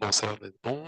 Bon, ça a l'air d'être bon.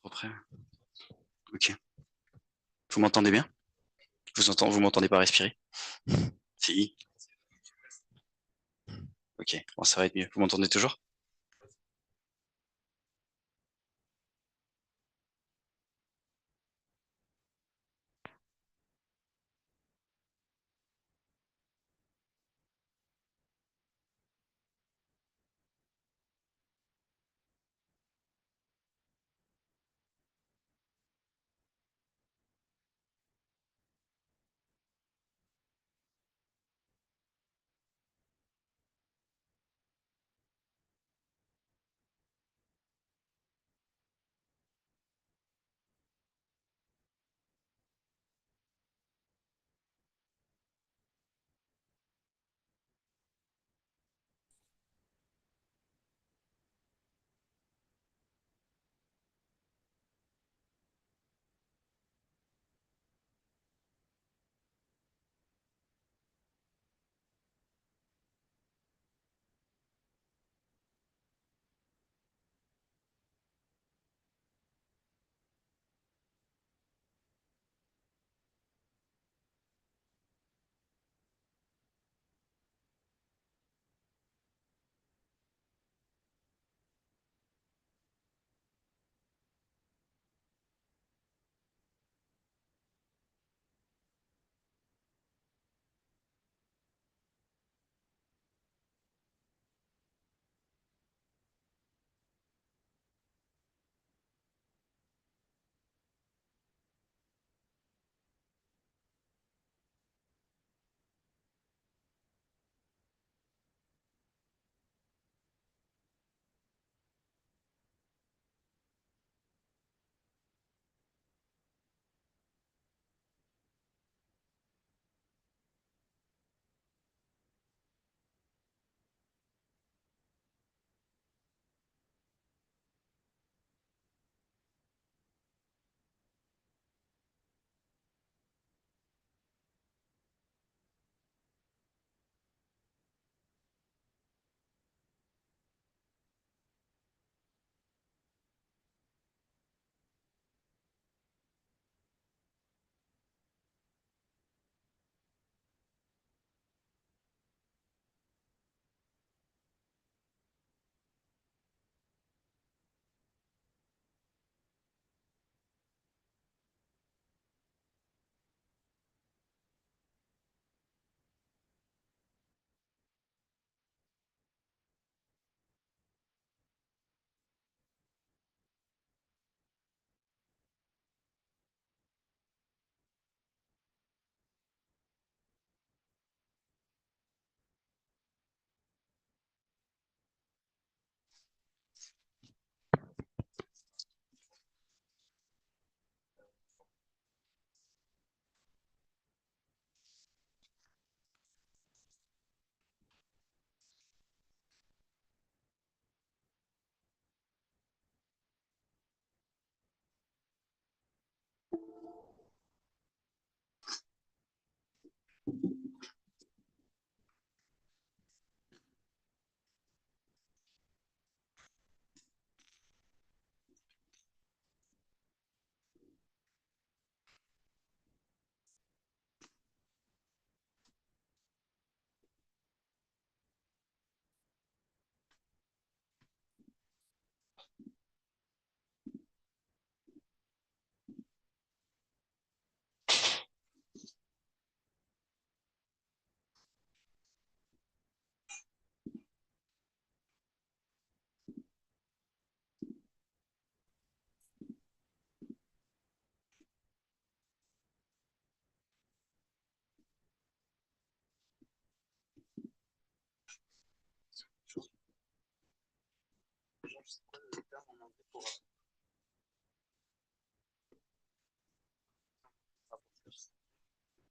Trop près. Ok. Vous m'entendez bien? Vous m'entendez pas respirer? Si. Ok. Bon, ça va être mieux. Vous m'entendez toujours?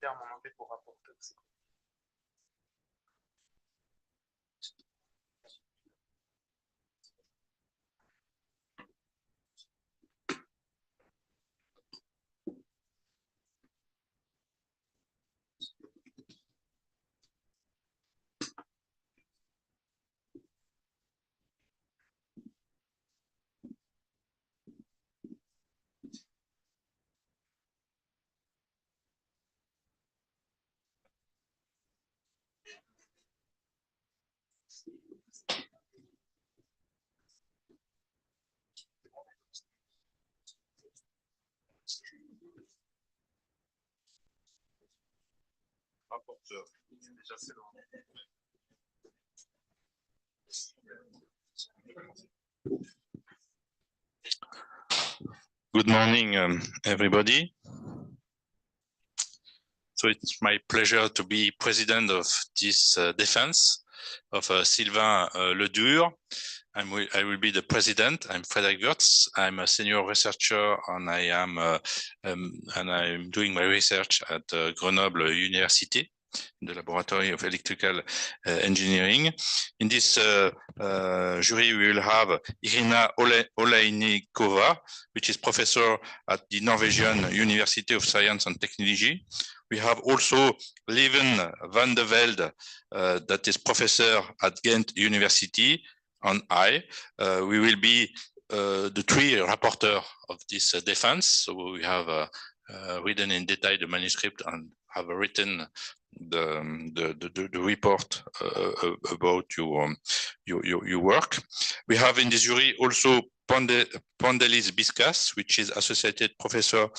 Terme en anglais pour rapporteur, c'est quoi? rapporteur. Déjà, c'est long. Good morning, everybody. So it's my pleasure to be president of this defense of Sylvain LEDUR. I will be the president. I'm Frédéric Wirtz. I'm a senior researcher, and I'm doing my research at Grenoble University, in the Laboratory of Electrical Engineering. In this jury, we will have Irina Olejnikova, which is professor at the Norwegian University of Science and Technology. We have also Leven van de Velde, that is professor at Ghent University, and we will be the three rapporteurs of this defense. So we have written in detail the manuscript and have written the report about your work. We have in this jury also Pandelis Biskas, which is associated professor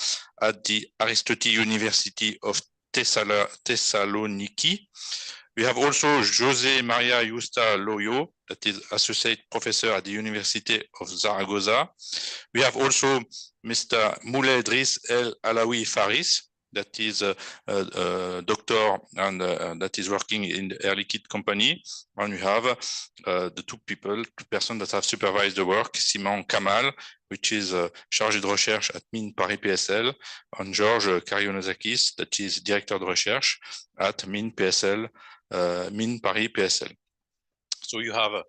at the Aristotle University of Thessaloniki. We have also José María Yusta Loyo, that is associate professor at the University of Zaragoza. We have also Mr. Moulay Idriss El Alawi Faris, that is a doctor and that is working in the Air Liquide company. And we have the two persons that have supervised the work, Simon Kamal, which is chargé de recherche at Mines Paris PSL, and Georges Karionosakis, that is director de recherche at Mines PSL, Mines Paris PSL. So you have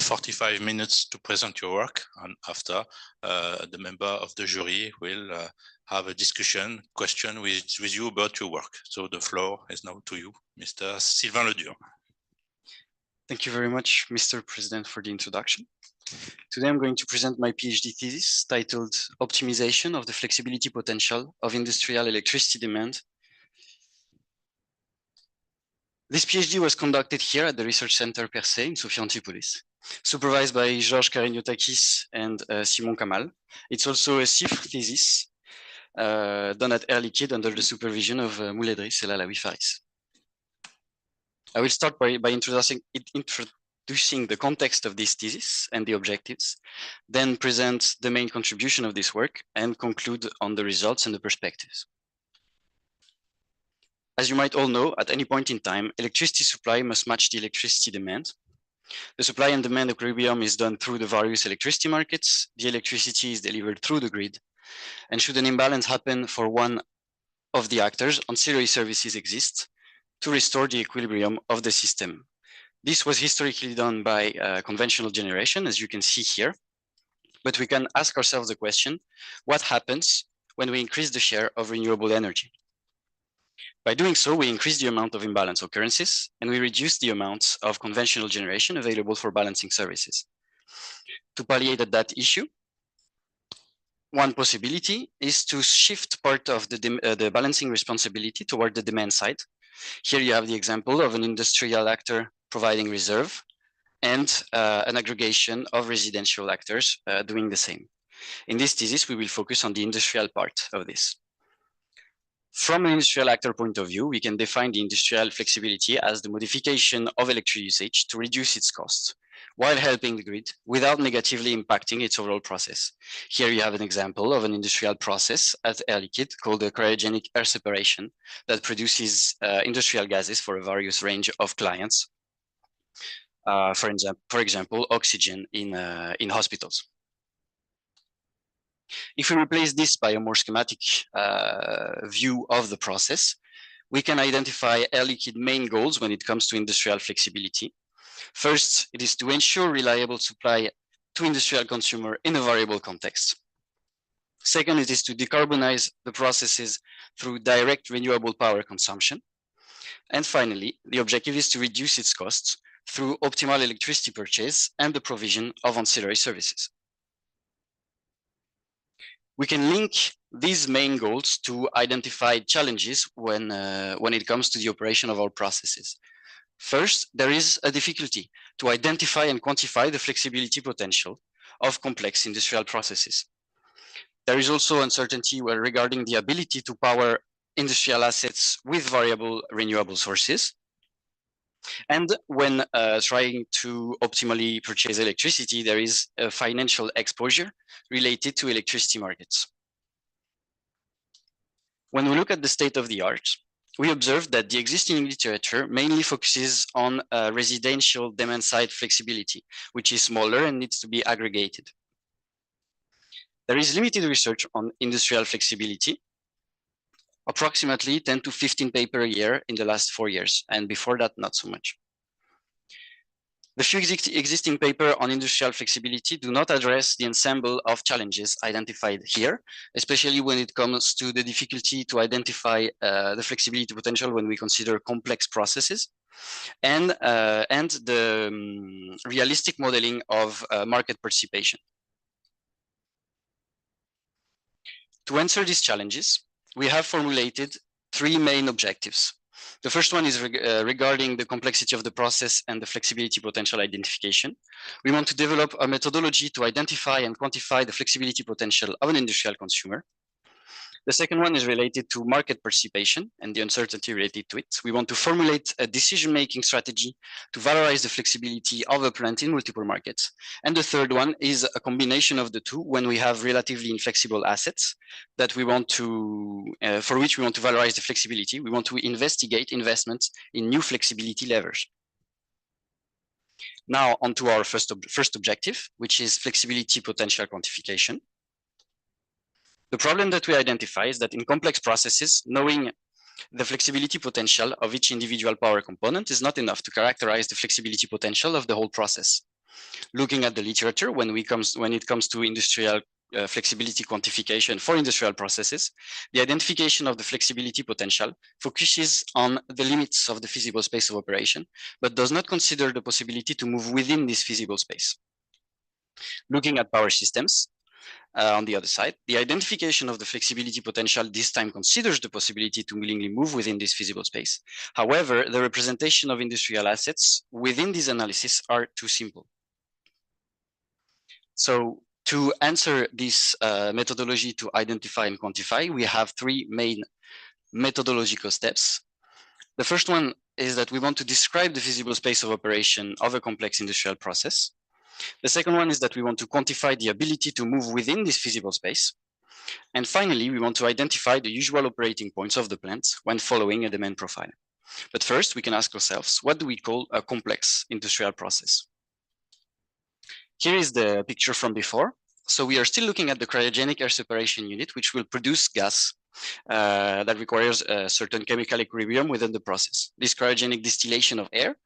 45 minutes to present your work, and after the member of the jury will have a question with you about your work. So the floor is now to you, Mr. Sylvain LEDUR. Thank you very much, Mr. President, for the introduction. Today I'm going to present my PhD thesis titled Optimization of the Flexibility Potential of Industrial Electricity Demand. This PhD was conducted here at the Research Center per se in Sophia Antipolis, supervised by Georges Karionosakis and Simon Kamal. It's also a CIFRE thesis done at Air Liquide under the supervision of Moulay Idriss El Alawi Faris. I will start by introducing the context of this thesis and the objectives, then present the main contribution of this work, and conclude on the results and the perspectives. As you might all know, at any point in time, electricity supply must match the electricity demand. The supply and demand equilibrium is done through the various electricity markets. The electricity is delivered through the grid. And should an imbalance happen for one of the actors, ancillary services exist to restore the equilibrium of the system. This was historically done by conventional generation, as you can see here. But we can ask ourselves the question, what happens when we increase the share of renewable energy? By doing so, we increase the amount of imbalance occurrences, and we reduce the amounts of conventional generation available for balancing services. To palliate that issue, one possibility is to shift part of the balancing responsibility toward the demand side. Here you have the example of an industrial actor providing reserve and an aggregation of residential actors doing the same. In this thesis, we will focus on the industrial part of this. From an industrial actor point of view, we can define the industrial flexibility as the modification of electricity usage to reduce its costs while helping the grid without negatively impacting its overall process. Here you have an example of an industrial process at Air Liquide called the cryogenic air separation that produces industrial gases for a various range of clients. For example, oxygen in hospitals. If we replace this by a more schematic view of the process, we can identify Air Liquide main goals when it comes to industrial flexibility. First, it is to ensure reliable supply to industrial consumer in a variable context. Second, it is to decarbonize the processes through direct renewable power consumption. And finally, the objective is to reduce its costs through optimal electricity purchase and the provision of ancillary services. We can link these main goals to identify challenges when it comes to the operation of our processes. First, there is a difficulty to identify and quantify the flexibility potential of complex industrial processes. There is also uncertainty regarding the ability to power industrial assets with variable renewable sources. And when trying to optimally purchase electricity, there is a financial exposure related to electricity markets. When we look at the state of the art, we observe that the existing literature mainly focuses on residential demand-side flexibility, which is smaller and needs to be aggregated. There is limited research on industrial flexibility, approximately 10 to 15 papers a year in the last 4 years, and before that, not so much. The few existing papers on industrial flexibility do not address the ensemble of challenges identified here, especially when it comes to the difficulty to identify the flexibility potential when we consider complex processes, and the realistic modeling of market participation. To answer these challenges, we have formulated 3 main objectives. The first one is regarding the complexity of the process and the flexibility potential identification. We want to develop a methodology to identify and quantify the flexibility potential of an industrial consumer. The second one is related to market participation and the uncertainty related to it. We want to formulate a decision-making strategy to valorize the flexibility of a plant in multiple markets. And the third one is a combination of the two when we have relatively inflexible assets that we want to, for which we want to valorize the flexibility. We want to investigate investments in new flexibility levers. Now on to our first objective, which is flexibility potential quantification. The problem that we identify is that in complex processes, knowing the flexibility potential of each individual power component is not enough to characterize the flexibility potential of the whole process. Looking at the literature, when it comes to industrial flexibility quantification for industrial processes, the identification of the flexibility potential focuses on the limits of the feasible space of operation, but does not consider the possibility to move within this feasible space. Looking at power systems, on the other side, the identification of the flexibility potential this time considers the possibility to willingly move within this feasible space. However, the representation of industrial assets within this analysis are too simple. So to answer this methodology to identify and quantify, we have 3 main methodological steps. The first one is that we want to describe the feasible space of operation of a complex industrial process. The second one is that we want to quantify the ability to move within this feasible space. And finally, we want to identify the usual operating points of the plant when following a demand profile. But first, we can ask ourselves, what do we call a complex industrial process? Here is the picture from before. So we are still looking at the cryogenic air separation unit, which will produce gas that requires a certain chemical equilibrium within the process. This cryogenic distillation of air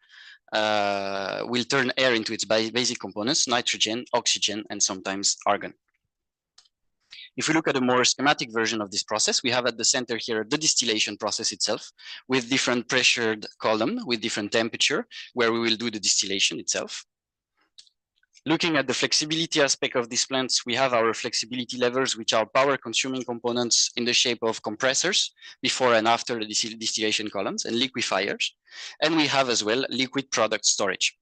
will turn air into its basic components, nitrogen, oxygen, and sometimes argon. If we look at a more schematic version of this process, we have at the center here the distillation process itself with different pressured column with different temperature where we will do the distillation itself. Looking at the flexibility aspect of these plants, we have our flexibility levers, which are power consuming components in the shape of compressors before and after the distillation columns and liquefiers. And we have as well liquid product storage.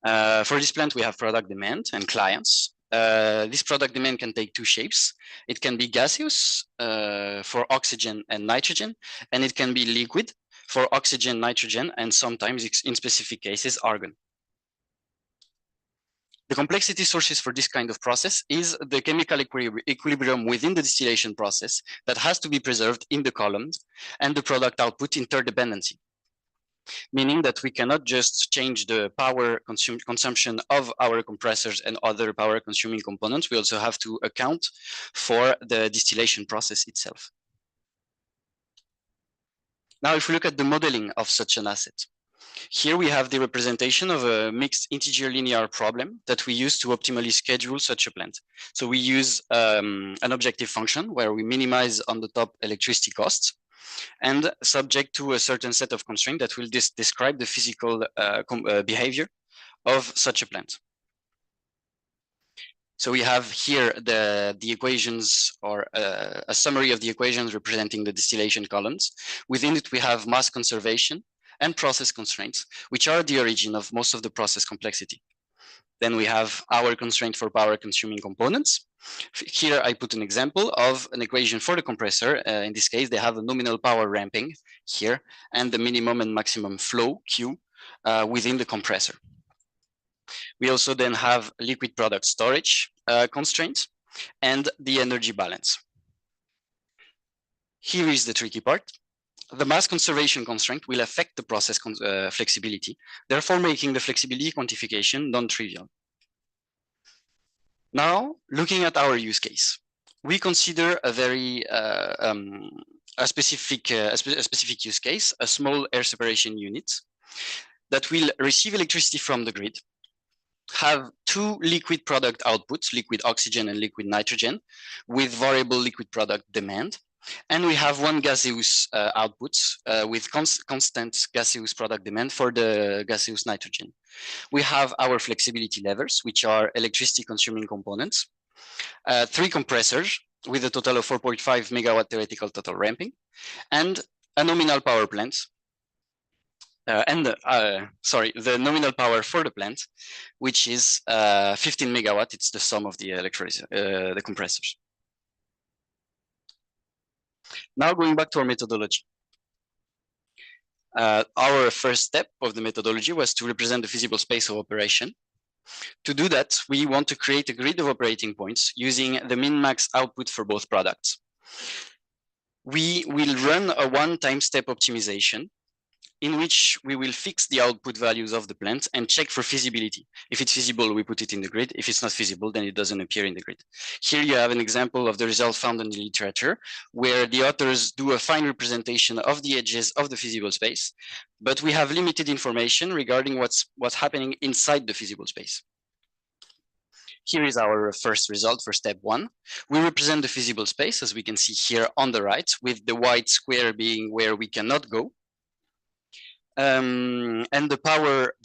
For this plant, we have product demand and clients. This product demand can take 2 shapes. It can be gaseous for oxygen and nitrogen, and it can be liquid for oxygen, nitrogen, and sometimes in specific cases, argon. The complexity sources for this kind of process is the chemical equilibrium within the distillation process that has to be preserved in the columns and the product output interdependency, meaning that we cannot just change the power consumption of our compressors and other power consuming components. We also have to account for the distillation process itself. Now, if we look at the modeling of such an asset, here we have the representation of a mixed integer linear problem that we use to optimally schedule such a plant. So we use an objective function where we minimize on the top electricity costs and subject to a certain set of constraints that will describe the physical behavior of such a plant. So we have here the equations or a summary of the equations representing the distillation columns. Within it, we have mass conservation and process constraints, which are the origin of most of the process complexity. Then we have our constraint for power consuming components. Here I put an example of an equation for the compressor. In this case, they have a nominal power ramping here and the minimum and maximum flow Q within the compressor. We also then have liquid product storage constraints and the energy balance. Here is the tricky part. The mass conservation constraint will affect the process flexibility, therefore making the flexibility quantification non-trivial. Now, looking at our use case, we consider a very specific use case, a small air separation unit that will receive electricity from the grid, have two liquid product outputs, liquid oxygen and liquid nitrogen, with variable liquid product demand. And we have one gaseous output with constant gaseous product demand for the gaseous nitrogen. We have our flexibility levers, which are electricity consuming components, 3 compressors with a total of 4.5 megawatt theoretical total ramping, and a nominal power plant. The nominal power for the plant, which is 15 megawatt. It's the sum of the the compressors. Now going back to our methodology. Our first step of the methodology was to represent the feasible space of operation. To do that, we want to create a grid of operating points using the min-max output for both products. We will run a one-time step optimization in which we will fix the output values of the plant and check for feasibility. If it's feasible, we put it in the grid. If it's not feasible, then it doesn't appear in the grid. Here you have an example of the result found in the literature, where the authors do a fine representation of the edges of the feasible space, but we have limited information regarding what's happening inside the feasible space. Here is our first result for step 1. We represent the feasible space, as we can see here on the right, with the white square being where we cannot go. And the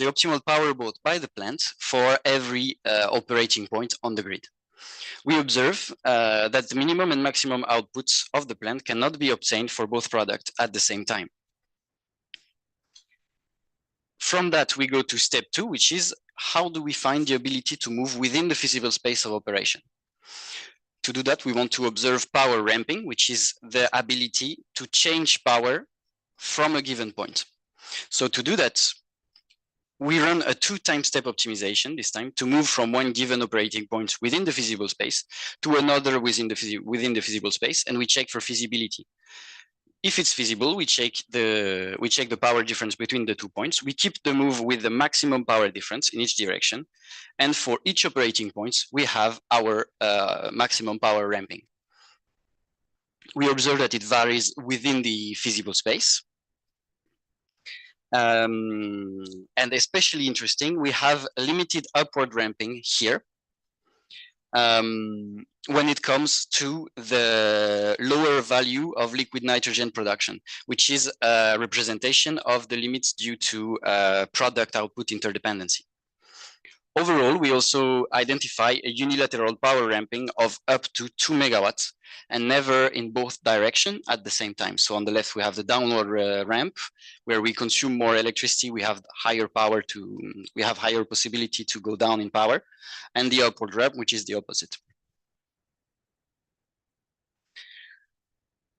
optimal power bought by the plant for every operating point on the grid. We observe that the minimum and maximum outputs of the plant cannot be obtained for both products at the same time. From that, we go to step 2, which is how do we find the ability to move within the feasible space of operation? To do that, we want to observe power ramping, which is the ability to change power from a given point. So to do that, we run a 2-time step optimization this time to move from one given operating point within the feasible space to another within the feasible space, and we check for feasibility. If it's feasible, we check the power difference between the 2 points. We keep the move with the maximum power difference in each direction, and for each operating point, we have our maximum power ramping. We observe that it varies within the feasible space. And especially interesting, we have a limited upward ramping here when it comes to the lower value of liquid nitrogen production, which is a representation of the limits due to product output interdependency. Overall, we also identify a unilateral power ramping of up to 2 megawatts and never in both directions at the same time. So on the left, we have the downward ramp where we consume more electricity. We have higher possibility to go down in power, and the upward ramp, which is the opposite.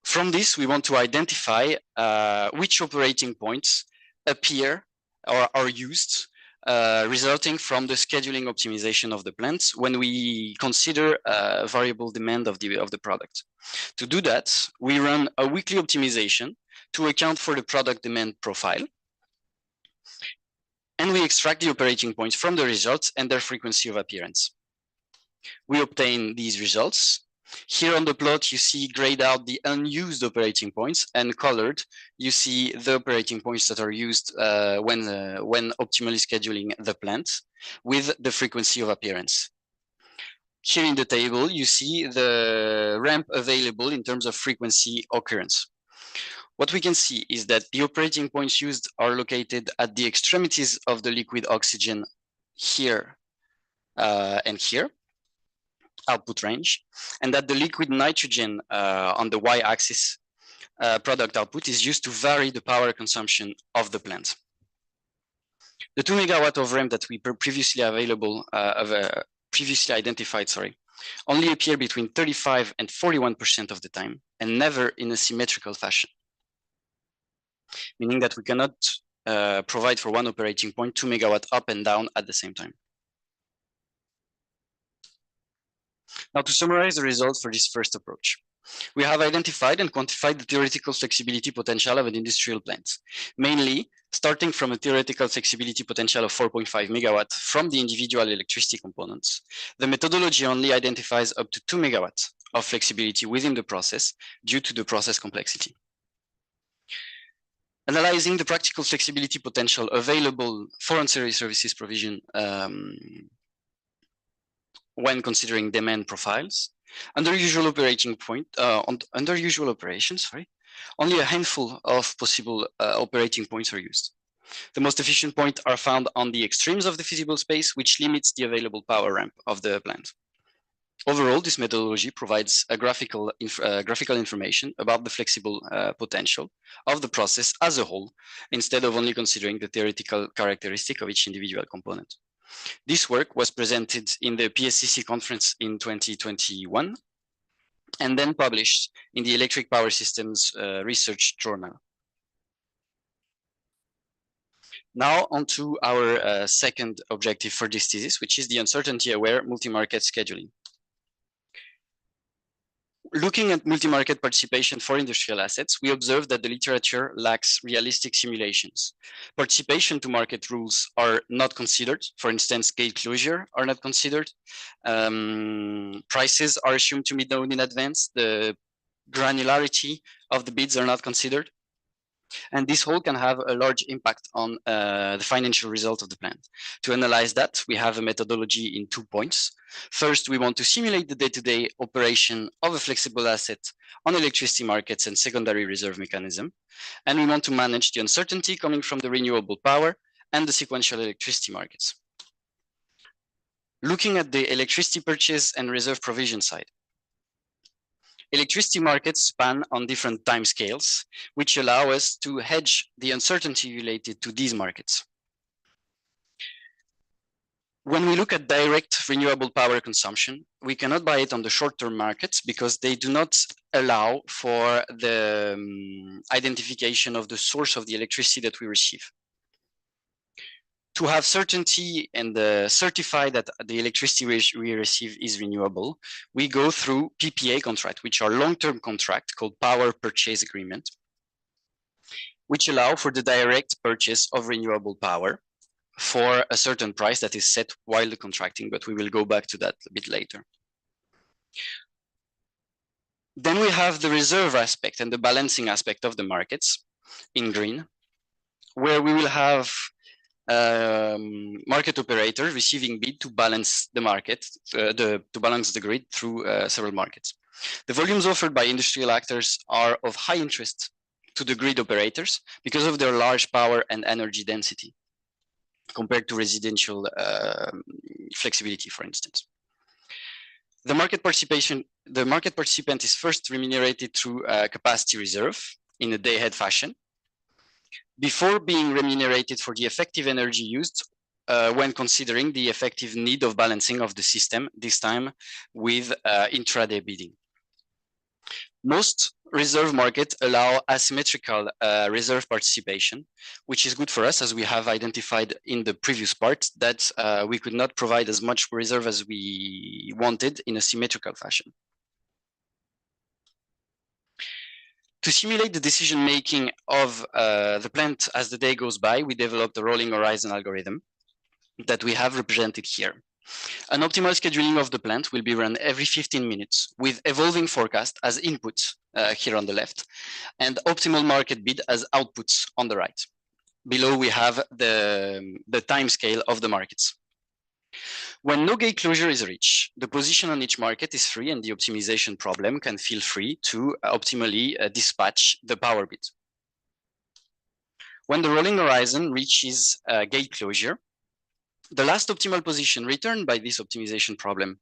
From this, we want to identify which operating points appear or are used resulting from the scheduling optimization of the plants when we consider variable demand of the product. To do that, we run a weekly optimization to account for the product demand profile. And we extract the operating points from the results and their frequency of appearance. We obtain these results. Here on the plot, you see grayed out the unused operating points, and colored, you see the operating points that are used when optimally scheduling the plant with the frequency of appearance. Here in the table, you see the ramp available in terms of frequency occurrence. What we can see is that the operating points used are located at the extremities of the liquid oxygen here and here, output range, and that the liquid nitrogen on the y-axis product output is used to vary the power consumption of the plant. The 2 megawatt of RAM that we previously identified, only appear between 35 and 41% of the time, and never in a symmetrical fashion, meaning that we cannot provide for one operating point 2 megawatt up and down at the same time. Now, to summarize the results for this first approach, we have identified and quantified the theoretical flexibility potential of an industrial plant, mainly starting from a theoretical flexibility potential of 4.5 megawatt from the individual electricity components. The methodology only identifies up to 2 megawatts of flexibility within the process due to the process complexity. Analyzing the practical flexibility potential available for ancillary services provision when considering demand profiles, under usual operations, only a handful of possible operating points are used. The most efficient points are found on the extremes of the feasible space, which limits the available power ramp of the plant. Overall, this methodology provides a graphical information about the flexible potential of the process as a whole, instead of only considering the theoretical characteristic of each individual component. This work was presented in the PSCC conference in 2021, and then published in the Electric Power Systems Research Journal. Now on to our second objective for this thesis, which is the uncertainty-aware multi-market scheduling. Looking at multi-market participation for industrial assets, we observe that the literature lacks realistic simulations. Participation to market rules are not considered. For instance, gate closure are not considered. Prices are assumed to be known in advance. The granularity of the bids are not considered. And this whole can have a large impact on the financial result of the plant. To analyze that, we have a methodology in 2 points. First, we want to simulate the day-to-day operation of a flexible asset on electricity markets and secondary reserve mechanism. And we want to manage the uncertainty coming from the renewable power and the sequential electricity markets. Looking at the electricity purchase and reserve provision side, electricity markets span on different time scales, which allow us to hedge the uncertainty related to these markets. When we look at direct renewable power consumption, we cannot buy it on the short-term markets because they do not allow for the identification of the source of the electricity that we receive. To have certainty and certify that the electricity we receive is renewable, we go through PPA contract, which are long-term contract called power purchase agreement, which allow for the direct purchase of renewable power for a certain price that is set while the contracting, but we will go back to that a bit later. Then we have the reserve aspect and the balancing aspect of the markets in green, where we will have market operator receiving bid to balance the market, to balance the grid through several markets. The volumes offered by industrial actors are of high interest to the grid operators because of their large power and energy density compared to residential flexibility, for instance. The market participant is first remunerated through capacity reserve in a day-ahead fashion, before being remunerated for the effective energy used when considering the effective need of balancing of the system, this time with intraday bidding. Most reserve markets allow asymmetrical reserve participation, which is good for us, as we have identified in the previous part that we could not provide as much reserve as we wanted in a symmetrical fashion. To simulate the decision-making of the plant as the day goes by, we developed a rolling horizon algorithm that we have represented here. An optimal scheduling of the plant will be run every 15 minutes with evolving forecast as inputs here on the left and optimal market bid as outputs on the right. Below we have the time scale of the markets. When no gate closure is reached, the position on each market is free and the optimization problem can feel free to optimally dispatch the power bid. When the rolling horizon reaches gate closure, the last optimal position returned by this optimization problem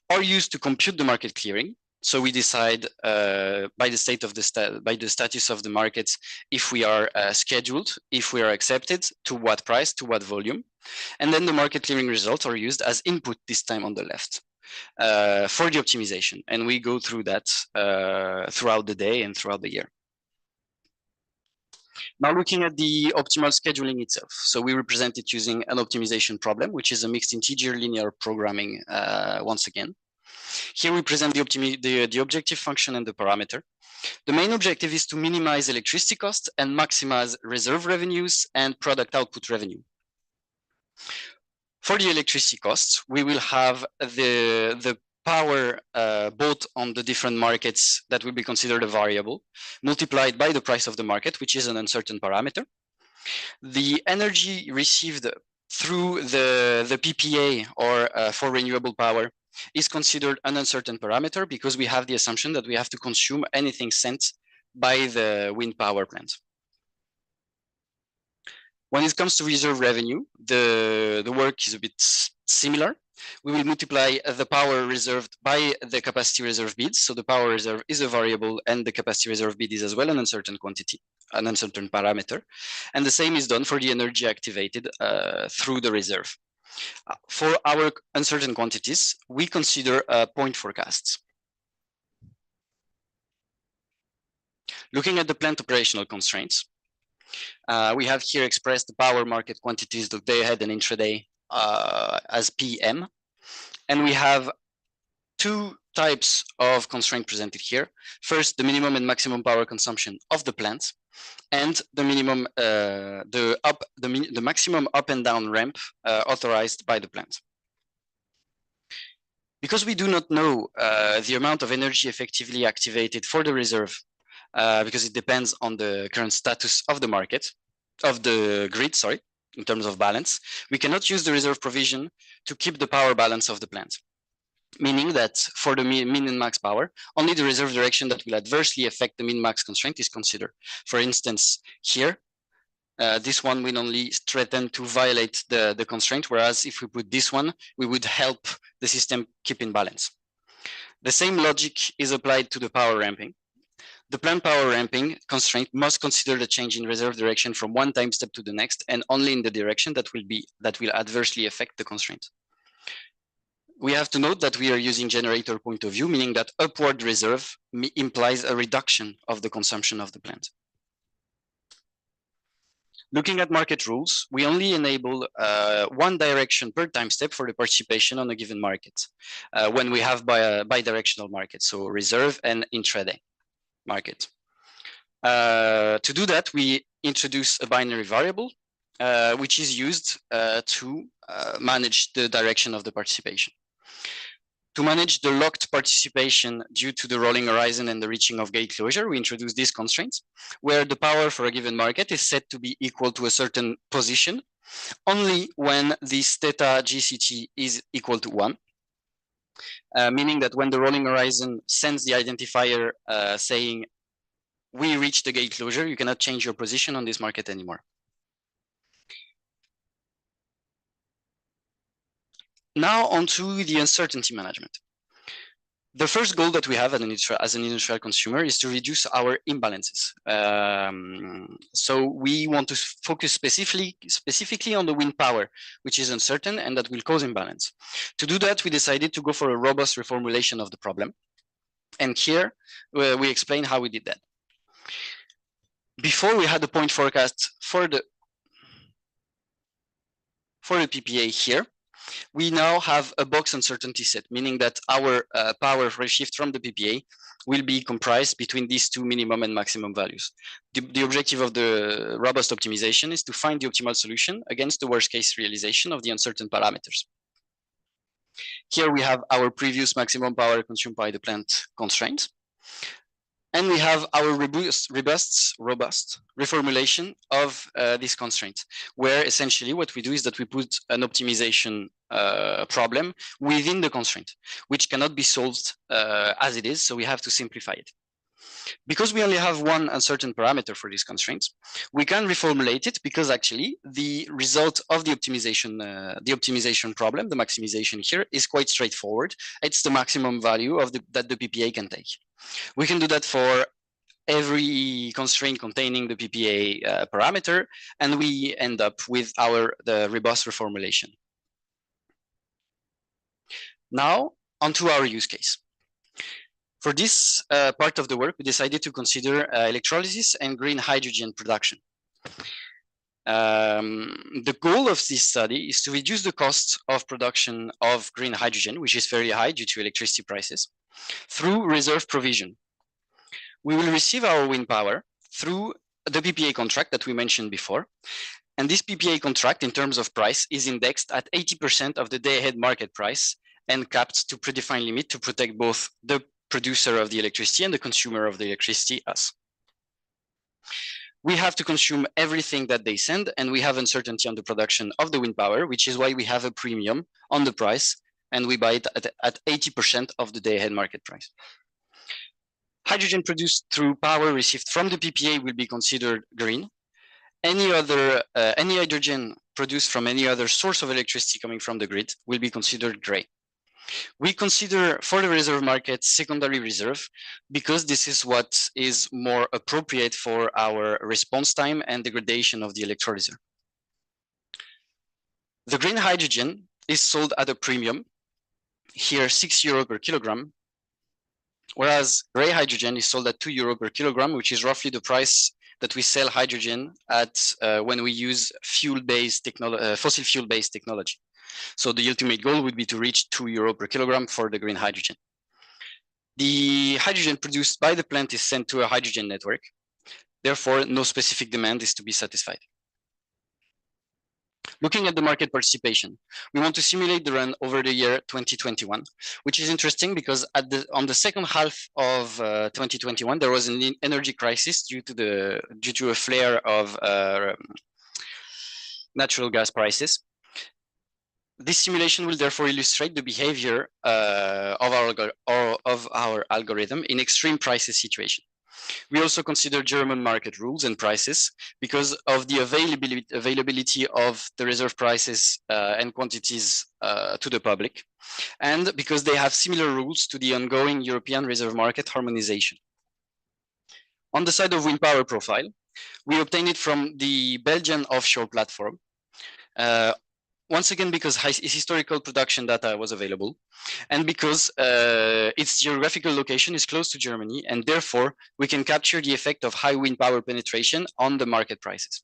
are used to compute the market clearing, So we decide by the status of the markets if we are scheduled, if we are accepted, to what price, to what volume. And then the market clearing results are used as input this time on the left for the optimization. And we go through that throughout the day and throughout the year. Now looking at the optimal scheduling itself. So we represent it using an optimization problem, which is a mixed integer linear programming once again. Here we present the objective function and the parameter. The main objective is to minimize electricity costs and maximize reserve revenues and product output revenue. For the electricity costs, we will have the power bought on the different markets that will be considered a variable, multiplied by the price of the market, which is an uncertain parameter. The energy received through the PPA or for renewable power is considered an uncertain parameter because we have the assumption that we have to consume anything sent by the wind power plant. When it comes to reserve revenue, the work is a bit similar. We will multiply the power reserved by the capacity reserve bids. So the power reserve is a variable and the capacity reserve bid is as well an uncertain quantity, an uncertain parameter. And the same is done for the energy activated through the reserve. For our uncertain quantities, we consider point forecasts. Looking at the plant operational constraints, we have here expressed the power market quantities of day ahead and intraday as PM. And we have two types of constraint presented here. First, the minimum and maximum power consumption of the plant, and the minimum, the maximum up and down ramp authorized by the plant. Because we do not know the amount of energy effectively activated for the reserve, because it depends on the current status of the market, of the grid, sorry, in terms of balance, we cannot use the reserve provision to keep the power balance of the plant. Meaning that for the min and max power, only the reserve direction that will adversely affect the min-max constraint is considered. For instance, here, this one will only threaten to violate the constraint, whereas if we put this one, we would help the system keep in balance. The same logic is applied to the power ramping. The plant power ramping constraint must consider the change in reserve direction from one time step to the next, and only in the direction that will adversely affect the constraint. We have to note that we are using generator point of view, meaning that upward reserve implies a reduction of the consumption of the plant. Looking at market rules, we only enable one direction per time step for the participation on a given market when we have bidirectional markets, so reserve and intraday market. To do that, we introduce a binary variable, which is used to manage the direction of the participation. To manage the locked participation due to the rolling horizon and the reaching of gate closure, we introduce these constraints, where the power for a given market is set to be equal to a certain position, only when this theta GCT is equal to 1. Meaning that when the rolling horizon sends the identifier saying, we reach the gate closure, you cannot change your position on this market anymore. Now onto the uncertainty management. The first goal that we have as an industrial consumer is to reduce our imbalances. So we want to focus specifically on the wind power, which is uncertain and that will cause imbalance. To do that, we decided to go for a robust reformulation of the problem. And here we explain how we did that. Before we had the point forecast for the PPA here. We now have a box uncertainty set, meaning that our power shift from the PPA will be comprised between these two minimum and maximum values. The objective of the robust optimization is to find the optimal solution against the worst case realization of the uncertain parameters. Here we have our previous maximum power consumed by the plant constraint. And we have our robust reformulation of this constraint, where essentially what we do is that we put an optimization problem within the constraint, which cannot be solved as it is, so we have to simplify it. Because we only have one uncertain parameter for these constraints, we can reformulate it because actually the result of the optimization problem, the maximization here, is quite straightforward. It's the maximum value of that the PPA can take. We can do that for every constraint containing the PPA parameter, and we end up with the robust reformulation. Now, onto our use case. For this part of the work, we decided to consider electrolysis and green hydrogen production. The goal of this study is to reduce the cost of production of green hydrogen, which is very high due to electricity prices, through reserve provision. We will receive our wind power through the PPA contract that we mentioned before. And this PPA contract, in terms of price, is indexed at 80% of the day-ahead market price and capped to predefined limit to protect both the producer of the electricity and the consumer of the electricity, us. We have to consume everything that they send, and we have uncertainty on the production of the wind power, which is why we have a premium on the price, and we buy it at 80% of the day-ahead market price. Hydrogen produced through power received from the PPA will be considered green. Any hydrogen produced from any other source of electricity coming from the grid will be considered gray. We consider for the reserve market secondary reserve because this is what is more appropriate for our response time and degradation of the electrolyzer. The green hydrogen is sold at a premium, here €6 per kilogram, whereas gray hydrogen is sold at €2 per kilogram, which is roughly the price that we sell hydrogen at when we use fossil fuel-based technology. So the ultimate goal would be to reach €2 per kilogram for the green hydrogen. The hydrogen produced by the plant is sent to a hydrogen network. Therefore, no specific demand is to be satisfied. Looking at the market participation, we want to simulate the run over the year 2021, which is interesting because on the second half of 2021, there was an energy crisis due to a flare of natural gas prices. This simulation will therefore illustrate the behavior of our algorithm in extreme prices situation. We also consider German market rules and prices because of the availability of the reserve prices and quantities to the public, and because they have similar rules to the ongoing European reserve market harmonization. On the side of wind power profile, we obtained it from the Belgian offshore platform. Once again, because historical production data was available, and because its geographical location is close to Germany, and therefore we can capture the effect of high wind power penetration on the market prices.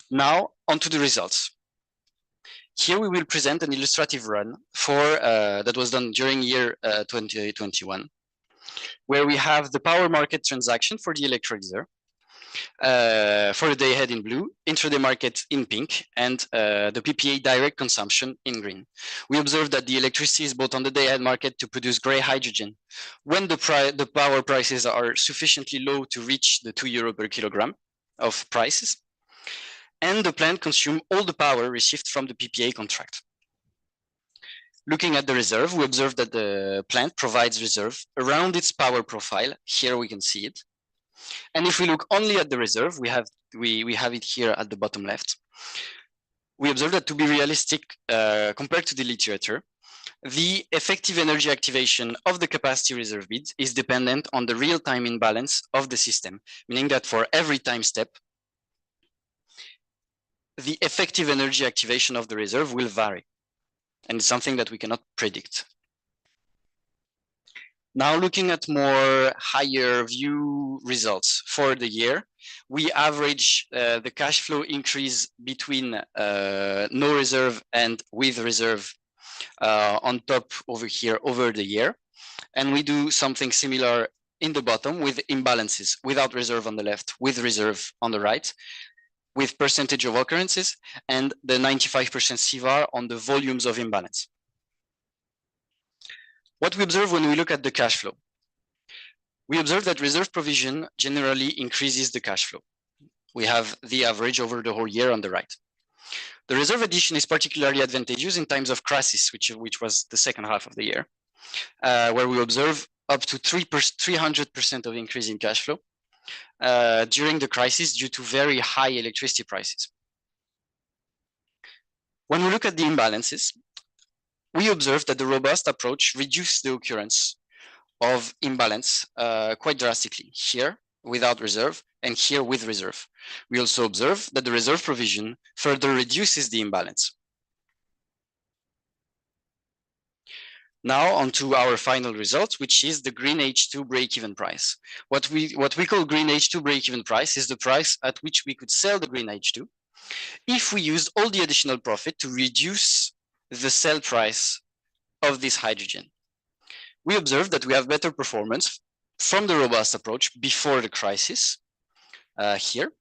Now, onto the results. Here we will present an illustrative run that was done during year 2021, where we have the power market transaction for the electrolyzer, for the day ahead in blue, intraday market in pink, and the PPA direct consumption in green. We observe that the electricity is bought on the day ahead market to produce gray hydrogen when the power prices are sufficiently low to reach the €2 per kilogram of prices, and the plant consumes all the power received from the PPA contract. Looking at the reserve, we observe that the plant provides reserve around its power profile. Here we can see it. And if we look only at the reserve, we have it here at the bottom left. We observe that to be realistic compared to the literature, the effective energy activation of the capacity reserve bid is dependent on the real-time imbalance of the system, meaning that for every time step, the effective energy activation of the reserve will vary, and it's something that we cannot predict. Now, looking at more higher view results for the year, we average the cash flow increase between no reserve and with reserve on top over here over the year. And we do something similar in the bottom with imbalances, without reserve on the left, with reserve on the right, with percentage of occurrences, and the 95% CVAR on the volumes of imbalance. What we observe when we look at the cash flow, we observe that reserve provision generally increases the cash flow. We have the average over the whole year on the right. The reserve addition is particularly advantageous in times of crisis, which was the second half of the year, where we observe up to 300% of increase in cash flow during the crisis due to very high electricity prices. When we look at the imbalances, we observe that the robust approach reduced the occurrence of imbalance quite drastically, here without reserve and here with reserve. We also observe that the reserve provision further reduces the imbalance. Now on to our final result, which is the green H2 break-even price. What we call green H2 break-even price is the price at which we could sell the green H2 if we used all the additional profit to reduce the sell price of this hydrogen. We observe that we have better performance from the robust approach before the crisis here.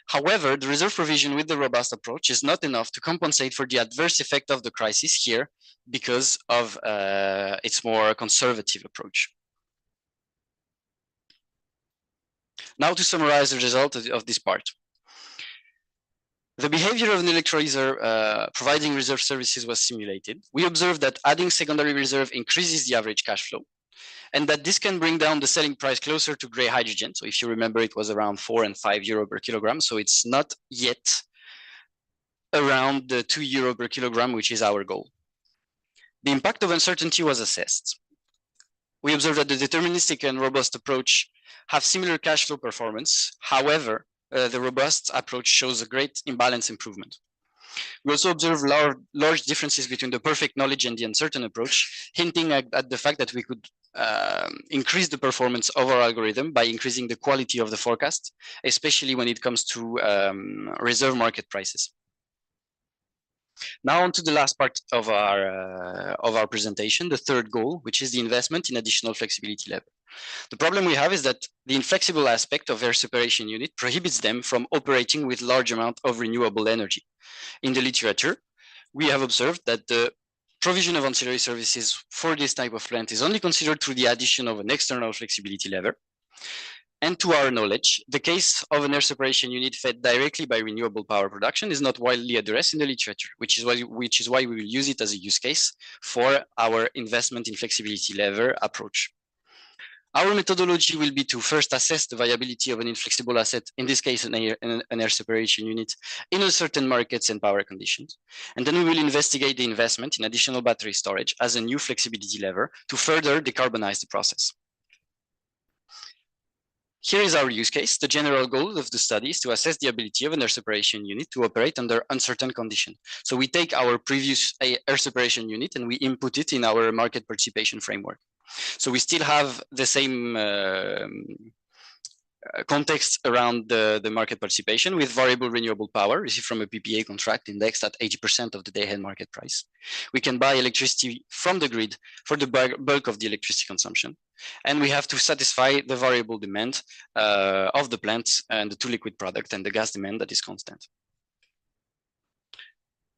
However, the reserve provision with the robust approach is not enough to compensate for the adverse effect of the crisis here because of its more conservative approach. Now to summarize the result of this part. The behavior of an electrolyzer providing reserve services was simulated. We observed that adding secondary reserve increases the average cash flow, and that this can bring down the selling price closer to gray hydrogen. So if you remember, it was around 4 and 5 euro per kilogram. So it's not yet around the 2 euro per kilogram, which is our goal. The impact of uncertainty was assessed. We observed that the deterministic and robust approach have similar cash flow performance. However, the robust approach shows a great imbalance improvement. We also observe large differences between the perfect knowledge and the uncertain approach, hinting at the fact that we could increase the performance of our algorithm by increasing the quality of the forecast, especially when it comes to reserve market prices. Now on to the last part of our presentation, the third goal, which is the investment in additional flexibility level. The problem we have is that the inflexible aspect of air separation unit prohibits them from operating with large amount of renewable energy. In the literature, we have observed that the provision of ancillary services for this type of plant is only considered through the addition of an external flexibility lever. And to our knowledge, the case of an air separation unit fed directly by renewable power production is not widely addressed in the literature, which is why we will use it as a use case for our investment in flexibility lever approach. Our methodology will be to first assess the viability of an inflexible asset, in this case an air separation unit, in a certain markets and power conditions. And then we will investigate the investment in additional battery storage as a new flexibility lever to further decarbonize the process. Here is our use case. The general goal of the study is to assess the ability of an air separation unit to operate under uncertain conditions. So we take our previous air separation unit and we input it in our market participation framework. So we still have the same context around the market participation with variable renewable power received from a PPA contract indexed at 80% of the day-ahead market price. We can buy electricity from the grid for the bulk of the electricity consumption. And we have to satisfy the variable demand of the plant and the two liquid product and the gas demand that is constant.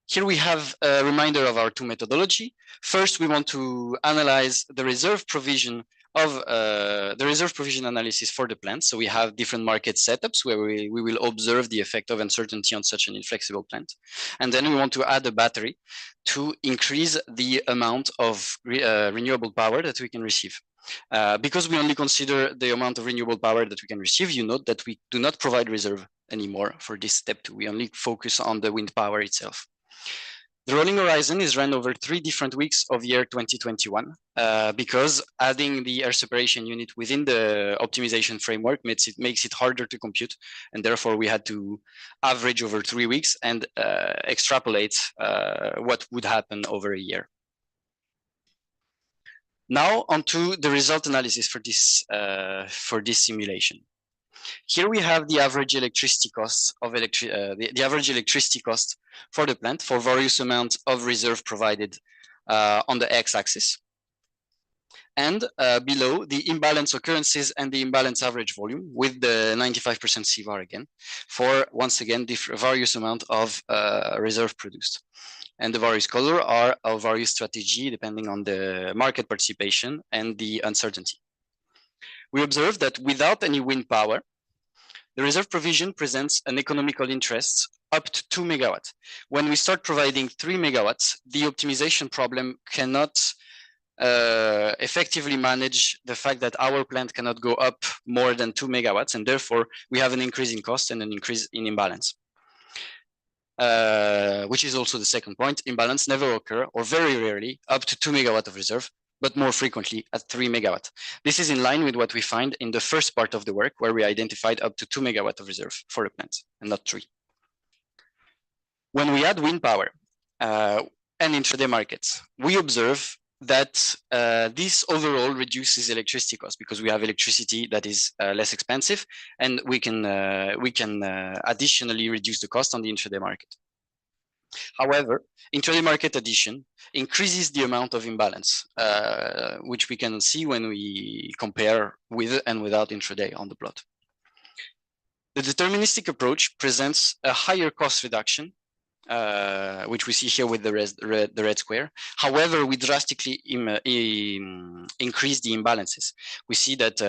Here we have a reminder of our two methodology. First, we want to analyze the reserve provision of the reserve provision analysis for the plant. So we have different market setups where we will observe the effect of uncertainty on such an inflexible plant. And then we want to add a battery to increase the amount of renewable power that we can receive. Because we only consider the amount of renewable power that we can receive, you note that we do not provide reserve anymore for this step 2. We only focus on the wind power itself. The rolling horizon is run over 3 different weeks of year 2021 because adding the air separation unit within the optimization framework makes it harder to compute, and therefore we had to average over 3 weeks and extrapolate what would happen over a year. Now onto the result analysis for this simulation. Here we have the average electricity costs of the average electricity cost for the plant for various amounts of reserve provided on the x-axis, and below the imbalance occurrences and the imbalance average volume with the 95% CVAR again for once again various amount of reserve produced. And the various color are our various strategy depending on the market participation and the uncertainty. We observe that without any wind power, the reserve provision presents an economical interest up to 2 megawatts. When we start providing 3 megawatts, the optimization problem cannot effectively manage the fact that our plant cannot go up more than 2 megawatts, and therefore we have an increase in cost and an increase in imbalance. Which is also the second point. Imbalance never occur, or very rarely, up to 2 megawatts of reserve, but more frequently at 3 megawatts. This is in line with what we find in the first part of the work, where we identified up to 2 megawatts of reserve for a plant, and not 3. When we add wind power and intraday markets, we observe that this overall reduces electricity costs, because we have electricity that is less expensive, and we can additionally reduce the cost on the intraday market. However, intraday market addition increases the amount of imbalance, which we can see when we compare with and without intraday on the plot. The deterministic approach presents a higher cost reduction, which we see here with the red square. However, we drastically increase the imbalances. We see that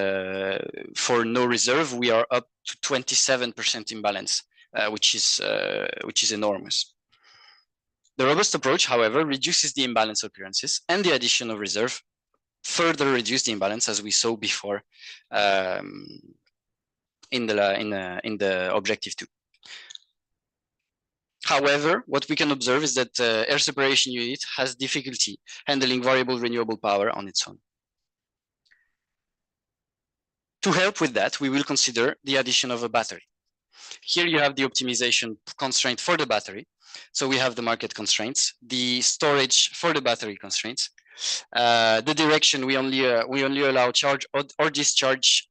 for no reserve, we are up to 27% imbalance, which is enormous. The robust approach, however, reduces the imbalance occurrences, and the addition of reserve further reduce the imbalance, as we saw before in the objective 2. However, what we can observe is that air separation unit has difficulty handling variable renewable power on its own. To help with that, we will consider the addition of a battery. Here you have the optimization constraint for the battery. So we have the market constraints, the storage for the battery constraints, the direction we only allow charge or discharge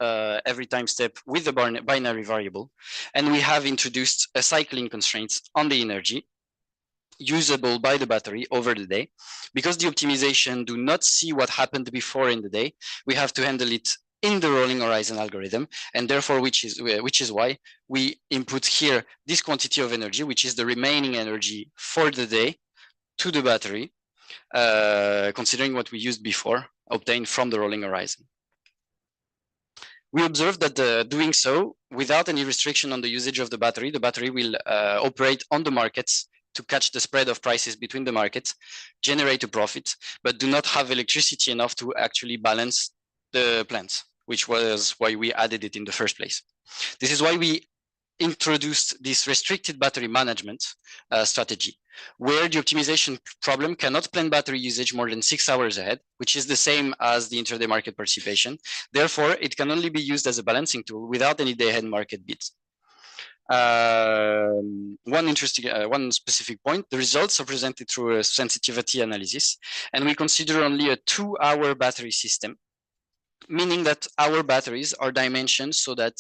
every time step with the binary variable, and we have introduced a cycling constraints on the energy usable by the battery over the day. Because the optimization do not see what happened before in the day, we have to handle it in the rolling horizon algorithm, and therefore which is why we input here this quantity of energy, which is the remaining energy for the day, to the battery, considering what we used before, obtained from the rolling horizon. We observed that doing so without any restriction on the usage of the battery will operate on the markets to catch the spread of prices between the markets, generate a profit, but do not have electricity enough to actually balance the plants, which was why we added it in the first place. This is why we introduced this restricted battery management strategy, where the optimization problem cannot plan battery usage more than 6 hours ahead, which is the same as the intraday market participation. Therefore, it can only be used as a balancing tool without any day-ahead market bids. One specific point, the results are presented through a sensitivity analysis, and we consider only a 2-hour battery system, meaning that our batteries are dimensioned so that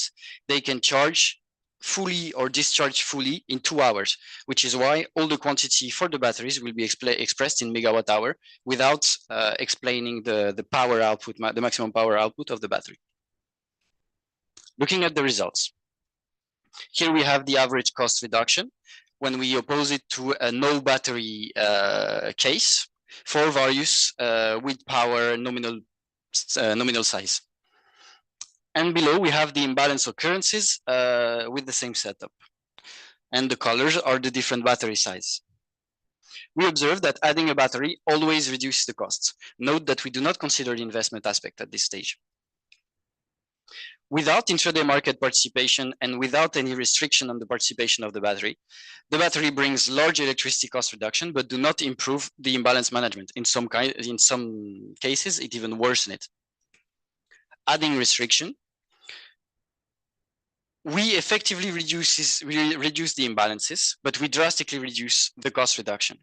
they can charge fully or discharge fully in 2 hours, which is why all the quantity for the batteries will be expressed in megawatt hour without explaining the power output, the maximum power output of the battery. Looking at the results. Here we have the average cost reduction when we oppose it to a no battery case for various with power nominal size. And below we have the imbalance occurrences with the same setup. And the colors are the different battery size. We observe that adding a battery always reduces the costs. Note that we do not consider the investment aspect at this stage. Without intraday market participation and without any restriction on the participation of the battery brings large electricity cost reduction, but do not improve the imbalance management. In some cases, it even worsens it. Adding restriction, we effectively reduce the imbalances, but we drastically reduce the cost reduction.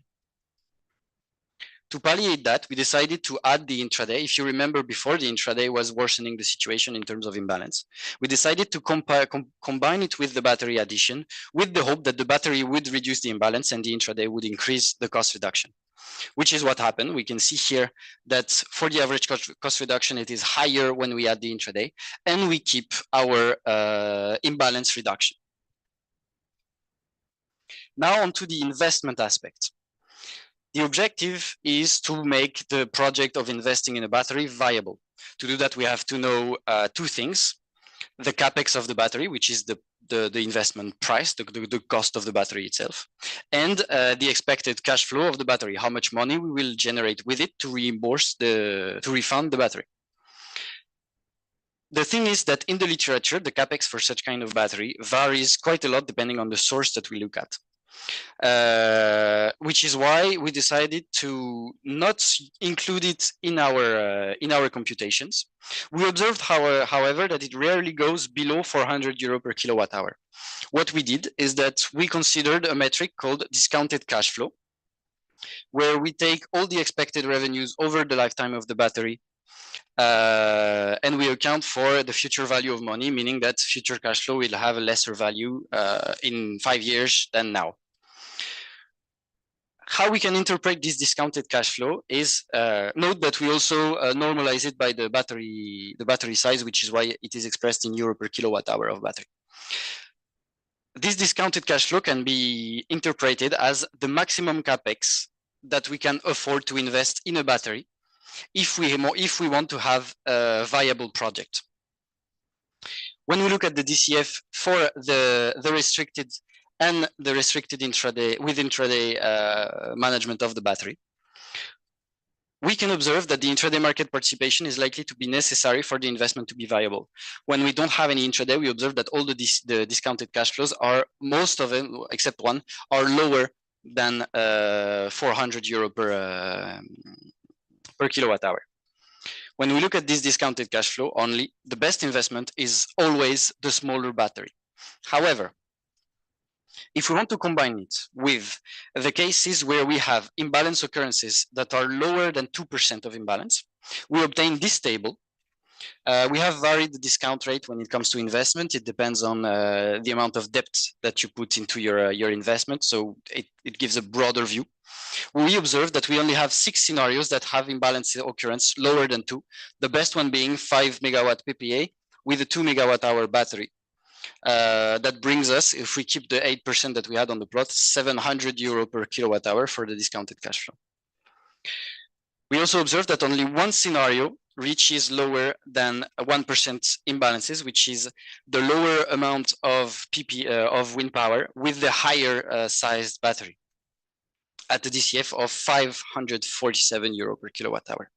To palliate that, we decided to add the intraday. If you remember before, the intraday was worsening the situation in terms of imbalance. We decided to combine it with the battery addition with the hope that the battery would reduce the imbalance and the intraday would increase the cost reduction, which is what happened. We can see here that for the average cost reduction, it is higher when we add the intraday, and we keep our imbalance reduction. Now on to the investment aspect. The objective is to make the project of investing in a battery viable. To do that, we have to know 2 things. The capex of the battery, which is the the investment price, the cost of the battery itself, and the expected cash flow of the battery, how much money we will generate with it to refund the battery. The thing is that in the literature, the capex for such kind of battery varies quite a lot depending on the source that we look at. Which is why we decided to not include it in our computations. We observed, however, that it rarely goes below 400 euro per kilowatt hour. What we did is that we considered a metric called discounted cash flow, where we take all the expected revenues over the lifetime of the battery, and we account for the future value of money, meaning that future cash flow will have a lesser value in 5 years than now. How we can interpret this discounted cash flow is note that we also normalize it by the battery size, which is why it is expressed in euro per kilowatt hour of battery. This discounted cash flow can be interpreted as the maximum capex that we can afford to invest in a battery if we want to have a viable project. When we look at the DCF for the restricted and the restricted intraday with intraday management of the battery, we can observe that the intraday market participation is likely to be necessary for the investment to be viable. When we don't have any intraday, we observe that all the discounted cash flows are, most of them, except one, are lower than 400 euro per kilowatt hour. When we look at this discounted cash flow only, the best investment is always the smaller battery. However, if we want to combine it with the cases where we have imbalance occurrences that are lower than 2% of imbalance, we obtain this table. We have varied the discount rate when it comes to investment. It depends on the amount of debt that you put into your investment, so it gives a broader view. We observe that we only have 6 scenarios that have imbalance occurrence lower than 2, the best one being 5 megawatt PPA with a 2 megawatt hour battery. That brings us, if we keep the 8% that we had on the plot, 700 euro per kilowatt hour for the discounted cash flow. We also observe that only one scenario reaches lower than 1% imbalances, which is the lower amount of of wind power with the higher sized battery at the DCF of 547 euro per kilowatt hour.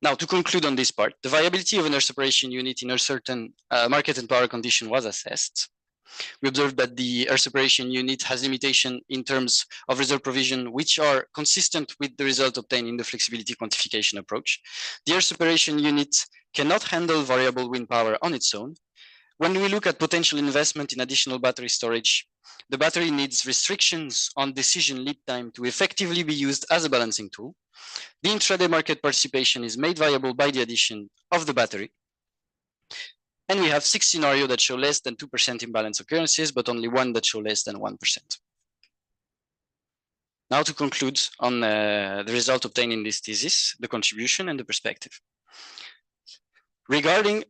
Now, to conclude on this part, the viability of an air separation unit in a certain market and power condition was assessed. We observed that the air separation unit has limitation in terms of reserve provision, which are consistent with the result obtained in the flexibility quantification approach. The air separation unit cannot handle variable wind power on its own. When we look at potential investment in additional battery storage, the battery needs restrictions on decision lead time to effectively be used as a balancing tool. The intraday market participation is made viable by the addition of the battery. And we have 6 scenarios that show less than 2% imbalance occurrences, but only 1 that show less than 1%. Now to conclude on the result obtained in this thesis, the contribution and the perspective. Regarding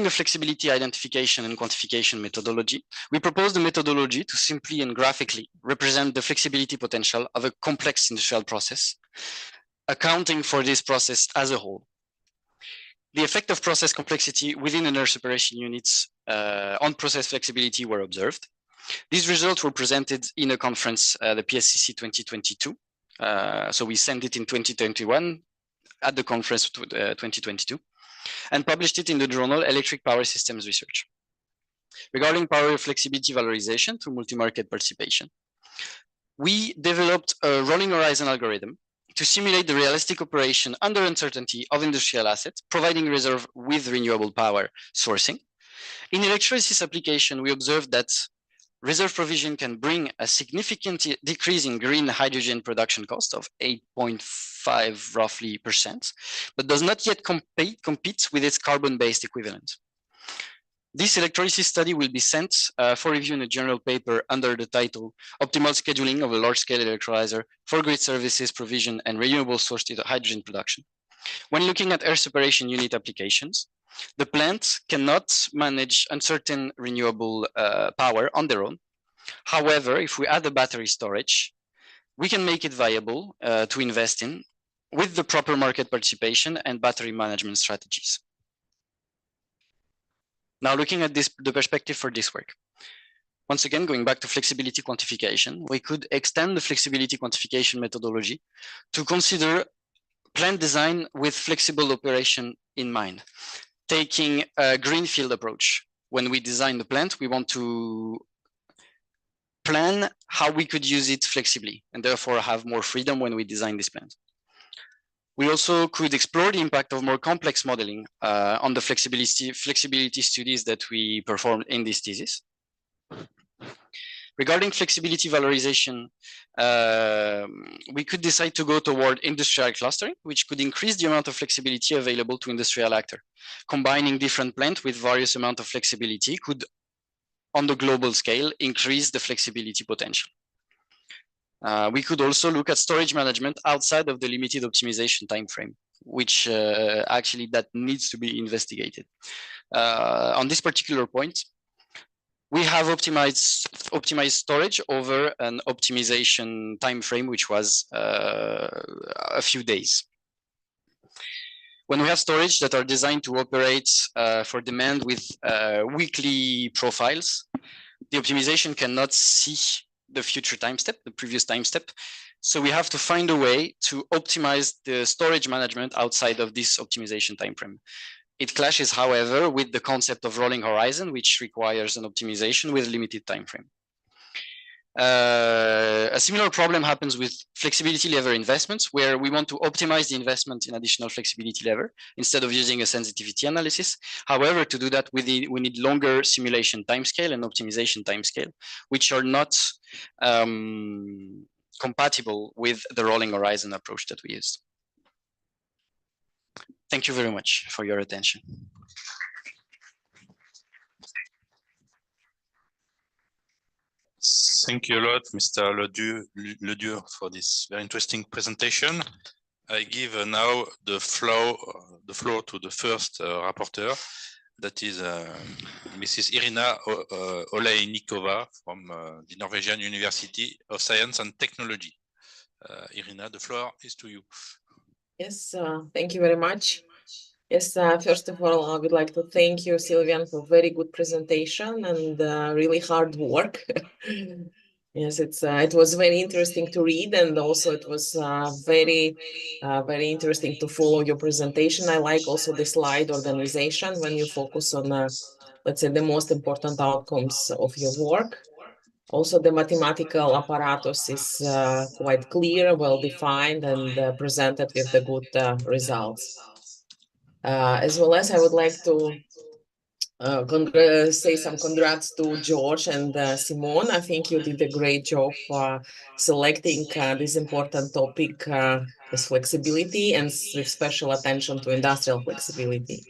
the flexibility identification and quantification methodology, we propose the methodology to simply and graphically represent the flexibility potential of a complex industrial process, accounting for this process as a whole. The effect of process complexity within an air separation units on process flexibility were observed. These results were presented in a conference, the PSCC 2022. So we sent it in 2021 at the conference 2022 and published it in the journal Electric Power Systems Research. Regarding power flexibility valorization through multi-market participation, we developed a rolling horizon algorithm to simulate the realistic operation under uncertainty of industrial assets, providing reserve with renewable power sourcing. In electrolysis application, we observed that reserve provision can bring a significant decrease in green hydrogen production cost of 8.5 roughly %, but does not yet compete with its carbon-based equivalent. This electrolysis study will be sent for review in a journal paper under the title Optimal Scheduling of a Large-Scale Electrolyzer for Grid Services Provision and Renewable Source Hydrogen Production. When looking at air separation unit applications, the plant cannot manage uncertain renewable power on their own. However, if we add the battery storage, we can make it viable to invest in with the proper market participation and battery management strategies. Now looking at this, the perspective for this work. Once again, going back to flexibility quantification, we could extend the flexibility quantification methodology to consider plant design with flexible operation in mind, taking a greenfield approach. When we design the plant, we want to plan how we could use it flexibly and therefore have more freedom when we design this plant. We also could explore the impact of more complex modeling on the flexibility studies that we performed in this thesis. Regarding flexibility valorization, we could decide to go toward industrial clustering, which could increase the amount of flexibility available to industrial actors. Combining different plants with various amount of flexibility could, on the global scale, increase the flexibility potential. We could also look at storage management outside of the limited optimization timeframe, which actually that needs to be investigated. On this particular point, we have optimized storage over an optimization time frame, which was a few days. When we have storage that are designed to operate for demand with weekly profiles, the optimization cannot see the future time step, the previous time step. So we have to find a way to optimize the storage management outside of this optimization time frame. It clashes, however, with the concept of rolling horizon, which requires an optimization with limited time frame. A similar problem happens with flexibility lever investments, where we want to optimize the investment in additional flexibility lever instead of using a sensitivity analysis. However, to do that, we need longer simulation timescale and optimization timescale, which are not compatible with the rolling horizon approach that we used. Thank you very much for your attention. Thank you a lot, Mr. LEDUR, for this very interesting presentation. I give now the floor to the first rapporteur, that is Mrs. Irina Olejnikova from the Norwegian University of Science and Technology. Irina, the floor is to you. Yes, thank you very much. Yes, first of all, I would like to thank you, Sylvain, for very good presentation and really hard work. Yes, it was very interesting to read, and also it was very interesting to follow your presentation. I like also the slide organization when you focus on, let's say, the most important outcomes of your work. Also, the mathematical apparatus is quite clear, well-defined, and presented with the good results. As well as I would like to say some congrats to George and Simone. I think you did a great job selecting this important topic as flexibility, and with special attention to industrial flexibility.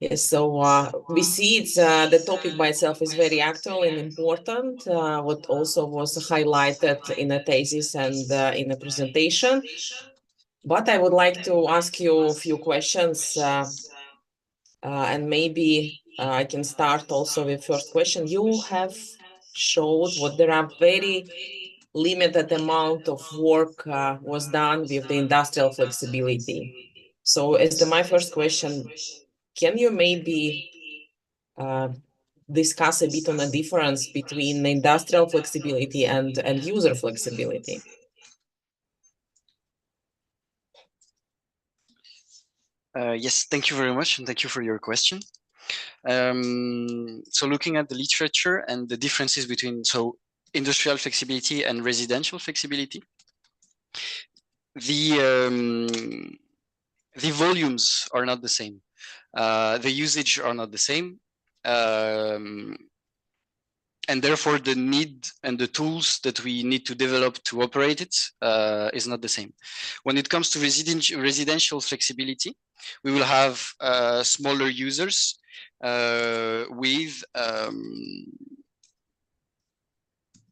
Yes, so we see it's the topic by itself is very actual and important, what also was highlighted in a thesis and in a presentation. But I would like to ask you a few questions, and maybe I can start also with first question. You have showed what there are very limited amount of work was done with the industrial flexibility. So as my first question, can you maybe discuss a bit on the difference between industrial flexibility and user flexibility? Yes, thank you very much, and thank you for your question. So looking at the literature and the differences between industrial flexibility and residential flexibility, the volumes are not the same. The usage are not the same. And therefore the need and the tools that we need to develop to operate it is not the same. When it comes to residential flexibility, we will have smaller users with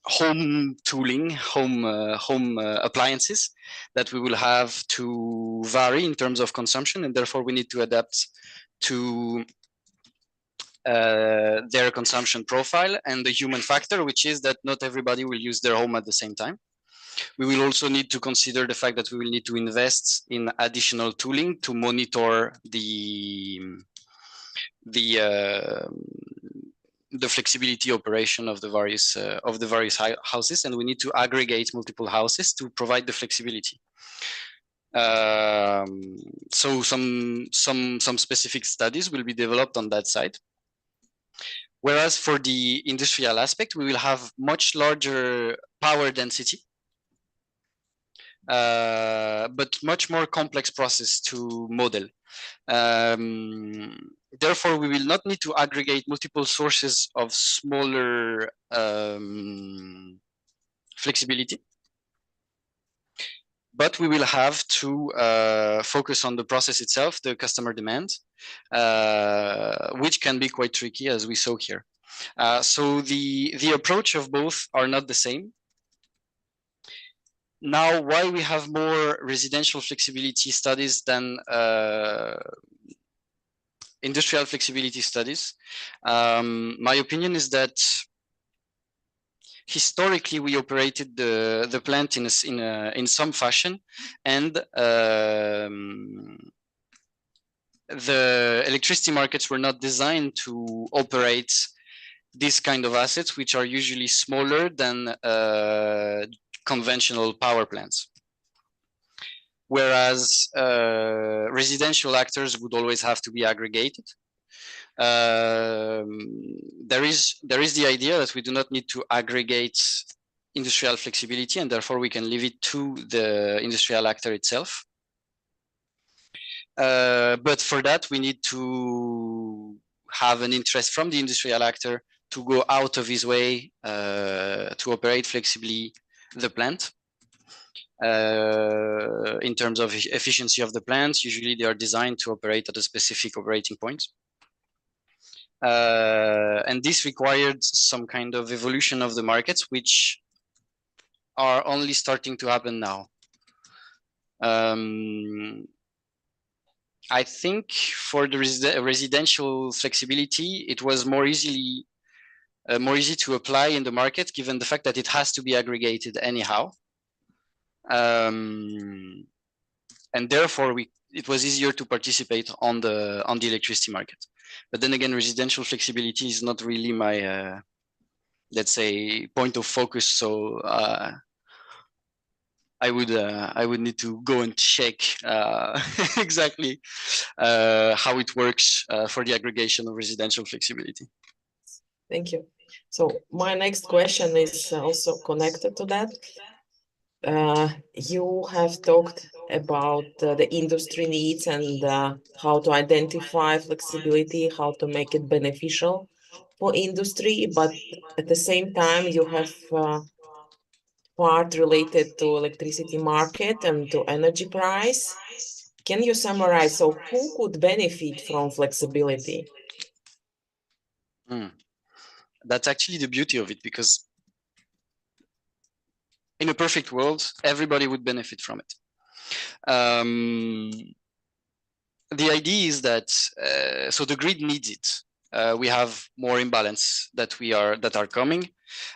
home tooling, home appliances that we will have to vary in terms of consumption, and therefore we need to adapt to their consumption profile and the human factor, which is that not everybody will use their home at the same time. We will also need to consider the fact that we will need to invest in additional tooling to monitor the the flexibility operation of the various houses, and we need to aggregate multiple houses to provide the flexibility. So some specific studies will be developed on that side. Whereas for the industrial aspect, we will have much larger power density, but much more complex process to model. Therefore, we will not need to aggregate multiple sources of smaller flexibility, but we will have to focus on the process itself, the customer demand, which can be quite tricky, as we saw here. So the approach of both are not the same. Now, why we have more residential flexibility studies than industrial flexibility studies? My opinion is that historically we operated the plant in some fashion, and the electricity markets were not designed to operate this kind of assets, which are usually smaller than conventional power plants. Whereas residential actors would always have to be aggregated. There is the idea that we do not need to aggregate industrial flexibility, and therefore we can leave it to the industrial actor itself. But for that, we need to have an interest from the industrial actor to go out of his way to operate flexibly the plant. In terms of efficiency of the plants, usually they are designed to operate at a specific operating point. And this required some kind of evolution of the markets, which are only starting to happen now. I think for the residential flexibility, it was more easy to apply in the market, given the fact that it has to be aggregated anyhow. And therefore, it was easier to participate on the electricity market. But then again, residential flexibility is not really my, let's say, point of focus. So I would need to go and check exactly how it works for the aggregation of residential flexibility. Thank you. So my next question is also connected to that. You have talked about the industry needs and how to identify flexibility, how to make it beneficial for industry, but at the same time, you have part related to electricity market and to energy price. Can you summarize? So who could benefit from flexibility? That's actually the beauty of it, because in a perfect world, everybody would benefit from it. The idea is that so the grid needs it. We have more imbalance that are coming,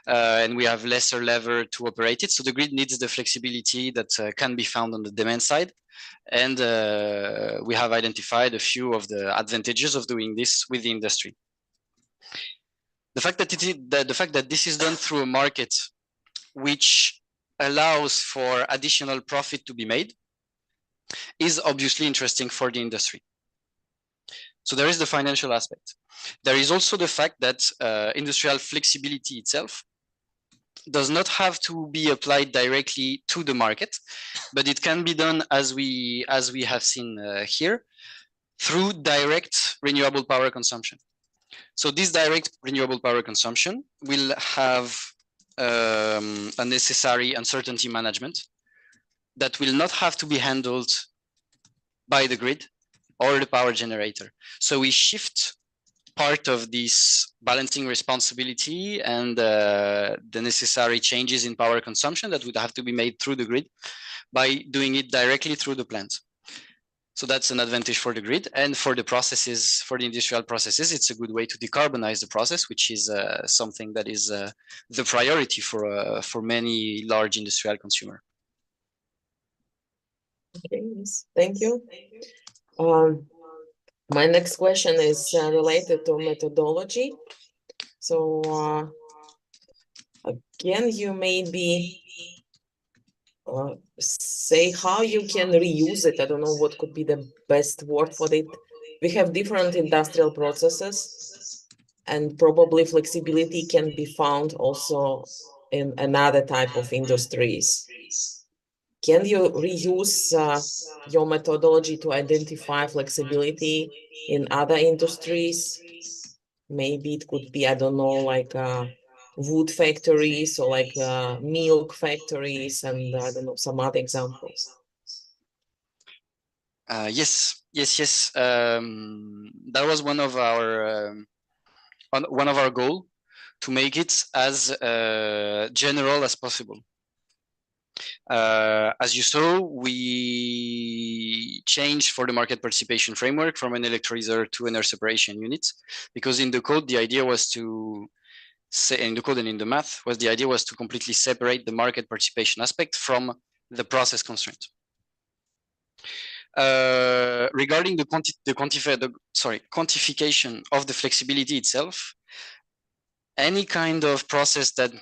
and we have lesser lever to operate it. So the grid needs the flexibility that can be found on the demand side, and we have identified a few of the advantages of doing this with the industry. The fact that this is done through a market which allows for additional profit to be made is obviously interesting for the industry. So there is the financial aspect. There is also the fact that industrial flexibility itself does not have to be applied directly to the market, but it can be done, as we have seen here, through direct renewable power consumption. So this direct renewable power consumption will have a necessary uncertainty management that will not have to be handled by the grid or the power generator. So we shift part of this balancing responsibility and the necessary changes in power consumption that would have to be made through the grid by doing it directly through the plant. So that's an advantage for the grid, and for the processes, for the industrial processes, it's a good way to decarbonize the process, which is something that is the priority for many large industrial consumers. Okay, yes. Thank you. My next question is related to methodology. So can you maybe say how you can reuse it? I don't know what could be the best word for it. We have different industrial processes, and probably flexibility can be found also in another type of industries. Can you reuse your methodology to identify flexibility in other industries? Maybe it could be, I don't know, like wood factories or like milk factories, and I don't know, some other examples. Yes. That was one of our goal, to make it as general as possible. As you saw, we changed for the market participation framework from an electrolyzer to an air separation unit, because in the code, the idea was to say, in the code and in the math, the idea was to completely separate the market participation aspect from the process constraint. Regarding the quantification of the flexibility itself, any kind of process that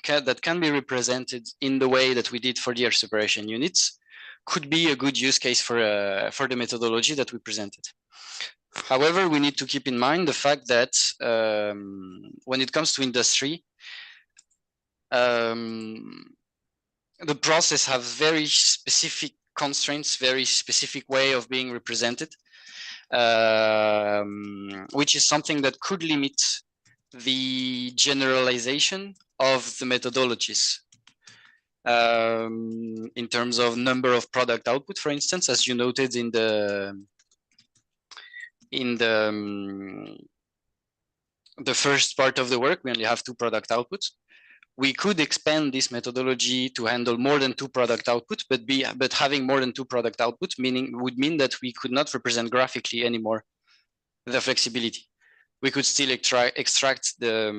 can be represented in the way that we did for the air separation units could be a good use case for the methodology that we presented. However, we need to keep in mind the fact that when it comes to industry, the process have very specific constraints, very specific way of being represented, which is something that could limit the generalization of the methodologies. In terms of number of product output, for instance, as you noted in the first part of the work, we only have 2 product outputs. We could expand this methodology to handle more than 2 product outputs, but having more than 2 product outputs would mean that we could not represent graphically anymore the flexibility. We could still extract the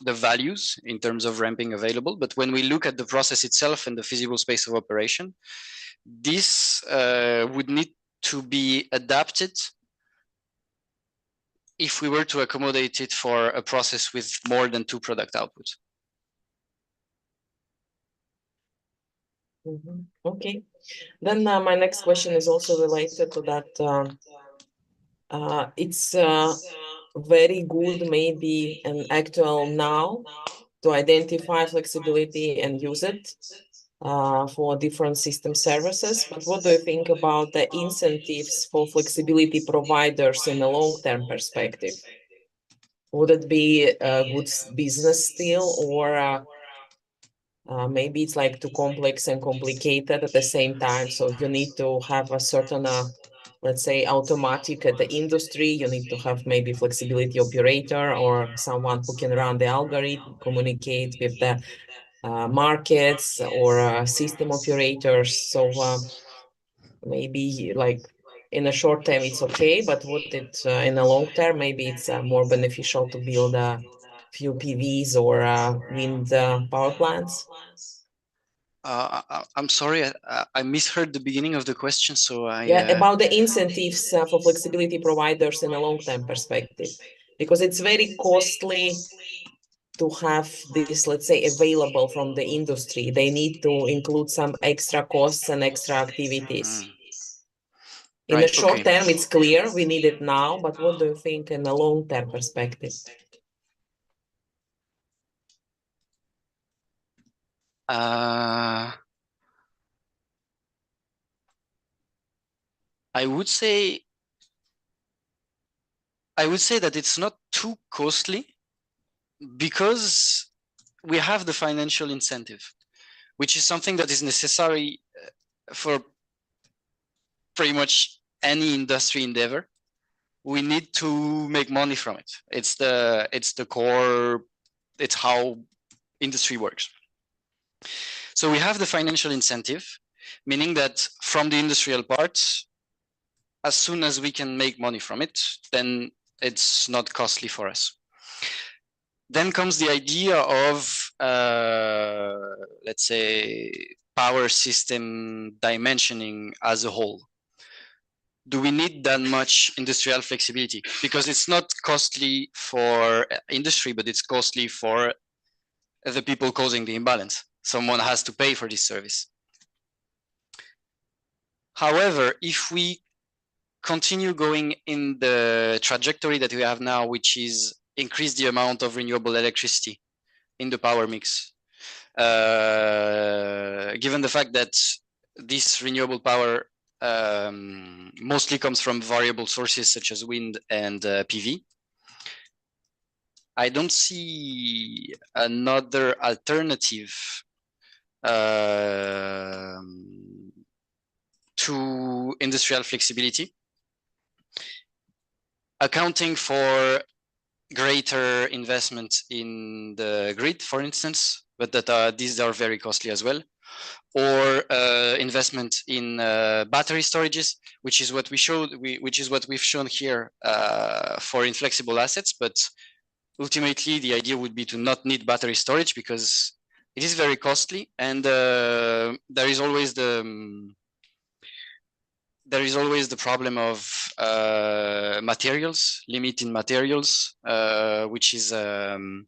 values in terms of ramping available, but when we look at the process itself and the feasible space of operation, this would need to be adapted if we were to accommodate it for a process with more than 2 product outputs. Okay, then my next question is also related to that. It's very good, maybe an actual now, to identify flexibility and use it for different system services. But what do you think about the incentives for flexibility providers in a long-term perspective? Would it be a good business still, or maybe it's like too complex and complicated at the same time? So you need to have a certain, let's say, automatic at the industry. You need to have maybe flexibility operator or someone who can run the algorithm, communicate with the markets or system operators. So maybe like in a short term it's okay, but would it in a long term, maybe it's more beneficial to build a few PVs or wind power plants? I'm sorry, I misheard the beginning of the question, so yeah, about the incentives for flexibility providers in a long-term perspective, because it's very costly to have this, let's say, available from the industry. They need to include some extra costs and extra activities. In Right, the short okay. term, it's clear we need it now, but what do you think in a long-term perspective? I would say that it's not too costly, because we have the financial incentive, which is something that is necessary for pretty much any industry endeavor. We need to make money from it. It's the core, it's how industry works. So we have the financial incentive, meaning that from the industrial parts, as soon as we can make money from it, then it's not costly for us. Then comes the idea of, let's say, power system dimensioning as a whole. do we need that much industrial flexibility? Because it's not costly for industry, but it's costly for the people causing the imbalance. Someone has to pay for this service. However, if we continue going in the trajectory that we have now, which is increase the amount of renewable electricity in the power mix, given the fact that this renewable power mostly comes from variable sources such as wind and PV, I don't see another alternative to industrial flexibility, accounting for greater investment in the grid, for instance, but that these are very costly as well, or investment in battery storages, which is what we showed, which is what we've shown here for inflexible assets. But ultimately, the idea would be to not need battery storage because it is very costly, and there is always the problem of materials, limiting materials, which is an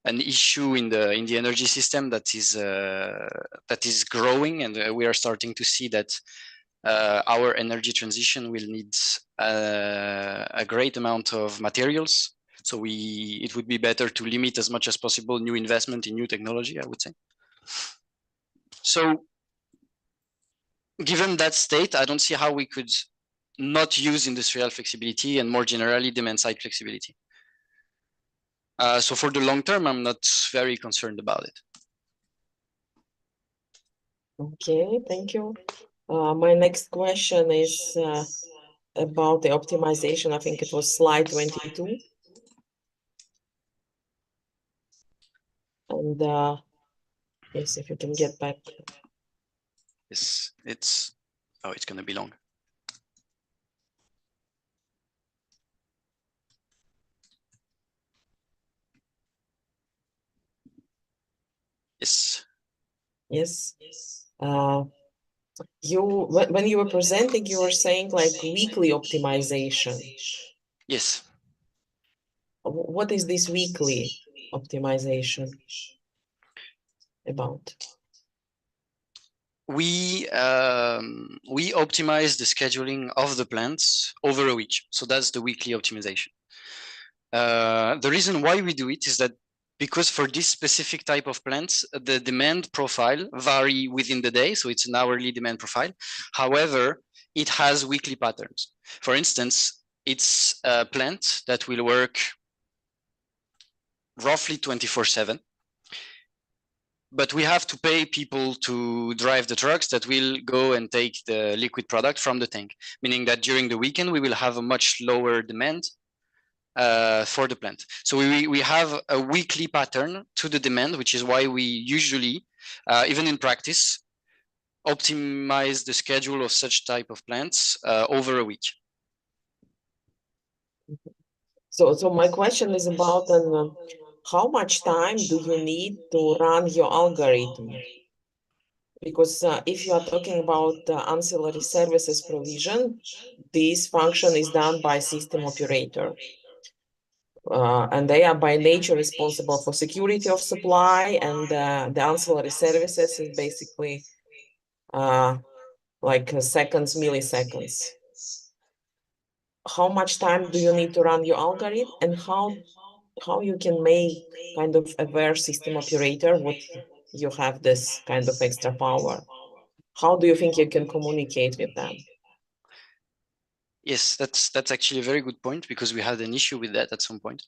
issue in the energy system that is growing, and we are starting to see that our energy transition will need a great amount of materials. So it would be better to limit as much as possible new investment in new technology, I would say. So given that state, I don't see how we could not use industrial flexibility and more generally demand side flexibility. So for the long term, I'm not very concerned about it. Okay, thank you. My next question is about the optimization. I think it was slide 22. And yes, if you can get back. Yes, it's going to be long. Yes. Yes. When you were presenting, you were saying like weekly optimization. Yes. What is this weekly optimization about? We optimize the scheduling of the plants over a week. So that's the weekly optimization. The reason why we do it is that because for this specific type of plants, the demand profile vary within the day. So it's an hourly demand profile. However, it has weekly patterns. For instance, it's a plant that will work roughly 24/7. But we have to pay people to drive the trucks that will go and take the liquid product from the tank, meaning that during the weekend, we will have a much lower demand for the plant. So we have a weekly pattern to the demand, which is why we usually, even in practice, optimize the schedule of such type of plants over a week. So my question is about how much time do you need to run your algorithm? Because if you are talking about ancillary services provision, this function is done by system operator. And they are by nature responsible for security of supply, and the ancillary services is basically like seconds, milliseconds. How much time do you need to run your algorithm, and how you can make kind of aware system operator what you have this kind of extra power? How do you think you can communicate with them? Yes, that's actually a very good point, because we had an issue with that at some point.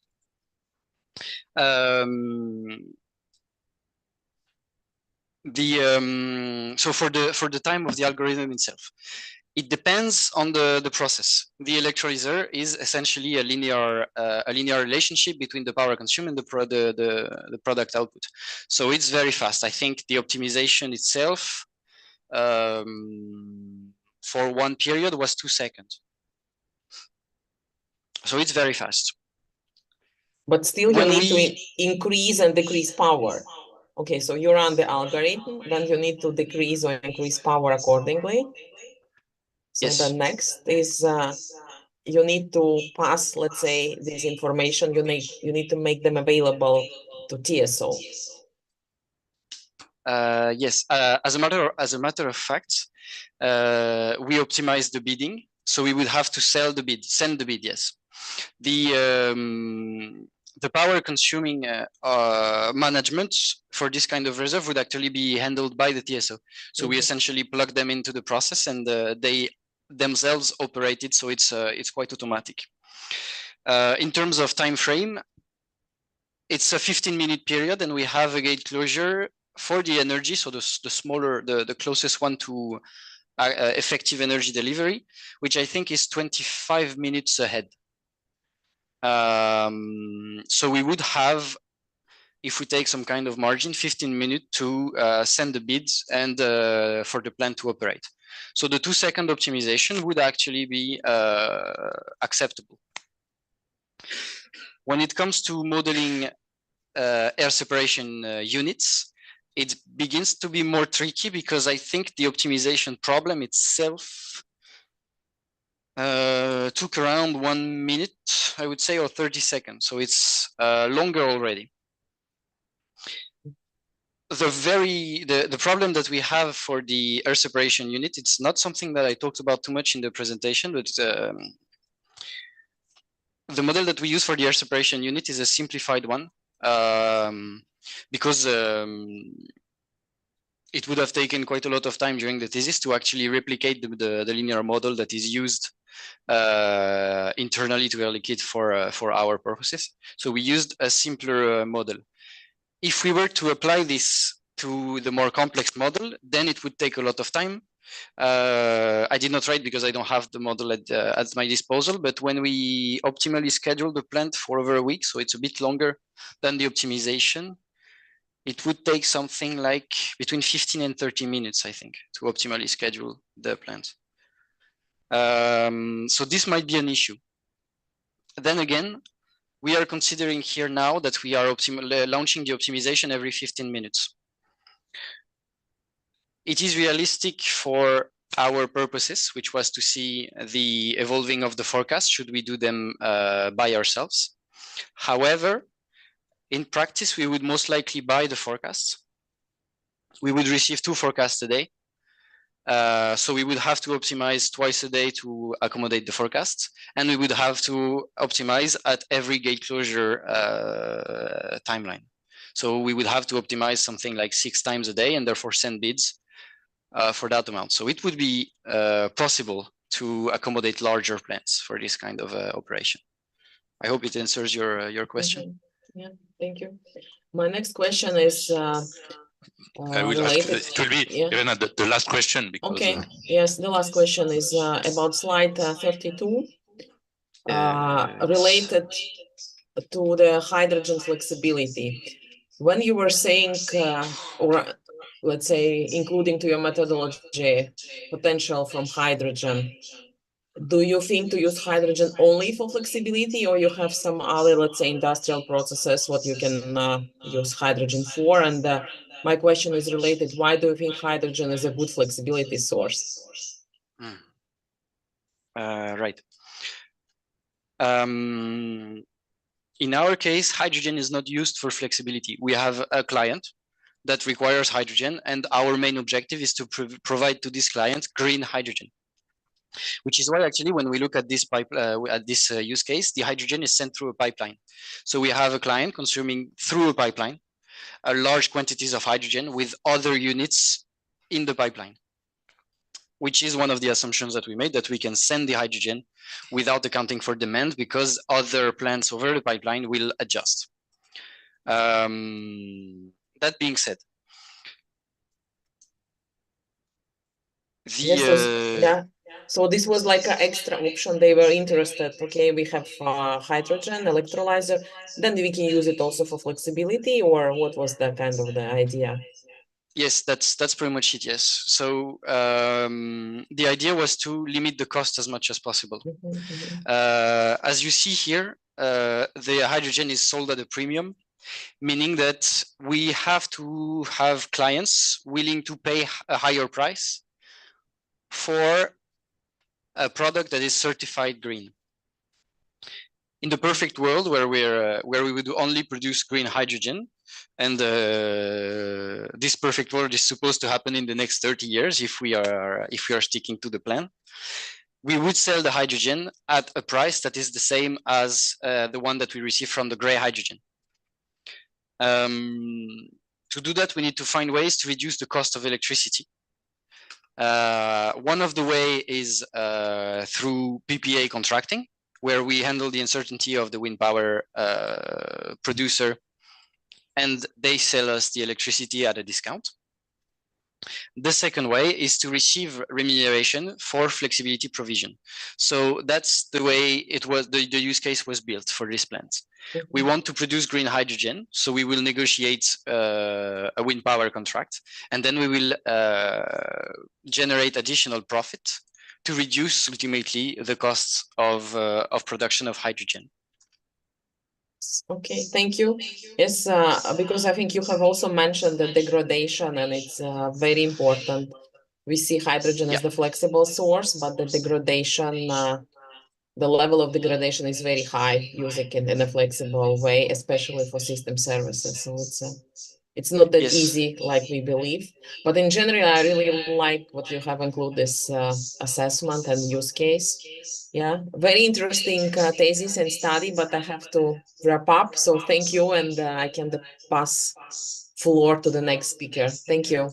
So for the time of the algorithm itself, it depends on the process. The electrolyzer is essentially a linear relationship between the power consumed and the product output. So it's very fast. I think the optimization itself for one period was 2 seconds. So it's very fast. But still you need to increase and decrease power. Okay, so you run the algorithm, then you need to decrease or increase power accordingly. So Yes. the next is you need to pass, let's say, this information. You need to make them available to TSO. Yes. As a matter of fact, we optimize the bidding, so we would have to send the bid. Yes. The power consuming management for this kind of reserve would actually be handled by the TSO. So we essentially plug them into the process, and they themselves operate it. So it's quite automatic. In terms of time frame, it's a 15-minute period, and we have a gate closure for the energy. So the smaller, the closest one to effective energy delivery, which I think is 25 minutes ahead. So we would have, if we take some kind of margin, 15 minutes to send the bids and for the plant to operate. So the 2-second optimization would actually be acceptable. When it comes to modeling air separation units, it begins to be more tricky, because I think the optimization problem itself took around 1 minute, I would say, or 30 seconds. So it's longer already. The problem that we have for the air separation unit, it's not something that I talked about too much in the presentation, but the model that we use for the air separation unit is a simplified one, because it would have taken quite a lot of time during the thesis to actually replicate the linear model that is used internally to Air Liquide for our purposes. So we used a simpler model. If we were to apply this to the more complex model, then it would take a lot of time. I did not write because I don't have the model at my disposal, but when we optimally schedule the plant for over a week, so it's a bit longer than the optimization, it would take something like between 15 and 30 minutes, I think, to optimally schedule the plant. So this might be an issue. Then again, we are considering here now that we are launching the optimization every 15 minutes. It is realistic for our purposes, which was to see the evolving of the forecast, should we do them by ourselves. However, in practice, we would most likely buy the forecasts. We would receive 2 forecasts a day. So we would have to optimize twice a day to accommodate the forecasts, and we would have to optimize at every gate closure timeline. So we would have to optimize something like 6 times a day, and therefore send bids for that amount. So it would be possible to accommodate larger plants for this kind of operation. I hope it answers your question. Yeah, thank you. My next question is I will ask, it will be even the last question. Because, okay, yes, the last question is about slide 32, related to the hydrogen flexibility. When you were saying, or let's say, including to your methodology, potential from hydrogen, do you think to use hydrogen only for flexibility, or you have some other, let's say, industrial processes what you can use hydrogen for? And my question is related, why do you think hydrogen is a good flexibility source? Right. In our case, hydrogen is not used for flexibility. We have a client that requires hydrogen, and our main objective is to provide to this client green hydrogen. Which is why actually when we look at this use case, the hydrogen is sent through a pipeline. So we have a client consuming through a pipeline large quantities of hydrogen with other units in the pipeline, which is one of the assumptions that we made, that we can send the hydrogen without accounting for demand, because other plants over the pipeline will adjust. That being said, so this was like an extra option. They were interested. Okay, we have hydrogen electrolyzer, then we can use it also for flexibility, or what was the kind of the idea? Yes, that's pretty much it. Yes. So the idea was to limit the cost as much as possible. As you see here, the hydrogen is sold at a premium, meaning that we have to have clients willing to pay a higher price for a product that is certified green. In the perfect world where we would only produce green hydrogen, and this perfect world is supposed to happen in the next 30 years if we are sticking to the plan, we would sell the hydrogen at a price that is the same as the one that we receive from the gray hydrogen. To do that, we need to find ways to reduce the cost of electricity. One of the way is through PPA contracting, where we handle the uncertainty of the wind power producer, and they sell us the electricity at a discount. The second way is to receive remuneration for flexibility provision. So that's the way it was, the use case was built for this plant. We want to produce green hydrogen, so we will negotiate a wind power contract, and then we will generate additional profit to reduce ultimately the costs of production of hydrogen. Okay, thank you. Yes, because I think you have also mentioned the degradation, and it's very important. We see hydrogen as the flexible source, but the degradation, the level of degradation is very high using it in a flexible way, especially for system services. So it's not that easy like we believe. But in general, I really like what you have included, this assessment and use case. Yeah, very interesting thesis and study, but I have to wrap up. So thank you, and I can pass floor to the next speaker. Thank you.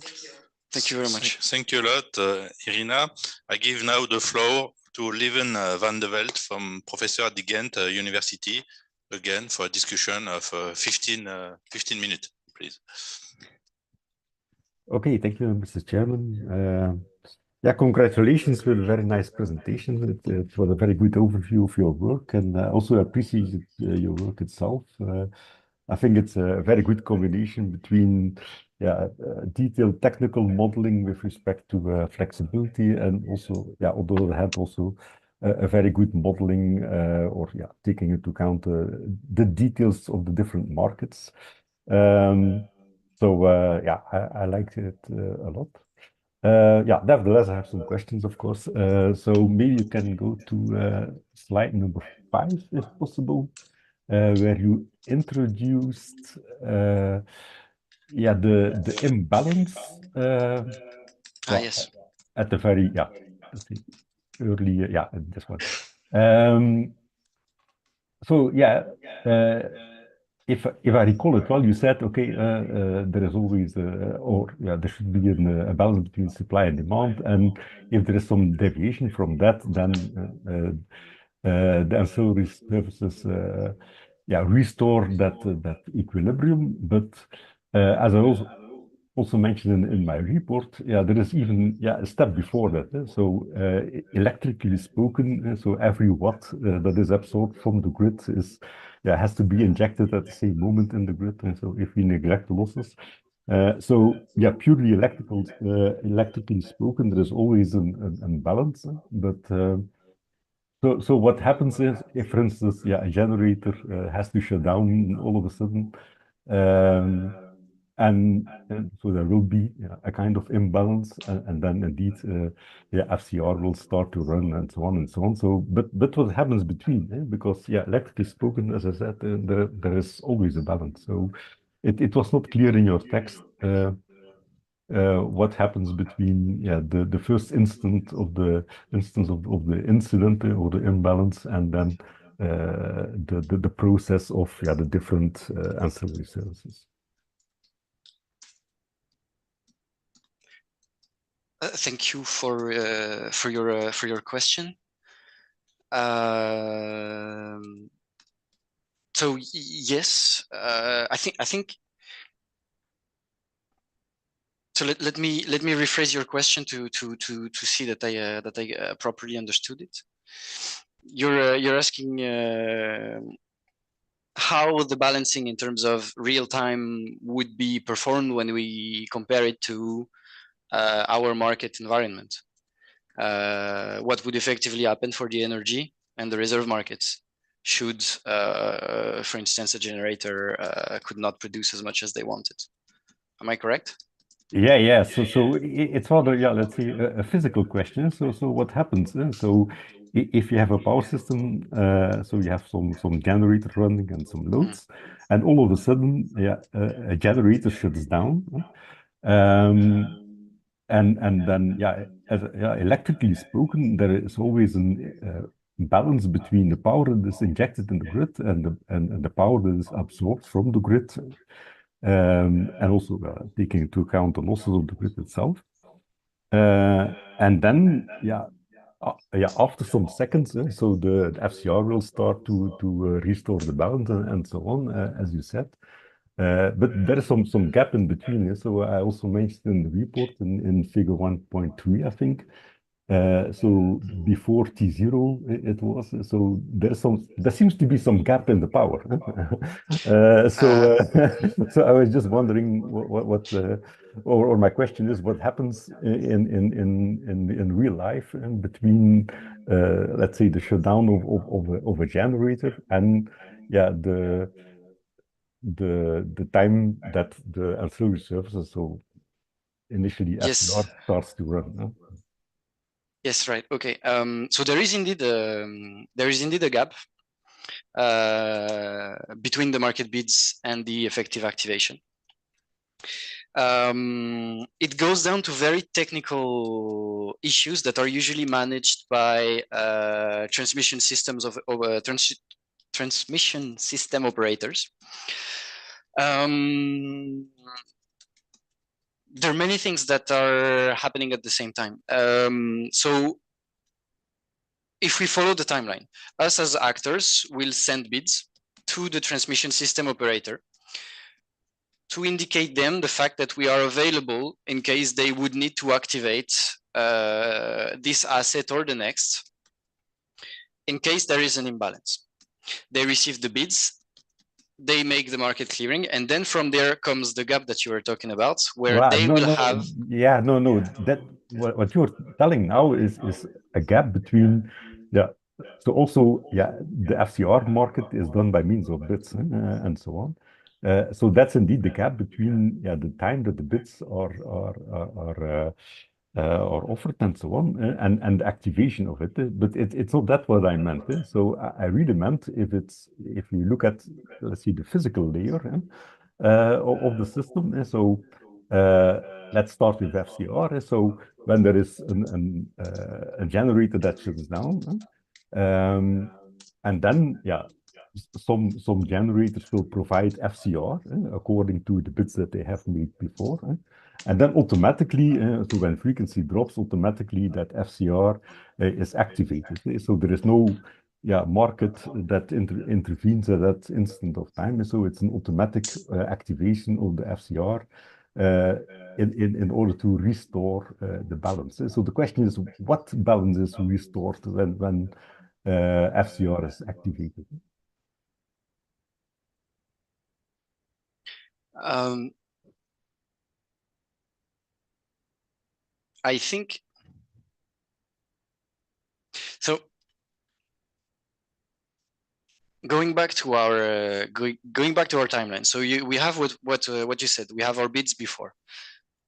Thank you very much. Thank you a lot, Irina. I give now the floor to Lieven van de Veld from Professor at the Ghent University, again for a discussion of 15 minutes, please. Okay, thank you, Mr. Chairman. Yeah, congratulations for a very nice presentation. It was a very good overview of your work, and also appreciate your work itself. I think it's a very good combination between detailed technical modeling with respect to flexibility, and also, on the other hand, also a very good modeling taking into account the details of the different markets. I liked it a lot. Nevertheless, I have some questions, of course. So maybe you can go to slide number 5, if possible, where you introduced the imbalance. Yes. At the very let's see, early this one. If I recall it well, you said, okay, there is always, there should be a balance between supply and demand, and if there is some deviation from that, then the ancillary services, restore that equilibrium. But as I also mentioned in my report, there is even a step before that. So electrically spoken, so every watt that is absorbed from the grid has to be injected at the same moment in the grid. And so if we neglect the losses, purely electrically spoken, there is always an imbalance. But so what happens is, if, for instance, a generator has to shut down all of a sudden, and so there will be a kind of imbalance, and then indeed FCR will start to run, and so on and so on. So, but what happens between? Because electrically spoken, as I said, there is always a balance. So it was not clear in your text what happens between the first instance of the incident or the imbalance, and then the process of the different ancillary services. Thank you for your question. So yes, I think. So let me rephrase your question to see that I properly understood it. You're asking how the balancing in terms of real time would be performed when we compare it to our market environment. What would effectively happen for the energy and the reserve markets should, for instance, a generator could not produce as much as they wanted. Am I correct? Yeah. So it's rather, let's say a physical question. So what happens? So if you have a power system, so you have some generator running and some loads, and all of a sudden, a generator shuts down. Um, and then, electrically spoken, there is always an balance between the power that is injected in the grid and the power that is absorbed from the grid, and also taking into account the losses of the grid itself. And then, after some seconds, so the FCR will start to restore the balance and so on, as you said. But there is some gap in between. So I also mentioned in the report in figure 1.3, I think. So before T0 it was. So there seems to be some gap in the power. So I was just wondering what or my question is, what happens in real life between let's say the shutdown of a generator and the time that the ancillary services, so initially FCR starts to run. Yes, right. Okay. So there is indeed a gap between the market bids and the effective activation. It goes down to very technical issues that are usually managed by transmission systems transmission system operators. There are many things that are happening at the same time. So if we follow the timeline, us as actors will send bids to the transmission system operator to indicate them the fact that we are available in case they would need to activate this asset or the next, in case there is an imbalance. They receive the bids, they make the market clearing, and then from there comes the gap that you were talking about, where they will have. Yeah, no. That what you're telling now is a gap between, So also, the FCR market is done by means of bids and so on. So that's indeed the gap between the time that the bids are offered and so on, and the activation of it. But it's not that what I meant. So I really meant if you look at, let's see, the physical layer of the system. So let's start with FCR. So when there is a generator that shuts down, and then some generators will provide FCR according to the bids that they have made before. And then automatically, so when frequency drops, automatically that FCR is activated. So there is no market that intervenes at that instant of time. So it's an automatic activation of the FCR in order to restore the balance. So the question is, what balance is restored when FCR is activated? I think so. Going back to our timeline. So we have what you said. We have our bids before,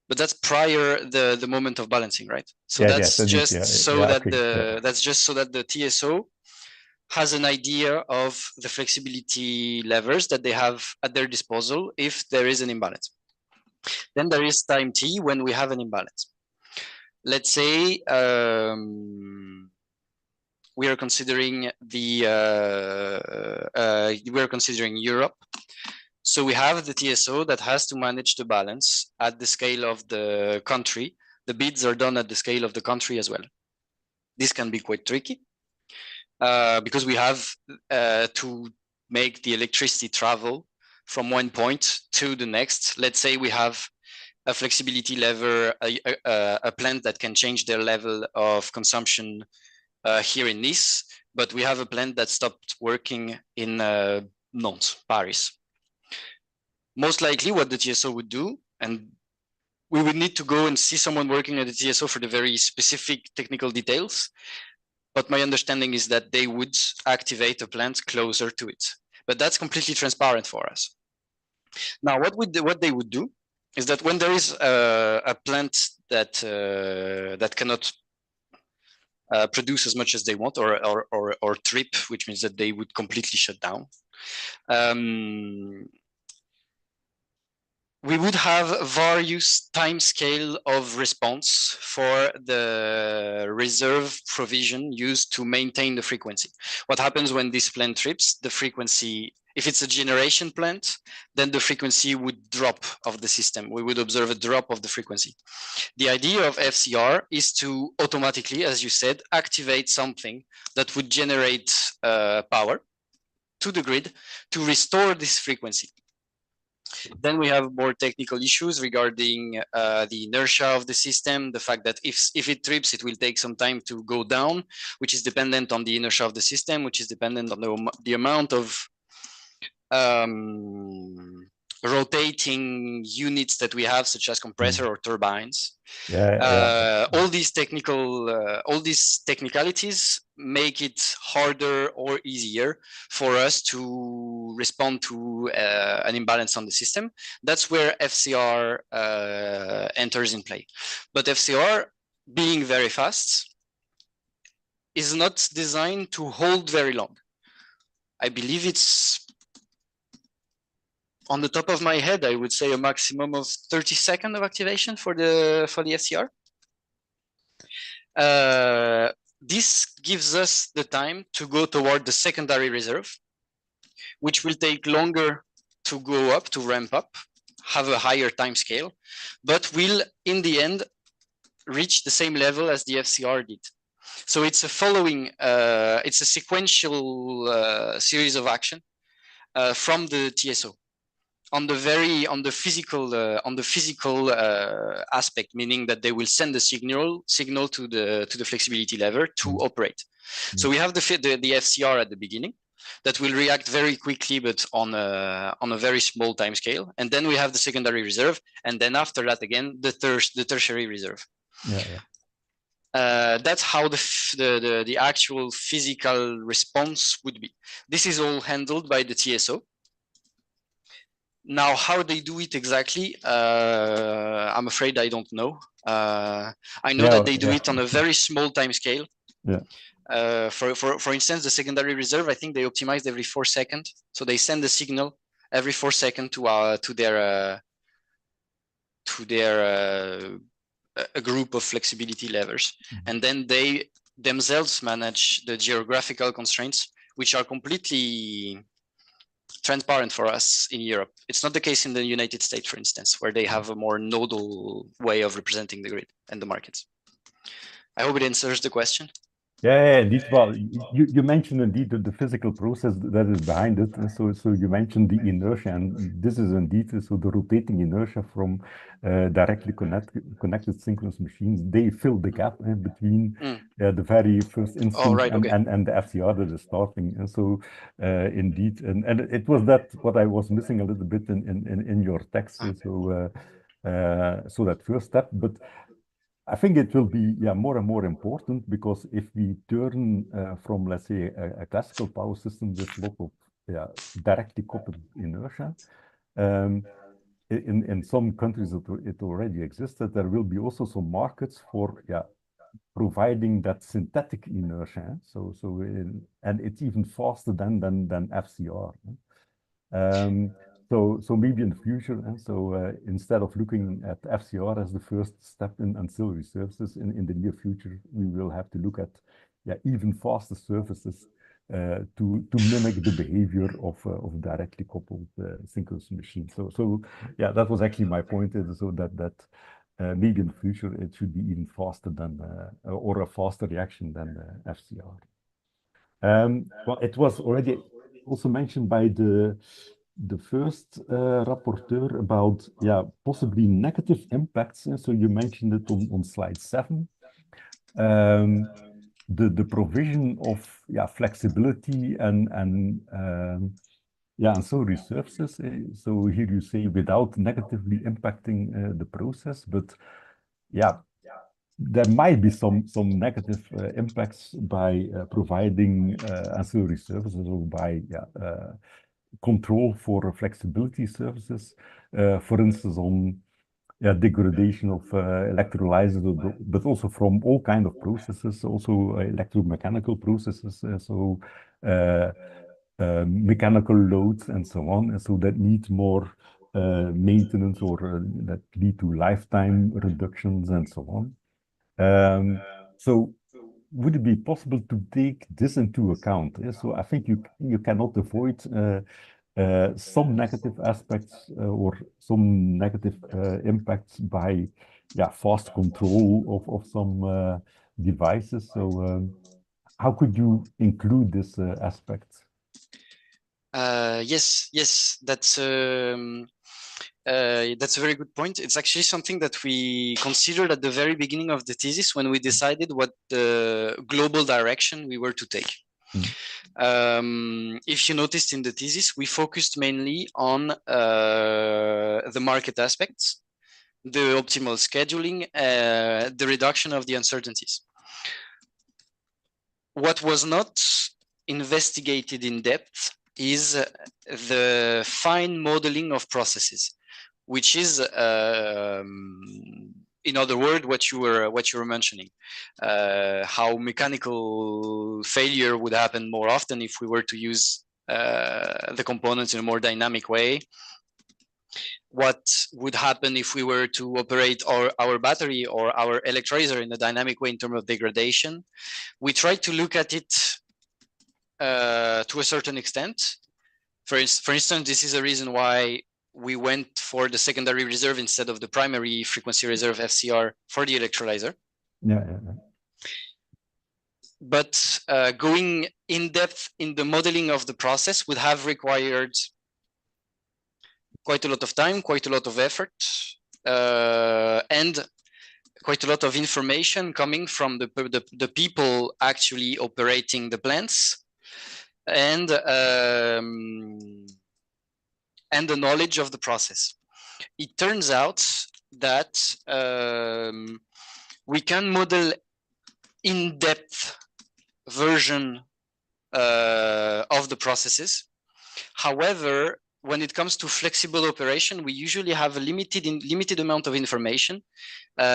but that's prior the moment of balancing, right? So that's just so that the TSO has an idea of the flexibility levers that they have at their disposal if there is an imbalance. Then there is time T when we have an imbalance. Let's say we are considering Europe. So we have the TSO that has to manage the balance at the scale of the country. The bids are done at the scale of the country as well. This can be quite tricky because we have to make the electricity travel from one point to the next. Let's say we have a flexibility lever, a plant that can change their level of consumption here in Nice, but we have a plant that stopped working in Nantes, Paris. Most likely what the TSO would do, and we would need to go and see someone working at the TSO for the very specific technical details, but my understanding is that they would activate a plant closer to it. But that's completely transparent for us. Now, what they would do is that when there is a plant that that cannot produce as much as they want, or trip, which means that they would completely shut down, we would have various time scale of response for the reserve provision used to maintain the frequency. What happens when this plant trips? The frequency, if it's a generation plant, then the frequency would drop of the system. We would observe a drop of the frequency. The idea of FCR is to automatically, as you said, activate something that would generate power to the grid to restore this frequency. Then we have more technical issues regarding the inertia of the system, the fact that if it trips, it will take some time to go down, which is dependent on the inertia of the system, which is dependent on the amount of rotating units that we have, such as compressor or turbines. All these technicalities make it harder or easier for us to respond to an imbalance on the system. That's where FCR enters in play. But FCR, being very fast, is not designed to hold very long. I believe it's, on the top of my head, I would say a maximum of 30 seconds of activation for the FCR. This gives us the time to go toward the secondary reserve, which will take longer to go up, to ramp up, have a higher time scale, but will in the end reach the same level as the FCR did. So it's a following, it's a sequential series of action from the TSO. On the physical aspect, meaning that they will send the signal to the flexibility lever to operate. So we have the FCR at the beginning that will react very quickly, but on a very small time scale. And then we have the secondary reserve, and then after that again the tertiary reserve. That's how the actual physical response would be. This is all handled by the TSO. Now, how they do it exactly, I'm afraid I don't know. I know that they do it on a very small time scale. For instance, the secondary reserve, I think they optimized every 4 seconds. So they send the signal every 4 seconds to their a group of flexibility levers, and then they themselves manage the geographical constraints, which are completely transparent for us in Europe. It's not the case in the United States, for instance, where they have a more nodal way of representing the grid and the markets. I hope it answers the question. Yeah, indeed. Well, you mentioned indeed the physical process that is behind it. And so you mentioned the inertia, and this is indeed so the rotating inertia from directly connected synchronous machines. They fill the gap between the very first instance and the FCR that is starting. And so indeed, and it was that what I was missing a little bit in your text. So that first step, but I think it will be more and more important, because if we turn from, let's say, a classical power system with a lot of directly coupled inertia, in some countries it already exists, that there will be also some markets for providing that synthetic inertia. And it's even faster than FCR. So maybe in the future, and so instead of looking at FCR as the first step in ancillary services, in the near future, we will have to look at even faster services to mimic the behavior of directly coupled synchronous machines. So that was actually my point, so that maybe in the future it should be even faster than or a faster reaction than FCR. Well, it was already also mentioned by the first rapporteur about possibly negative impacts. So you mentioned it on slide 7. The provision of flexibility and ancillary services. So here you say without negatively impacting the process, but there might be some negative impacts by providing ancillary services, or by control for flexibility services, for instance, on degradation of electrolyzers, but also from all kind of processes, also electromechanical processes, mechanical loads and so on, and so that need more maintenance or that lead to lifetime reductions and so on. So would it be possible to take this into account? So I think you cannot avoid some negative aspects or some negative impacts by fast control of some devices. So how could you include this aspect? Yes, that's a very good point. It's actually something that we considered at the very beginning of the thesis when we decided what the global direction we were to take. If you noticed in the thesis, we focused mainly on the market aspects, the optimal scheduling, the reduction of the uncertainties. What was not investigated in depth is the fine modeling of processes, which is, in other words, what you were mentioning, how mechanical failure would happen more often if we were to use the components in a more dynamic way. What would happen if we were to operate our battery or our electrolyzer in a dynamic way in terms of degradation? We tried to look at it to a certain extent. For instance, this is a reason why we went for the secondary reserve instead of the primary frequency reserve FCR for the electrolyzer. Yeah. But going in depth in the modeling of the process would have required quite a lot of time, quite a lot of effort, and quite a lot of information coming from the people actually operating the plants, and the knowledge of the process. It turns out that we can model in-depth version of the processes. However, when it comes to flexible operation, we usually have a limited amount of information,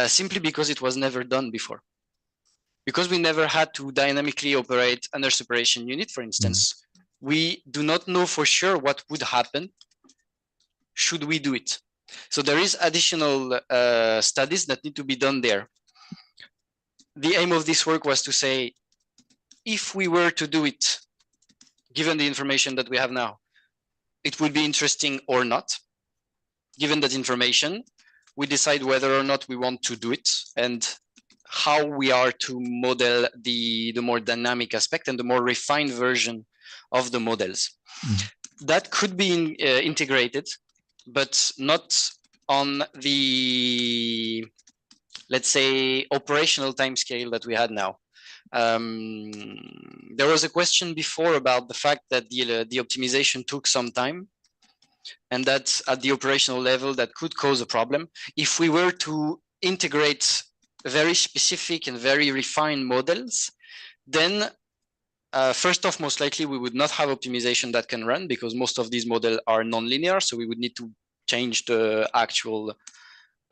simply because it was never done before. Because we never had to dynamically operate an air separation unit, for instance, we do not know for sure what would happen should we do it. So there is additional studies that need to be done there. The aim of this work was to say, if we were to do it, given the information that we have now, it would be interesting or not. Given that information, we decide whether or not we want to do it and how we are to model the more dynamic aspect and the more refined version of the models. That could be integrated, but not on the, let's say, operational timescale that we had now. There was a question before about the fact that the optimization took some time, and that at the operational level that could cause a problem. If we were to integrate very specific and very refined models, then first off, most likely we would not have optimization that can run, because most of these models are non-linear, so we would need to change the actual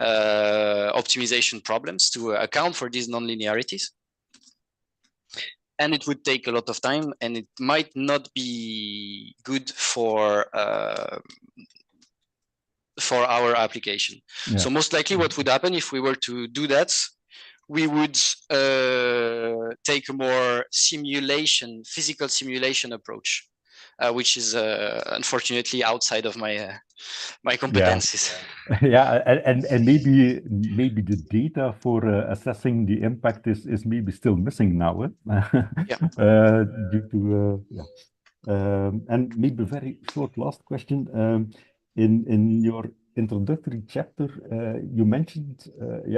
optimization problems to account for these non-linearities. And it would take a lot of time, and it might not be good for our application. Yeah. So most likely what would happen if we were to do that, we would take a more physical simulation approach, which is unfortunately outside of my competencies. Yeah, and maybe the data for assessing the impact is maybe still missing now. Yeah. Due to and maybe very short last question. In your introductory chapter, you mentioned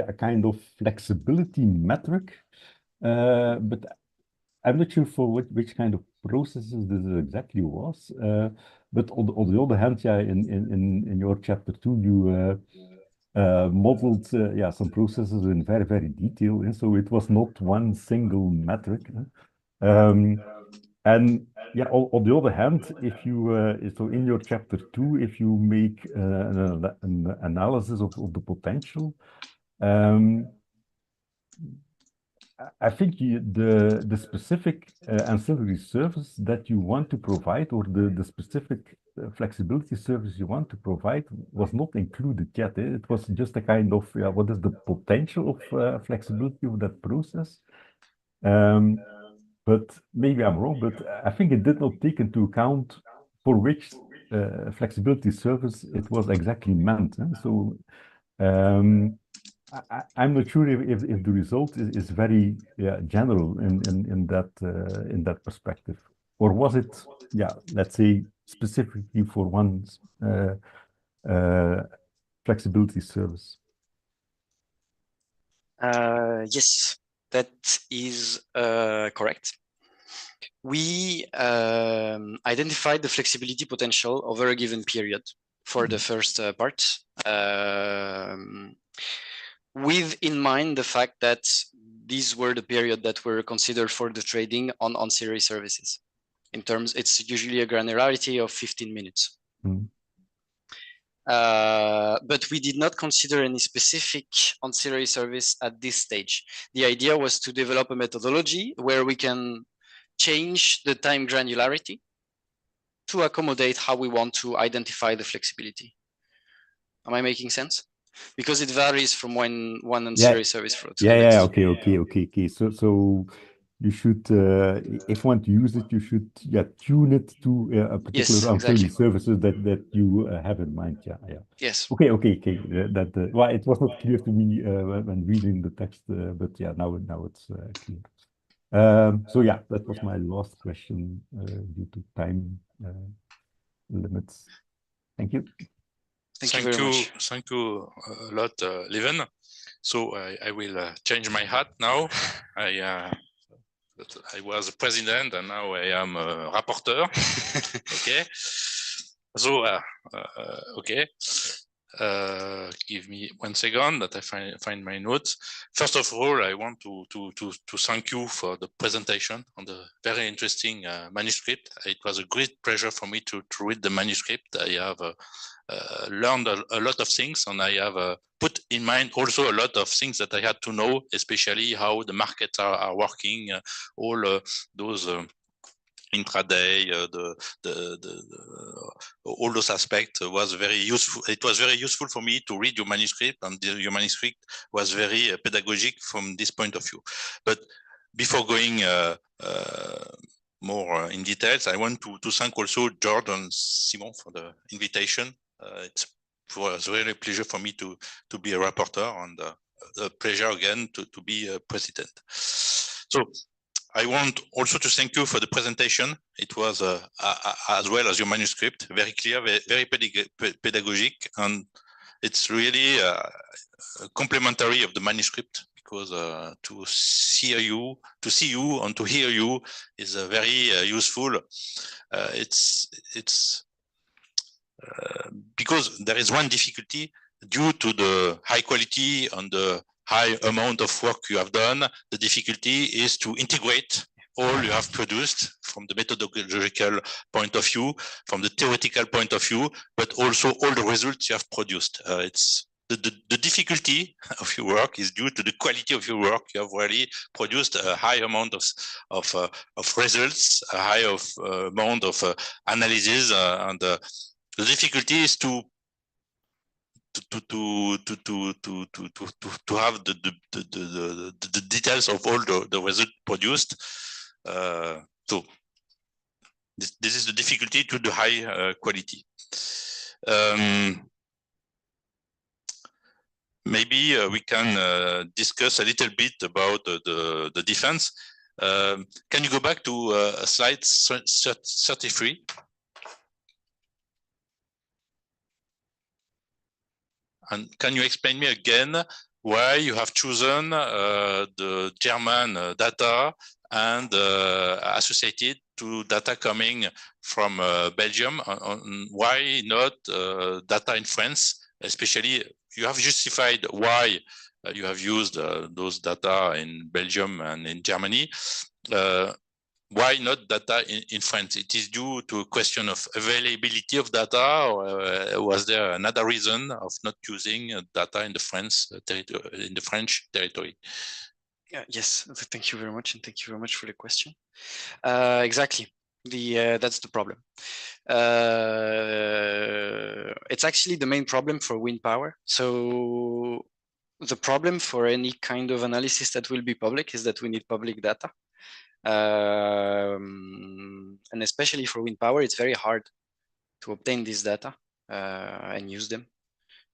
a kind of flexibility metric, but I'm not sure for which kind of processes this exactly was. But on the other hand, in your chapter 2, you modeled some processes in very, very detail, and so it was not one single metric. And yeah, on the other hand, if you so in your chapter 2, if you make an analysis of the potential, I think the specific ancillary service that you want to provide, or the specific flexibility service you want to provide, was not included yet. It was just a kind of what is the potential of flexibility of that process. But maybe I'm wrong, but I think it did not take into account for which flexibility service it was exactly meant. So I'm not sure if the result is very general in that perspective, or was it let's say specifically for one flexibility service? Yes, that is correct. We identified the flexibility potential over a given period for the first part, with in mind the fact that these were the period that were considered for the trading on ancillary services. In terms, it's usually a granularity of 15 minutes. But we did not consider any specific ancillary service at this stage. The idea was to develop a methodology where we can change the time granularity to accommodate how we want to identify the flexibility. Am I making sense? Because it varies from one ancillary service to the next. Okay. So you should, if you want to use it, you should tune it to a particular ancillary services that you have in mind. Yes. Okay. That well, it was not clear to me when reading the text, but now it's clear. So that was my last question due to time limits. Thank you. Thank you very much. Thank you a lot, Leven. So I will change my hat now. I was a president and now I am a rapporteur. Okay. So, okay. Give me 1 second that I find my notes. First of all, I want to thank you for the presentation on the very interesting manuscript. It was a great pleasure for me to read the manuscript. I have learned a lot of things, and I have put in mind also a lot of things that I had to know, especially how the markets are working, all those intraday, all those aspects was very useful. It was very useful for me to read your manuscript, and your manuscript was very pedagogic from this point of view. But before going more in details, I want to thank also George and Simon for the invitation. It was really a pleasure for me to be a rapporteur, and a pleasure again to be a president. So I want also to thank you for the presentation. It was, as well as your manuscript, very clear, very pedagogic, and it's really complementary of the manuscript, because to see you and to hear you is very useful. It's because there is one difficulty due to the high quality and the high amount of work you have done. The difficulty is to integrate all you have produced from the methodological point of view, from the theoretical point of view, but also all the results you have produced. It's the difficulty of your work is due to the quality of your work. You have really produced a high amount of results, a high amount of analysis, and the difficulty is to have the details of all the results produced. So this is the difficulty to the high quality. Maybe we can discuss a little bit about the defense. Can you go back to slide 33? And can you explain me again why you have chosen the German data and associated to data coming from Belgium? Why not data in France? Especially, you have justified why you have used those data in Belgium and in Germany. why not data in France? It is due to a question of availability of data, or was there another reason of not using data in the French territory? Yes, thank you very much, and thank you very much for the question. Exactly, that's the problem. It's actually the main problem for wind power. So the problem for any kind of analysis that will be public is that we need public data. And especially for wind power, it's very hard to obtain this data and use them.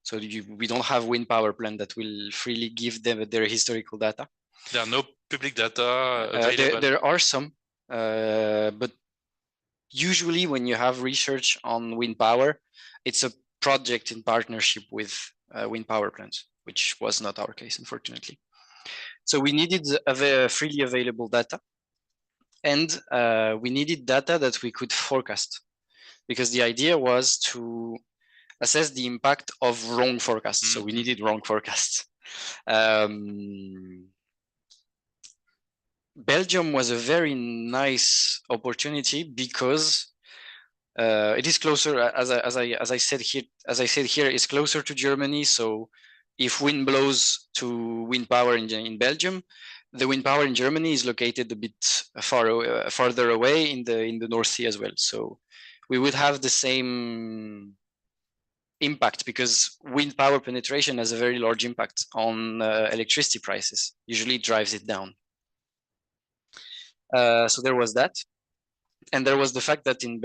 So we don't have wind power plant that will freely give them their historical data. There are no public data available? There are some, but usually when you have research on wind power, it's a project in partnership with wind power plants, which was not our case, unfortunately. So we needed freely available data, and we needed data that we could forecast, because the idea was to assess the impact of wrong forecasts. So we needed wrong forecasts. Belgium was a very nice opportunity because it is closer, as I said here, it's closer to Germany. So if wind blows to wind power in Belgium, the wind power in Germany is located a bit farther away in the North Sea as well. So we would have the same impact, because wind power penetration has a very large impact on electricity prices. Usually it drives it down. So there was that. And there was the fact that in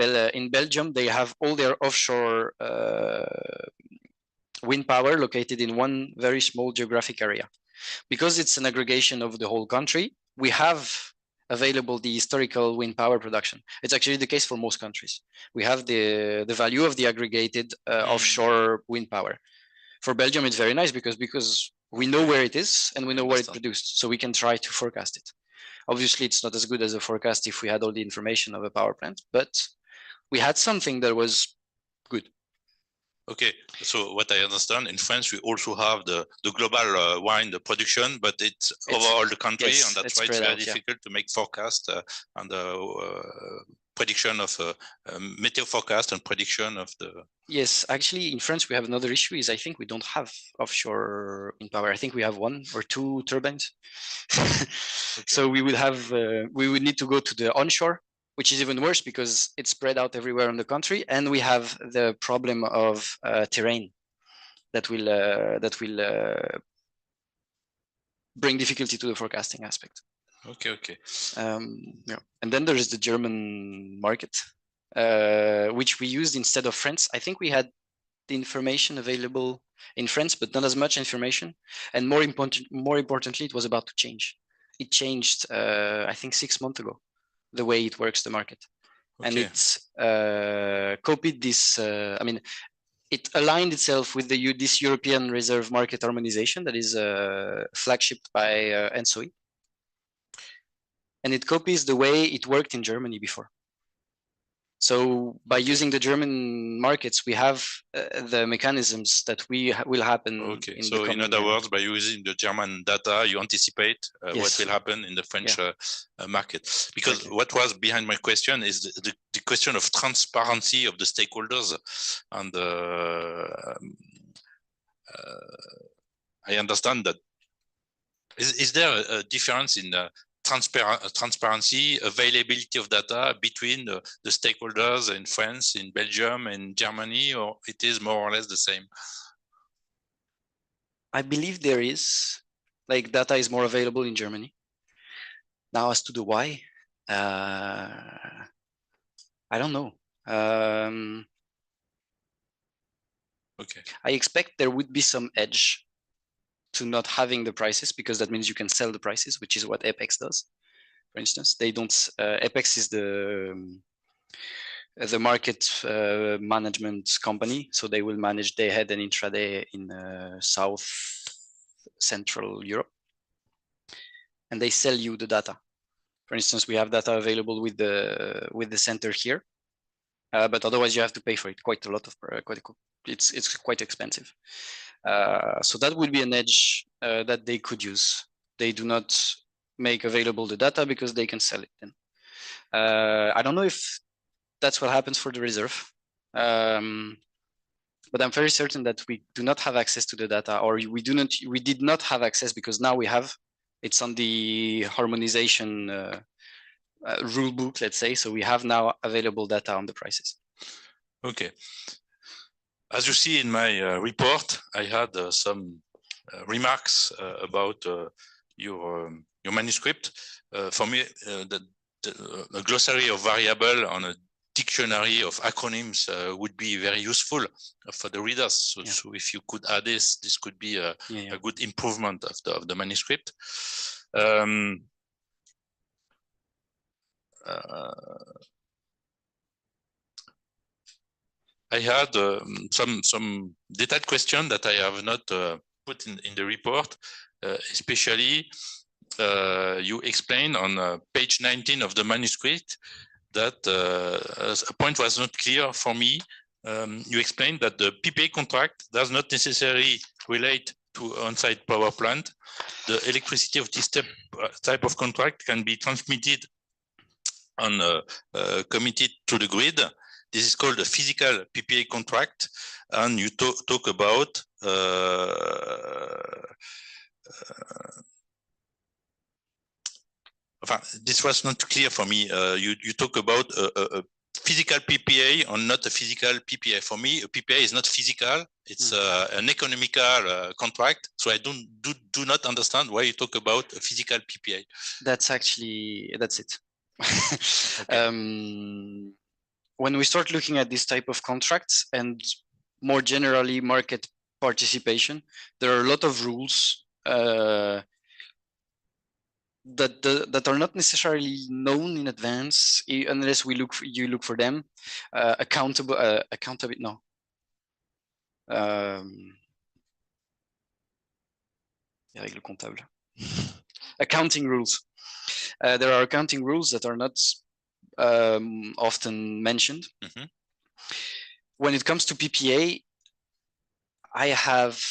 Belgium, they have all their offshore wind power located in one very small geographic area. Because it's an aggregation of the whole country, we have available the historical wind power production. It's actually the case for most countries. We have the value of the aggregated offshore wind power. For Belgium, it's very nice because we know where it is and we know where it's produced, so we can try to forecast it. Obviously, it's not as good as a forecast if we had all the information of a power plant, but we had something that was good. Okay, so what I understand, in France, we also have the global wine production, but it's over all the country, yes, and that's why it's very difficult to make forecast and the prediction of meteo forecast and prediction of the... Yes, actually, in France, we have another issue is I think we don't have offshore wind power. I think we have 1 or 2 turbines. Okay. So we would need to go to the onshore, which is even worse because it's spread out everywhere in the country, and we have the problem of terrain that will bring difficulty to the forecasting aspect. Okay, okay. Yeah. And then there is the German market, which we used instead of France. I think we had the information available in France, but not as much information. And more importantly, it was about to change. It changed, I think 6 months ago, the way it works, the market. Okay. And it's copied this, I mean, it aligned itself with this European Reserve Market Harmonization that is flagshipped by ENSOI. And it copies the way it worked in Germany before. So by using the German markets, we have the mechanisms that will happen. Okay, so in other words, by using the German data, you anticipate yes, what will happen in the French market. Because what was behind my question is the question of transparency of the stakeholders. And I understand that. Is there a difference in transparency, availability of data between the stakeholders in France, in Belgium, and Germany, or it is more or less the same? I believe there is, like, data is more available in Germany. Now, as to the why, I don't know. Okay. I expect there would be some edge to not having the prices, because that means you can sell the prices, which is what Apex does. For instance, they don't. Apex is the market management company, so they will manage day ahead and intraday in South Central Europe, and they sell you the data. For instance, we have data available with the center here, but otherwise you have to pay for it quite a lot of it's quite expensive. So that would be an edge that they could use. They do not make available the data because they can sell it then. I don't know if that's what happens for the reserve. But I'm very certain that we do not have access to the data, or we did not have access, because now we have. It's on the harmonization rule book, let's say. So we have now available data on the prices. Okay. As you see in my report, I had some remarks about your manuscript. For me, a glossary of variable on a dictionary of acronyms would be very useful for the readers. So, Yeah. so if you could add this could be a good improvement of the manuscript. I had some detailed question that I have not put in the report, especially you explain on page 19 of the manuscript that a point was not clear for me. You explained that the PPA contract does not necessarily relate to on-site power plant. The electricity of this type of contract can be transmitted and committed to the grid. This is called a physical PPA contract, and you talk about this was not clear for me. You talk about a physical PPA or not a physical PPA. For me, a PPA is not physical; it's an economical contract. So I do not understand why you talk about a physical PPA. That's it. Okay. When we start looking at this type of contracts and more generally market participation, there are a lot of rules that are not necessarily known in advance unless you look for them. Accountability. No. Règles comptables. Accounting rules. There are accounting rules that are not often mentioned. Mm-hmm. When it comes to PPA, I have,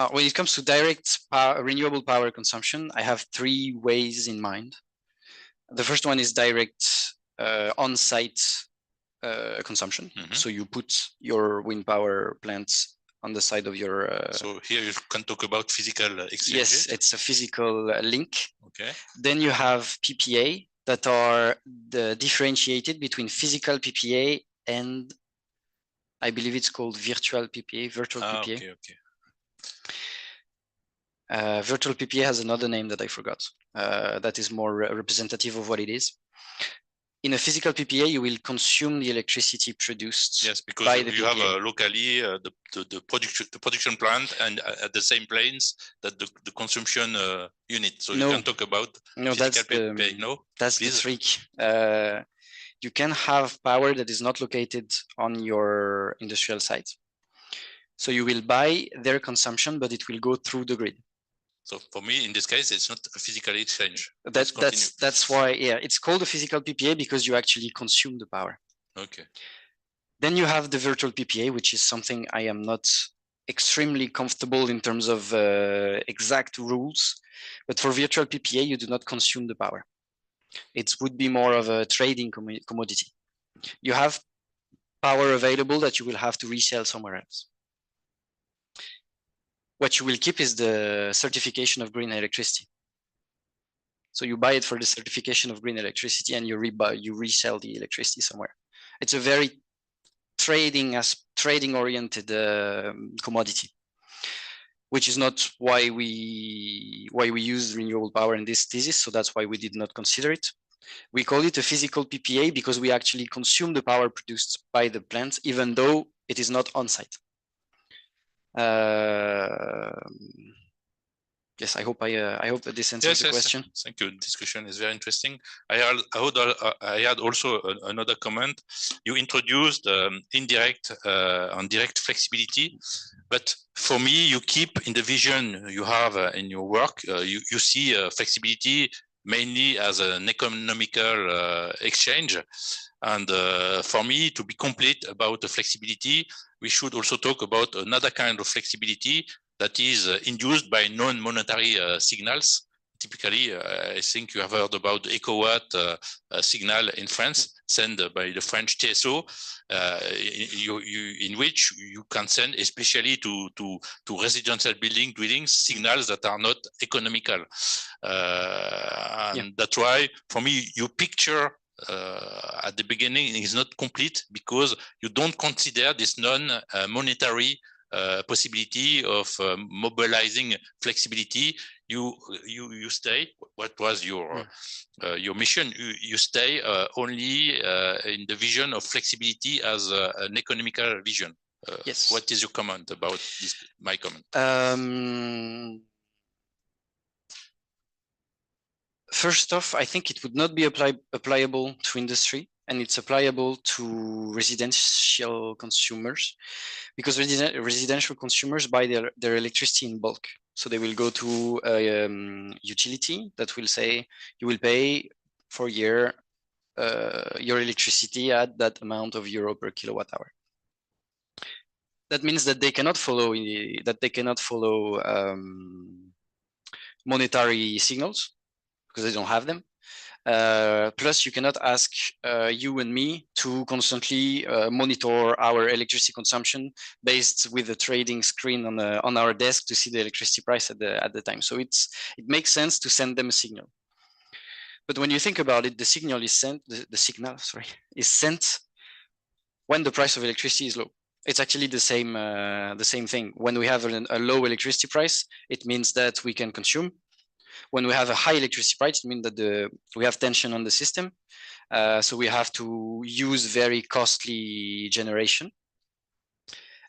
when it comes to direct renewable power consumption, I have 3 ways in mind. The first one is direct on-site consumption. Mm-hmm. So you put your wind power plants on the side of your. So here you can talk about physical exchanges. Yes, it's a physical link. Okay. Then you have PPA that are differentiated between physical PPA and I believe it's called virtual PPA, virtual PPA. Okay. Virtual PPA has another name that I forgot. That is more representative of what it is. In a physical PPA, you will consume the electricity produced. Yes, because by the you PPA. have locally the production plant and at the same planes that the consumption unit. So you can talk about that's PPA. That's the trick. You can have power that is not located on your industrial site. So you will buy their consumption, but it will go through the grid. So for me, in this case, it's not a physical exchange. That's why, yeah, it's called a physical PPA because you actually consume the power. Okay. Then you have the virtual PPA, which is something I am not extremely comfortable in terms of exact rules. But for virtual PPA, you do not consume the power. It would be more of a trading commodity. You have power available that you will have to resell somewhere else. What you will keep is the certification of green electricity. So you buy it for the certification of green electricity and you resell the electricity somewhere. It's a very trading oriented commodity, which is not why we use renewable power in this thesis. So that's why we did not consider it. We call it a physical PPA because we actually consume the power produced by the plant, even though it is not on site. Yes, I hope that this answers the question. Yes. Thank you. Discussion is very interesting. I had also another comment. You introduced indirect and direct flexibility, but for me, you keep in the vision you have in your work. You see flexibility mainly as an economical exchange. And for me, to be complete about the flexibility, we should also talk about another kind of flexibility that is induced by non-monetary signals. typically, I think you have heard about the EcoWatt signal in France, sent by the French TSO, in which you can send, especially to residential dwellings, signals that are not economical. And that's why, for me, your picture at the beginning is not complete, because you don't consider this non-monetary possibility of mobilizing flexibility. You stay. What was your mission? You stay only in the vision of flexibility as an economical vision. Yes. What is your comment about this? My comment. First off, I think it would not be applicable to industry, and it's applicable to residential consumers, because residential consumers buy their electricity in bulk. So they will go to a utility that will say, you will pay for your electricity at that amount of euro per kilowatt hour. That means that they cannot follow monetary signals, because they don't have them. Plus, you cannot ask you and me to constantly monitor our electricity consumption based with the trading screen on our desk to see the electricity price at the time. So it makes sense to send them a signal. But when you think about it, the signal is sent. The signal, sorry, is sent when the price of electricity is low. It's actually the same thing. When we have a low electricity price, it means that we can consume. When we have a high electricity price, it means that we have tension on the system. So we have to use very costly generation.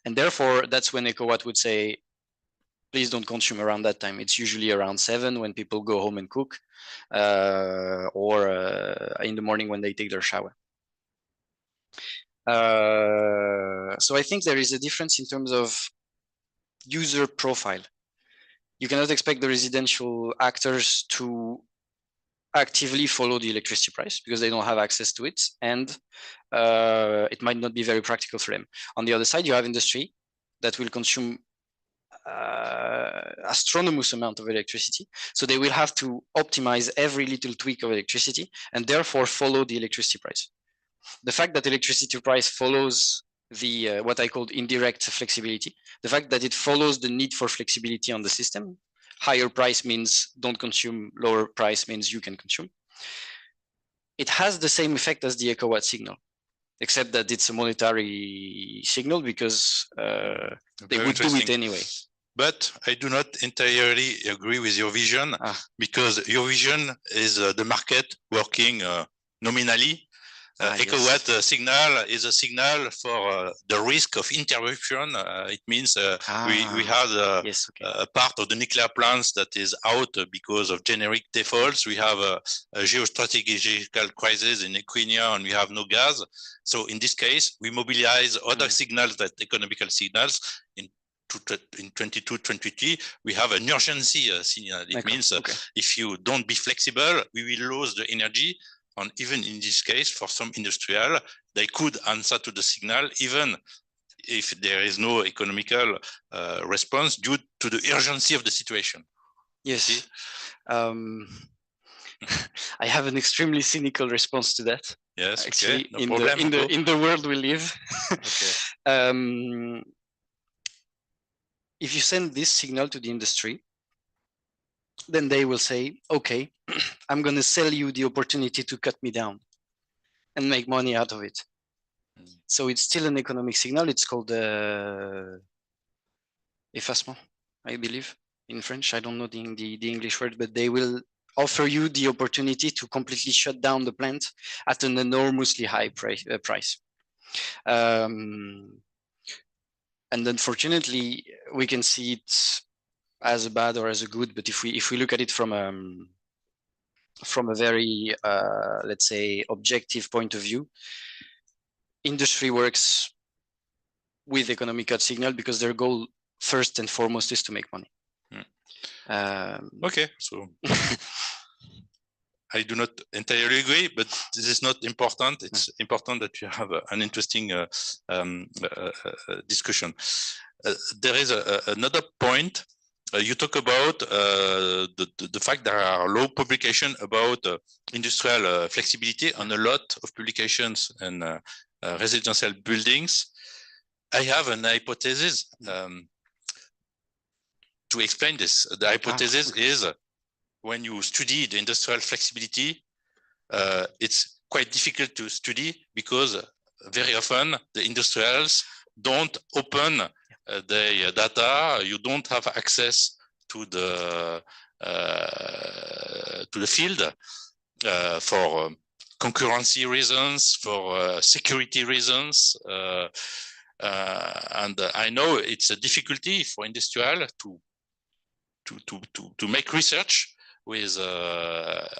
And therefore, that's when EcoWatt would say, please don't consume around that time. It's usually around 7 when people go home and cook, or in the morning when they take their shower. So I think there is a difference in terms of user profile. You cannot expect the residential actors to actively follow the electricity price because they don't have access to it, and it might not be very practical for them. On the other side, you have industry that will consume astronomous amount of electricity. So they will have to optimize every little tweak of electricity and therefore follow the electricity price. The fact that electricity price follows the what I called indirect flexibility, the fact that it follows the need for flexibility on the system. Higher price means don't consume, lower price means you can consume. It has the same effect as the EcoWatt signal, except that it's a monetary signal because they would do it anyway. But I do not entirely agree with your vision, because your vision is the market working nominally. EcoWatt signal is a signal for the risk of interruption. It means we have a part of the nuclear plants that is out because of generic defaults. We have a geostrategical crisis in Equinor and we have no gas. So in this case, we mobilize other signals that economical signals. In 22-23, we have an urgency signal. It means if you don't be flexible, we will lose the energy. And even in this case, for some industrial, they could answer to the signal, even if there is no economical response due to the urgency of the situation. Yes. I have an extremely cynical response to that. Yes, actually, no problem. In the world we live. If you send this signal to the industry, then they will say, okay, I'm going to sell you the opportunity to cut me down and make money out of it. So it's still an economic signal. It's called effacement, I believe, in French. I don't know the English word, but they will offer you the opportunity to completely shut down the plant at an enormously high price. And unfortunately, we can see it as a bad or as a good, but if we look at it from a very let's say objective point of view, industry works with economic cut signal because their goal first and foremost is to make money. Okay, so I do not entirely agree, but this is not important. It's important that you have an interesting discussion. There is another point you talk about the fact there are low publication about industrial flexibility on a lot of publications and residential buildings. I have an hypothesis to explain this. The hypothesis is when you study the industrial flexibility, it's quite difficult to study because very often the industrials don't open the data. You don't have access to the field for concurrency reasons, for security reasons, and I know it's a difficulty for industrial to make research with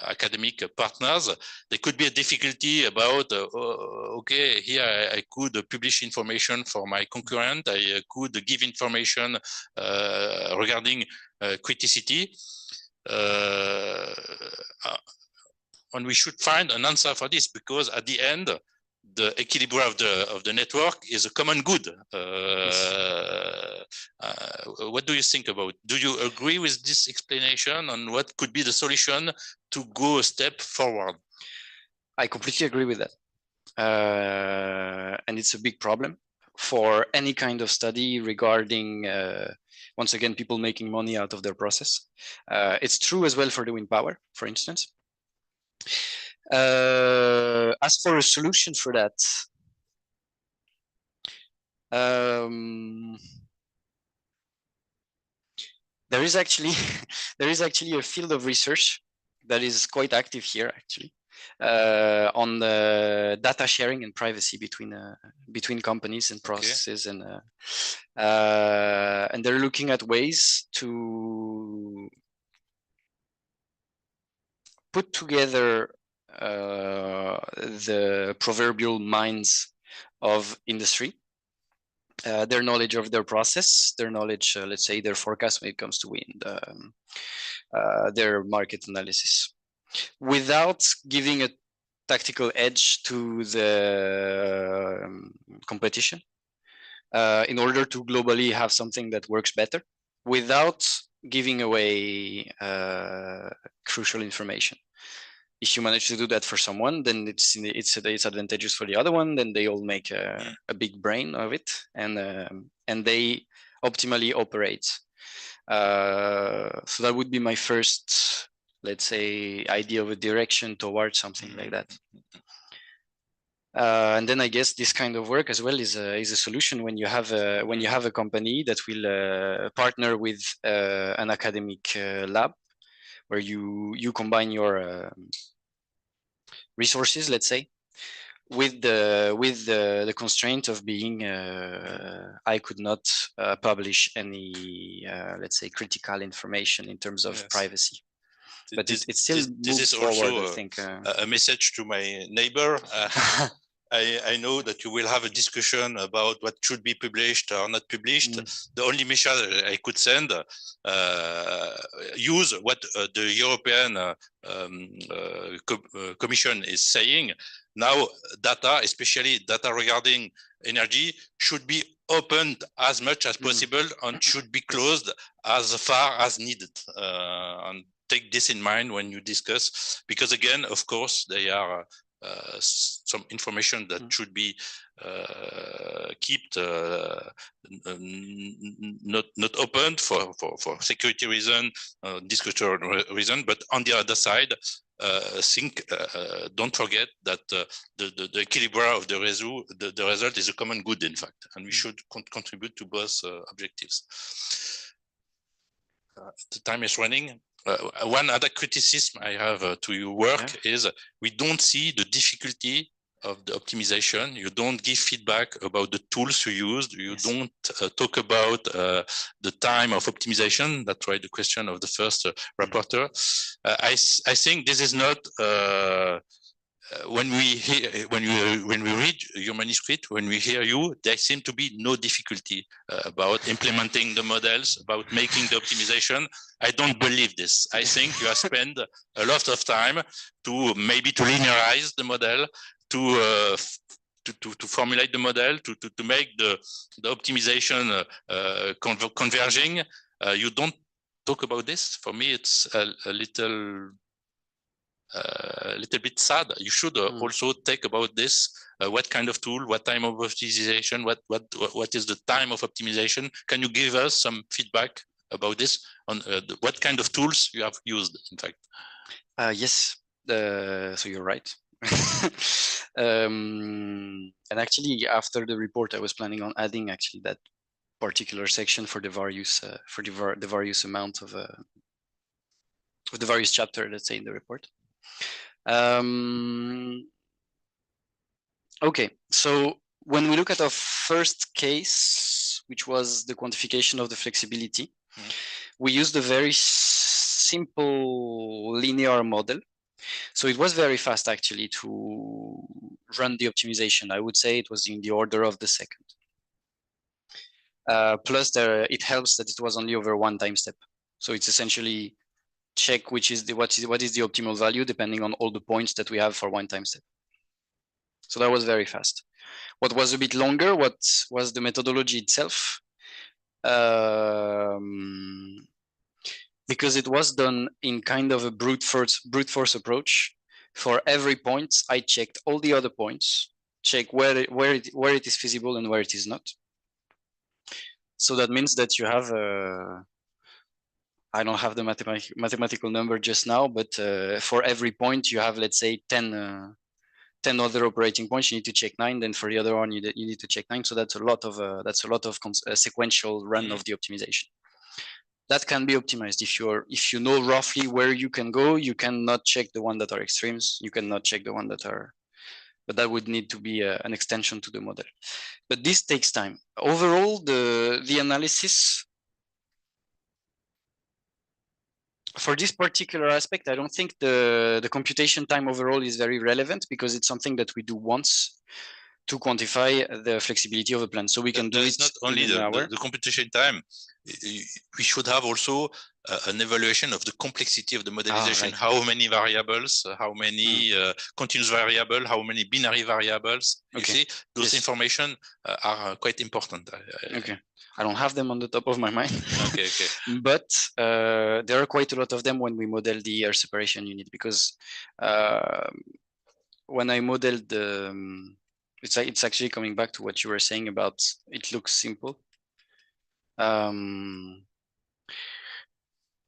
academic partners. There could be a difficulty about, okay, here I could publish information for my concurrent, I could give information regarding criticity. And we should find an answer for this, because at the end, the equilibrium of the network is a common good. What do you think about? Do you agree with this explanation on what could be the solution to go a step forward? I completely agree with that. And it's a big problem for any kind of study regarding, once again, people making money out of their process. It's true as well for the wind power, for instance. As for a solution for that, there is actually a field of research that is quite active here, actually, on the data sharing and privacy between companies and processes, okay. And they're looking at ways to put together the proverbial minds of industry, their knowledge of their process, their knowledge, let's say their forecast when it comes to wind, their market analysis, without giving a tactical edge to the competition, in order to globally have something that works better, without giving away crucial information. If you manage to do that for someone, then it's advantageous for the other one. Then they all make a big brain of it, and they optimally operate. So that would be my first, let's say, idea of a direction towards something like that. And then I guess this kind of work as well is a solution when you have a company that will partner with an academic lab, where you combine your resources, let's say, with the constraint of being I could not publish any let's say critical information in terms of privacy. But it's still this is forward, also I think, a message to my neighbor. I know that you will have a discussion about what should be published or not published. The only message I could send, use what the European Commission is saying. Now, data, especially data regarding energy, should be opened as much as possible and should be closed as far as needed. And take this in mind when you discuss, because again, of course, they are some information that should be kept not opened for security reason, disclosure reason. But on the other side, don't forget that the equilibrium of the result is a common good, in fact, and we should contribute to both objectives. The time is running. One other criticism I have to your work is we don't see the difficulty of the optimization. You don't give feedback about the tools you used. You don't talk about the time of optimization. That's why the question of the first rapporteur. I think this is not when we read your manuscript, when we hear you, there seems to be no difficulty about implementing the models, about making the optimization. I don't believe this. I think you have spent a lot of time to maybe to linearize the model, to formulate the model, to make the optimization converging. You don't talk about this. For me, it's a little bit sad. You should also take about this. What kind of tool? What time of optimization? What is the time of optimization? Can you give us some feedback about this? On what kind of tools you have used? In fact, yes. So you're right. And actually, after the report, I was planning on adding actually that particular section for the various the various amount of the various chapter, let's say, in the report. Okay, so when we look at our first case, which was the quantification of the flexibility, we used a very simple linear model. So it was very fast actually to run the optimization. I would say it was in the order of the second. Plus it helps that it was only over one time step. So it's essentially check which is what is the optimal value depending on all the points that we have for one time step. So that was very fast. What was a bit longer, what was the methodology itself? Because it was done in kind of a brute force approach. For every point, I checked all the other points, check where it is feasible and where it is not. So that means that you have I don't have the mathematical number just now, but for every point you have, let's say, 10 other operating points. You need to check 9. Then for the other one, you need to check 9. So that's a lot of sequential run of the optimization. That can be optimized if you know roughly where you can go. You cannot check the one that are extremes. You cannot check the one that are, but that would need to be an extension to the model. But this takes time. Overall, the analysis for this particular aspect, I don't think the computation time overall is very relevant because it's something that we do once to quantify the flexibility of a plan. So we can do it not only the computation time. We should have also an evaluation of the complexity of the modelization. Right. How many variables, how many continuous variables, how many binary variables. You see, those information are quite important. Okay. I don't have them on the top of my mind. Okay. But there are quite a lot of them when we model the air separation unit, because when I modeled the, it's actually coming back to what you were saying about it looks simple.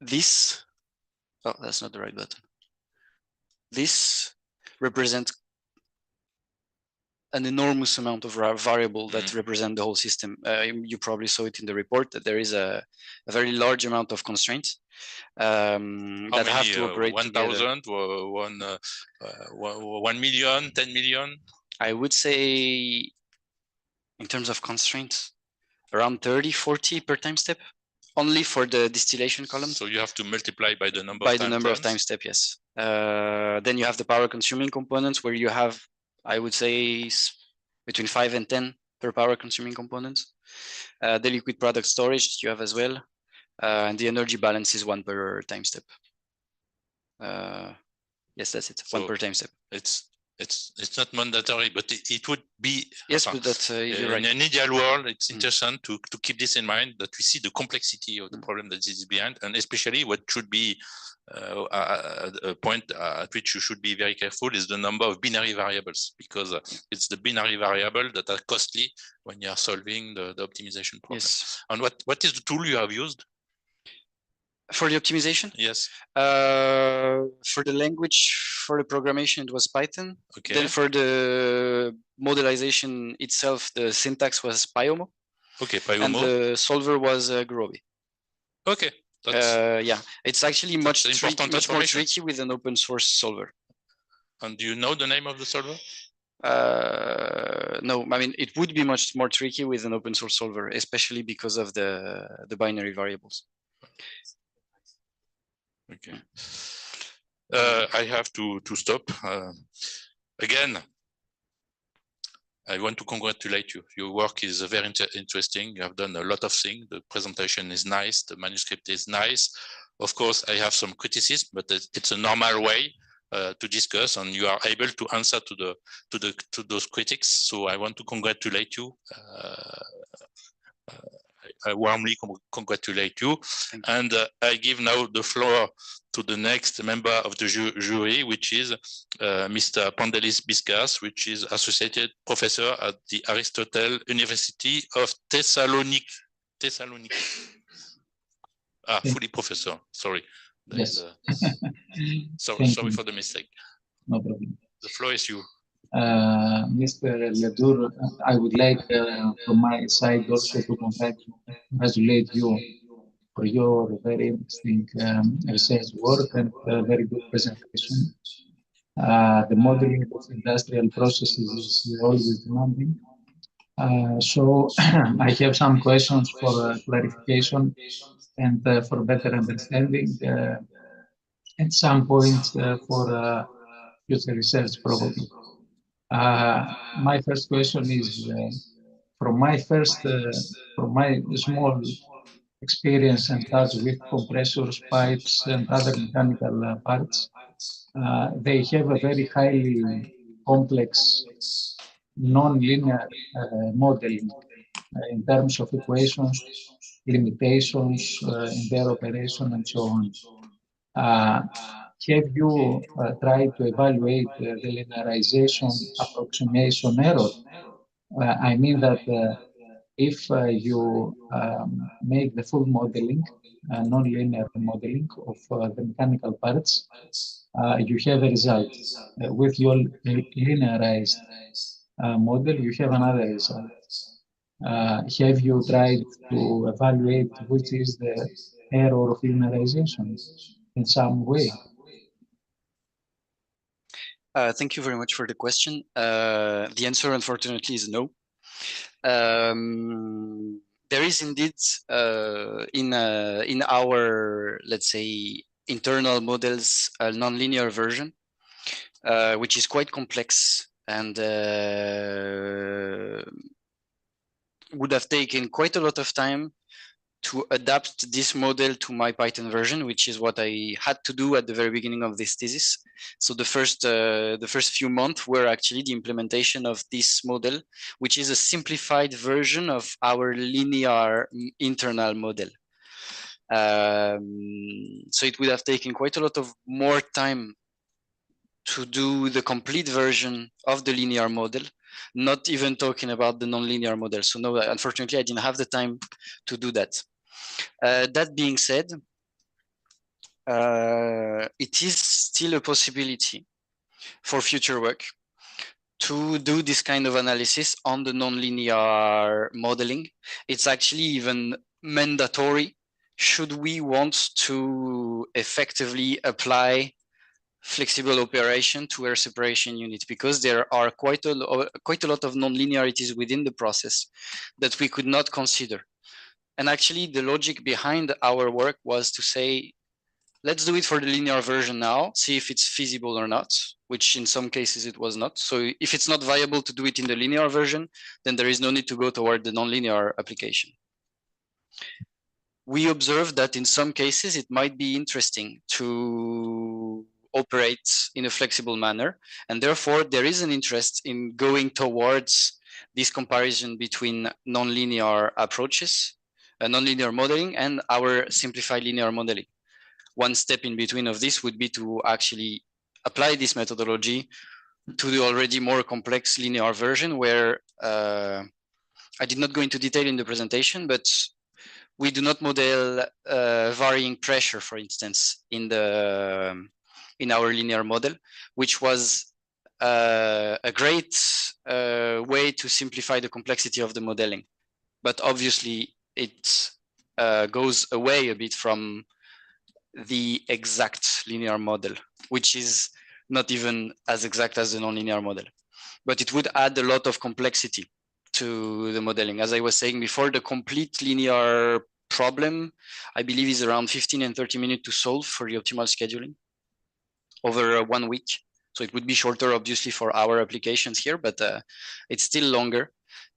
This, oh, that's not the right button. This represents an enormous amount of variable that represent the whole system. You probably saw it in the report that there is a very large amount of constraints that have to operate 1,000, 1 million, 10 million? I would say, in terms of constraints, around 30, 40 per time step, only for the distillation column. So you have to multiply by the number of time step, yes. Then you have the power consuming components where you have, I would say, between 5 and 10 per power consuming components. The liquid product storage you have as well. And the energy balance is 1 per time step. Yes, that's it. So 1 per time step. It's not mandatory, but it would be. Yes, but that's you're right. In an ideal world, it's interesting to keep this in mind, that we see the complexity of the problem that is behind, and especially what should be a point at which you should be very careful is the number of binary variables, because it's the binary variable that are costly when you are solving the optimization problem. Yes. And what is the tool you have used? For the optimization? Yes. For the language, for the programmation, it was Python. Okay. Then for the modelization itself, the syntax was Pyomo. Okay, Pyomo. And the solver was Groovy. Okay. Yeah, it's actually much more tricky with an open source solver. And do you know the name of the solver? No, I mean, it would be much more tricky with an open source solver, especially because of the binary variables. Okay. I have to stop. Again, I want to congratulate you. Your work is very interesting. You have done a lot of things. The presentation is nice. The manuscript is nice. Of course, I have some criticism, but it's a normal way to discuss, and you are able to answer to those critics. So I want to congratulate you. warmly congratulate you. And I give now the floor to the next member of the jury, which is Mr. Pandelis Biskas, which is Associate Professor at the Aristotle University of Thessaloniki. Fully professor, sorry. Yes. Sorry for the mistake. No problem. The floor is you. Mr. LEDUR, I would like from my side also to congratulate you for your very interesting research work and very good presentation. The modeling of industrial processes is always demanding. So I have some questions for clarification and for better understanding, and some points for future research probably. My first question is, from my small experience and touch with compressors, pipes, and other mechanical parts, they have a very highly complex, non-linear modeling in terms of equations, limitations in their operation, and so on. Have you tried to evaluate the linearization approximation error? I mean that if you make the full modeling, non-linear modeling of the mechanical parts, you have a result. With your linearized model, you have another result. Have you tried to evaluate which is the error of linearization in some way? Thank you very much for the question. The answer, unfortunately, is no. There is indeed in our, let's say, internal models a nonlinear version, which is quite complex and would have taken quite a lot of time to adapt this model to my Python version, which is what I had to do at the very beginning of this thesis. So the first few months were actually the implementation of this model, which is a simplified version of our linear internal model. So it would have taken quite a lot of more time to do the complete version of the linear model, not even talking about the nonlinear model. So no, unfortunately, I didn't have the time to do that. That being said, it is still a possibility for future work to do this kind of analysis on the nonlinear modeling. It's actually even mandatory should we want to effectively apply flexible operation to air separation unit, because there are quite a lot of non-linearities within the process that we could not consider. And actually the logic behind our work was to say, let's do it for the linear version now, see if it's feasible or not, which in some cases it was not. So if it's not viable to do it in the linear version, then there is no need to go toward the nonlinear application. We observed that in some cases it might be interesting to operate in a flexible manner, and therefore there is an interest in going towards this comparison between nonlinear approaches, nonlinear modeling, and our simplified linear modeling. One step in between of this would be to actually apply this methodology to the already more complex linear version, where I did not go into detail in the presentation, but we do not model varying pressure, for instance, in our linear model, which was a great way to simplify the complexity of the modeling. But obviously it goes away a bit from the exact linear model, which is not even as exact as the nonlinear model. But it would add a lot of complexity to the modeling. As I was saying before, the complete linear problem, I believe, is around 15 and 30 minutes to solve for the optimal scheduling over 1 week. So it would be shorter, obviously, for our applications here, but it's still longer.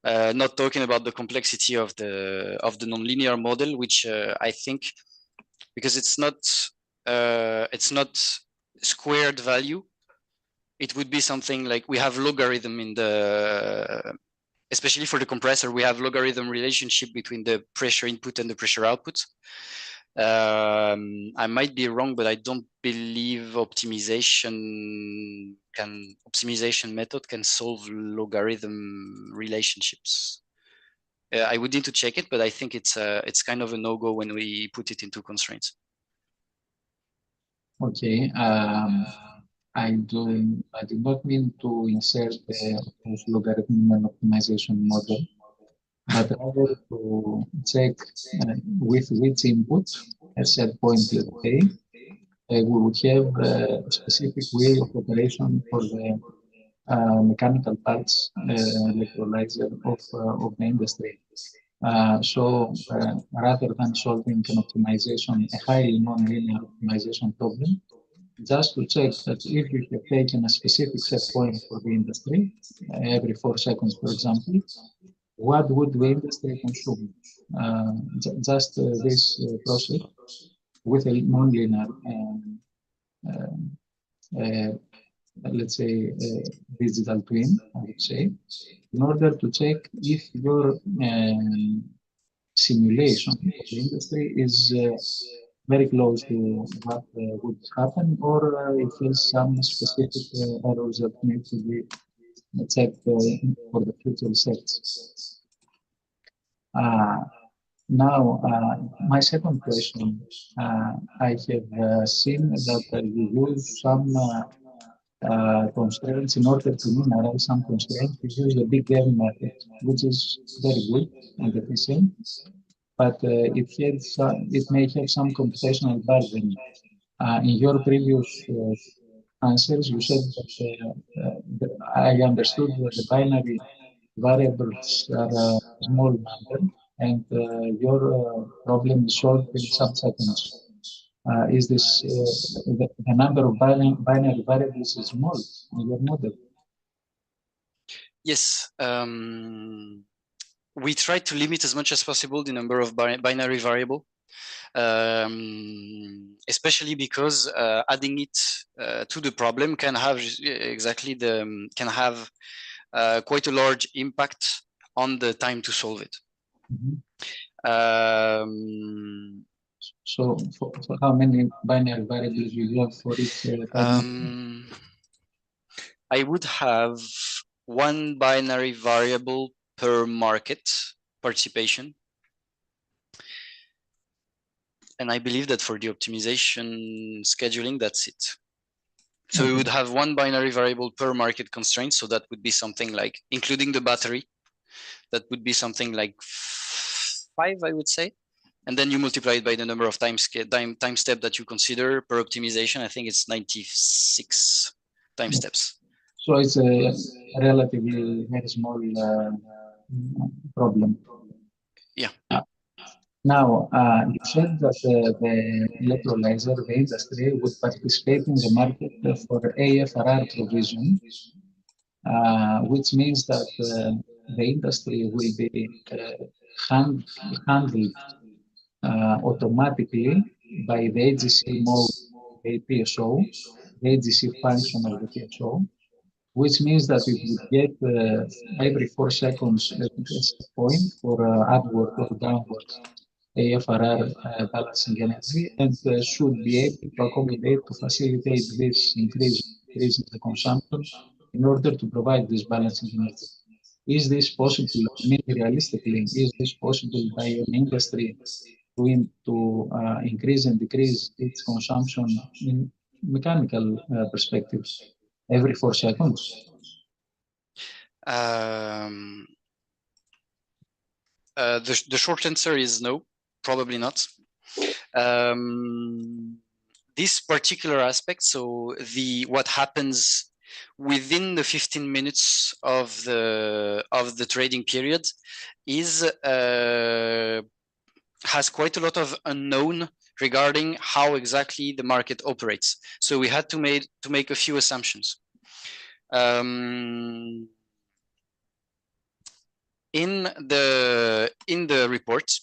Not talking about the complexity of the nonlinear model, which I think, because it's not squared value, it would be something like we have logarithm in the especially for the compressor, we have logarithm relationship between the pressure input and the pressure output. I might be wrong, but I don't believe optimization method can solve logarithm relationships. I would need to check it, but I think it's kind of a no-go when we put it into constraints. Okay. I did not mean to insert those logarithm optimization model, but rather to check with which input, a set point, let's say, we would have a specific way of operation for the mechanical parts electrolyzer of the industry. So rather than solving an optimization, a highly non-linear optimization problem, just to check that if you have taken a specific set point for the industry, every 4 seconds, for example, what would the industry consume? Just this process with a non-linear, let's say, digital twin, I would say, in order to check if your simulation of the industry is very close to what would happen, or if there's some specific errors that need to be checked for the future research. Now, my second question, I have seen that you use some constraints in order to linearize some constraints. You use the big M method, which is very good and efficient, but it may have some computational burden. In your previous answers, you said that I understood that the binary variables are a small number, and your problem is solved in some seconds. Is this the number of binary variables is small in your model? Yes. We try to limit as much as possible the number of binary variable, especially because adding it to the problem can have quite a large impact on the time to solve it. Mm-hmm. So for how many binary variables you have for each? I would have one binary variable per market participation. And I believe that for the optimization scheduling, that's it. So we would have one binary variable per market constraint. So that would be something like, including the battery, that would be something like 5, I would say. And then you multiply it by the number of time step that you consider per optimization. I think it's 96 time steps. So it's a relatively very small problem. Yeah. Now, you said that the electrolyzer, the industry, would participate in the market for AFRR provision, which means that the industry will be handled automatically by the AGC mode, the PSO, the AGC function of the PSO, which means that it would get every 4 seconds a set point for upward or downward AFRR balancing energy, and should be able to accommodate to facilitate this increase in the consumption in order to provide this balancing energy. Is this possible? I mean, realistically, is this possible by an industry to increase and decrease its consumption in mechanical perspective every 4 seconds? The short answer is no, probably not. This particular aspect, so what happens within the 15 minutes of the trading period has quite a lot of unknown regarding how exactly the market operates. So we had to make a few assumptions. In the report,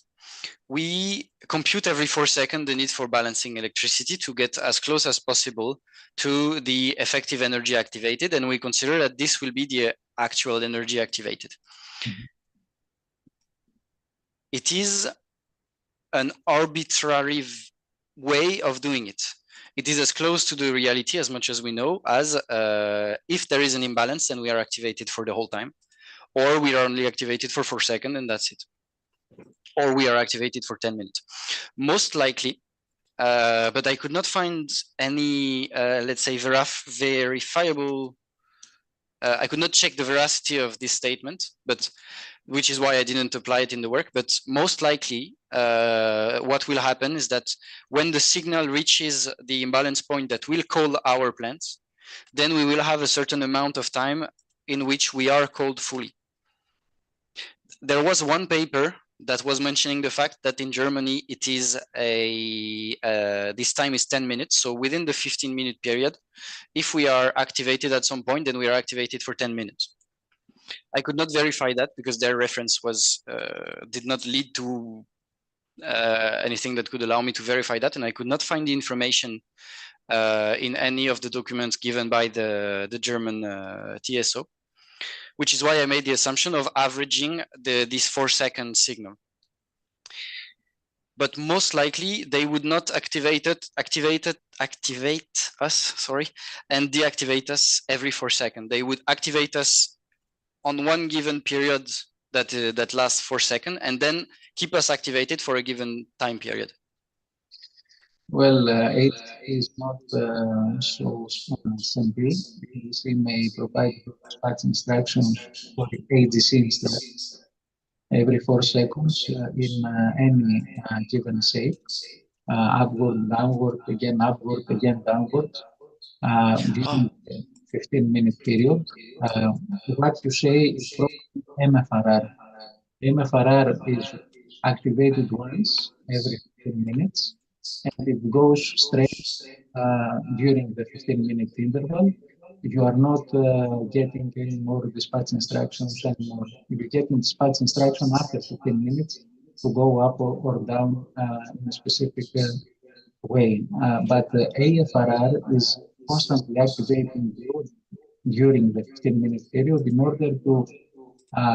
we compute every 4 seconds the need for balancing electricity to get as close as possible to the effective energy activated, and we consider that this will be the actual energy activated. It is an arbitrary way of doing it. It is as close to the reality as much as we know, as if there is an imbalance, then we are activated for the whole time, or we are only activated for 4 seconds and that's it, or we are activated for 10 minutes. Most likely, but I could not find any, let's say, verifiable, I could not check the veracity of this statement, but which is why I didn't apply it in the work. But most likely, what will happen is that when the signal reaches the imbalance point that will call our plants, then we will have a certain amount of time in which we are called fully. There was one paper that was mentioning the fact that in Germany it is this time is 10 minutes. So within the 15-minute period, if we are activated at some point, then we are activated for 10 minutes. I could not verify that because their reference was did not lead to anything that could allow me to verify that, and I could not find the information in any of the documents given by the German TSO, which is why I made the assumption of averaging this 4-second signal. But most likely they would not activate us, sorry, and deactivate us every 4 seconds. They would activate us on one given period that lasts 4 seconds, and then keep us activated for a given time period. Well, it is not so simple. ADC may provide dispatch instructions for the ADC instructions every 4 seconds in any given shape, upward, downward, again downward, during the 15-minute period. What you say is probably MFRR. MFRR is activated once every 15 minutes, and it goes straight during the 15-minute interval. You are not getting any more dispatch instructions anymore. You're getting dispatch instruction after 15 minutes to go up or down in a specific way. But the AFRR is constantly activating you during the 15-minute period in order to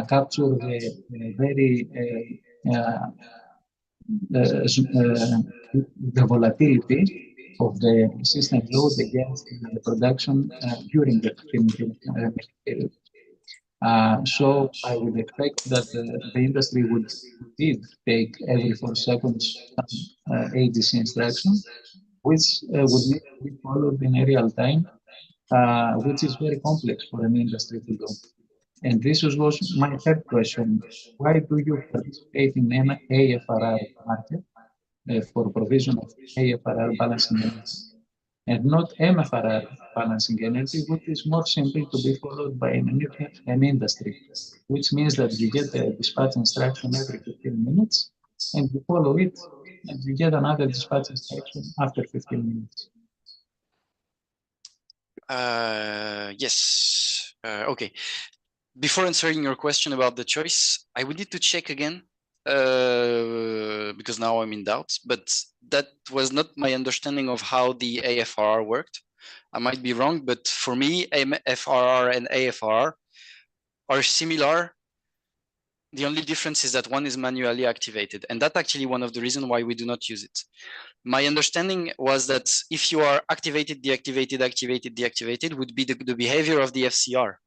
capture the very the volatility of the system load against the production during the 15-minute period. So I would expect that the industry would indeed take every 4 seconds ADC instruction, which would need to be followed in real time, which is very complex for an industry to do. And this was my third question. Why do you participate in an AFRR market for provision of AFRR balancing energy, and not MFRR balancing energy, which is more simple to be followed by an industry, which means that you get a dispatch instruction every 15 minutes, and you follow it, and you get another dispatch instruction after 15 minutes. Yes. Okay. Before answering your question about the choice, I would need to check again because now I'm in doubt, but that was not my understanding of how the AFRR worked. I might be wrong, but for me, MFRR and AFRR are similar. The only difference is that one is manually activated, and that's actually one of the reasons why we do not use it. My understanding was that if you are activated, deactivated, activated, deactivated would be the behavior of the FCR,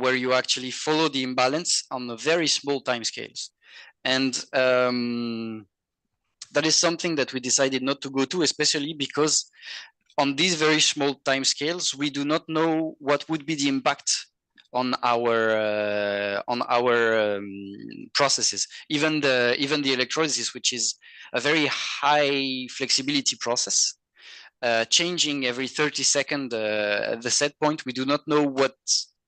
where you actually follow the imbalance on a very small time scales. And that is something that we decided not to go to, especially because on these very small time scales, we do not know what would be the impact on our processes. Even the electrolysis, which is a very high flexibility process, changing every 30 seconds the set point, we do not know what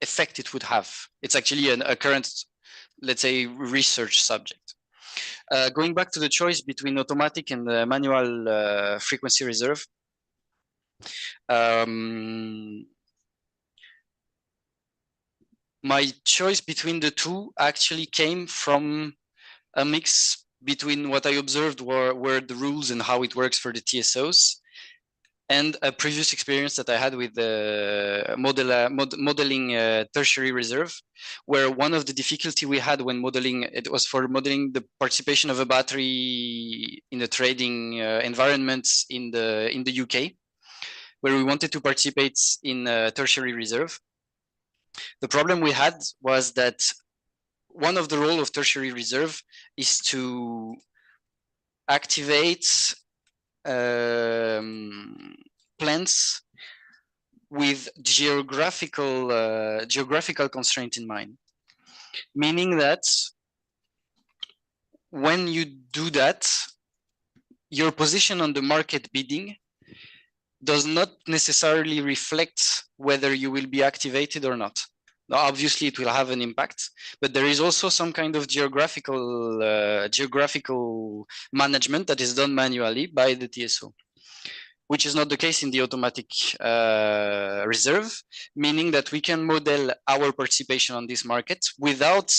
effect it would have. It's actually a current, let's say, research subject. Going back to the choice between automatic and manual frequency reserve, my choice between the two actually came from a mix between what I observed were the rules and how it works for the TSOs, and a previous experience that I had with the modeling tertiary reserve, where one of the difficulty we had when modeling, it was for modeling the participation of a battery in the trading environments in the UK, where we wanted to participate in tertiary reserve. The problem we had was that one of the role of tertiary reserve is to activate plants with geographical constraint in mind, meaning that when you do that, your position on the market bidding does not necessarily reflect whether you will be activated or not. Now, obviously, it will have an impact, but there is also some kind of geographical management that is done manually by the TSO, which is not the case in the automatic reserve, meaning that we can model our participation on this market without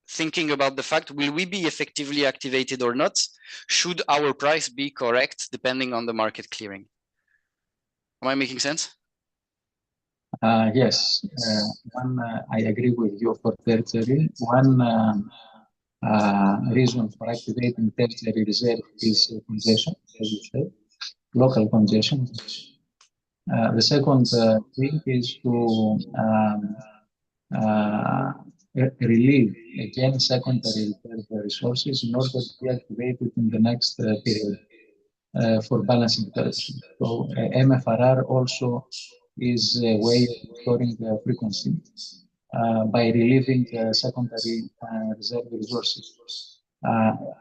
thinking about the fact, will we be effectively activated or not? Should our price be correct depending on the market clearing? Am I making sense? Yes, I agree with you for tertiary. One reason for activating tertiary reserve is congestion, as you said, local congestion. The second thing is to relieve again secondary resources in order to be activated in the next period for balancing purposes. So MFRR also is a way of restoring frequency by relieving secondary reserve resources.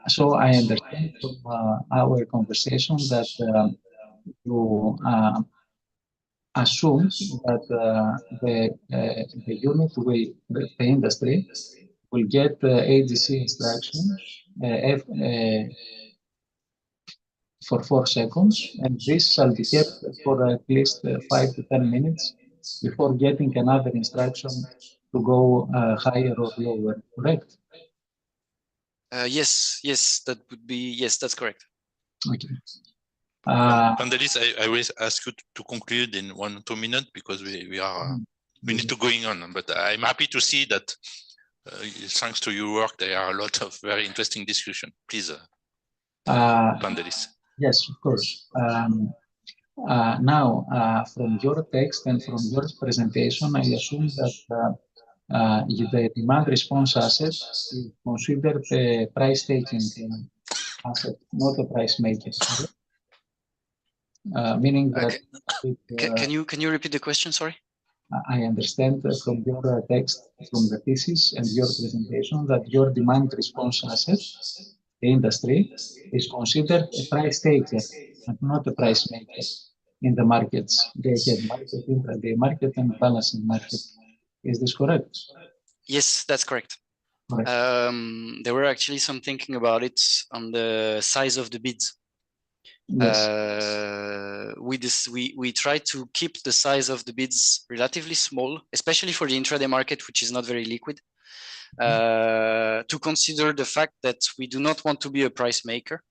So I understand from our conversation that you assume that the unit will, the industry will get ADC instruction for 4 seconds, and this shall be kept for at least 5 to 10 minutes before getting another instruction to go higher or lower, correct? Yes, that would be, yes, that's correct. Okay. Pandelis, I will ask you to conclude in 1 or 2 minutes because we need to going on, but I'm happy to see that thanks to your work, there are a lot of very interesting discussion. Please, Pandelis. Yes, of course. Now, from your text and from your presentation, I assume that the demand response asset is considered a price taking asset, not a price maker. Meaning that can you repeat the question? Sorry. I understand from your text, from the thesis and your presentation, that your demand response asset, the industry, is considered a price taker and not a price maker in the markets. They have market, intraday market, and balancing market. Is this correct? Yes, that's correct. Correct. There were actually some thinking about it on the size of the bids. Yes. We try to keep the size of the bids relatively small, especially for the intraday market, which is not very liquid, to consider the fact that we do not want to be a price maker,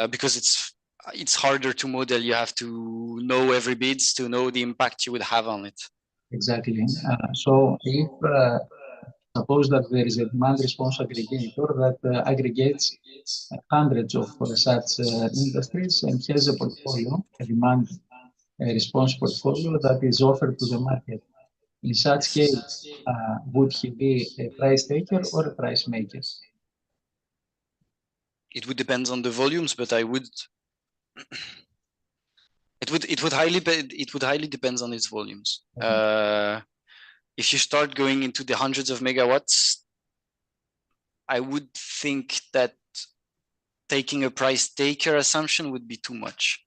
because it's harder to model. You have to know every bids to know the impact you would have on it. Exactly. So if suppose that there is a demand response aggregator that aggregates hundreds of such industries and has a portfolio, a demand response portfolio that is offered to the market. In such case, would he be a price taker or a price maker? It would depend on the volumes, but I would. It would highly depends on its volumes. If you start going into the hundreds of megawatts, I would think that taking a price taker assumption would be too much.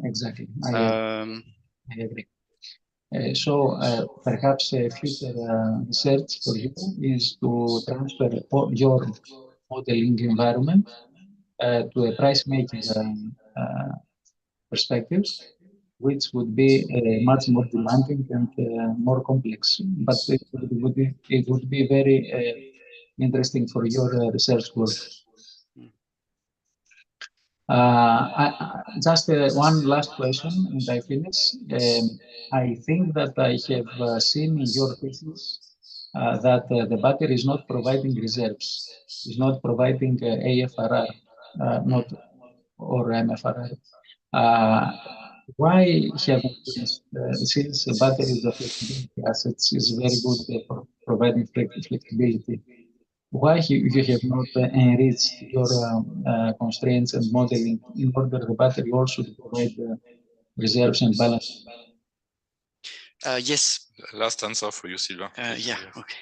Exactly. I agree. So perhaps a future research for you is to transfer your modeling environment to a price making perspective, which would be much more demanding and more complex. But it would be very interesting for your research work. Just one last question, and I finish. I think that I have seen in your thesis that the battery is not providing reserves, is not providing AFRR, not or MFRR. Why haven't you, since the battery is a flexibility assets is very good for providing flexibility, why you have not enriched your constraints and modeling in order the battery also to provide reserves and balance? Yes. Last answer for you, Sylvain. Yeah, okay.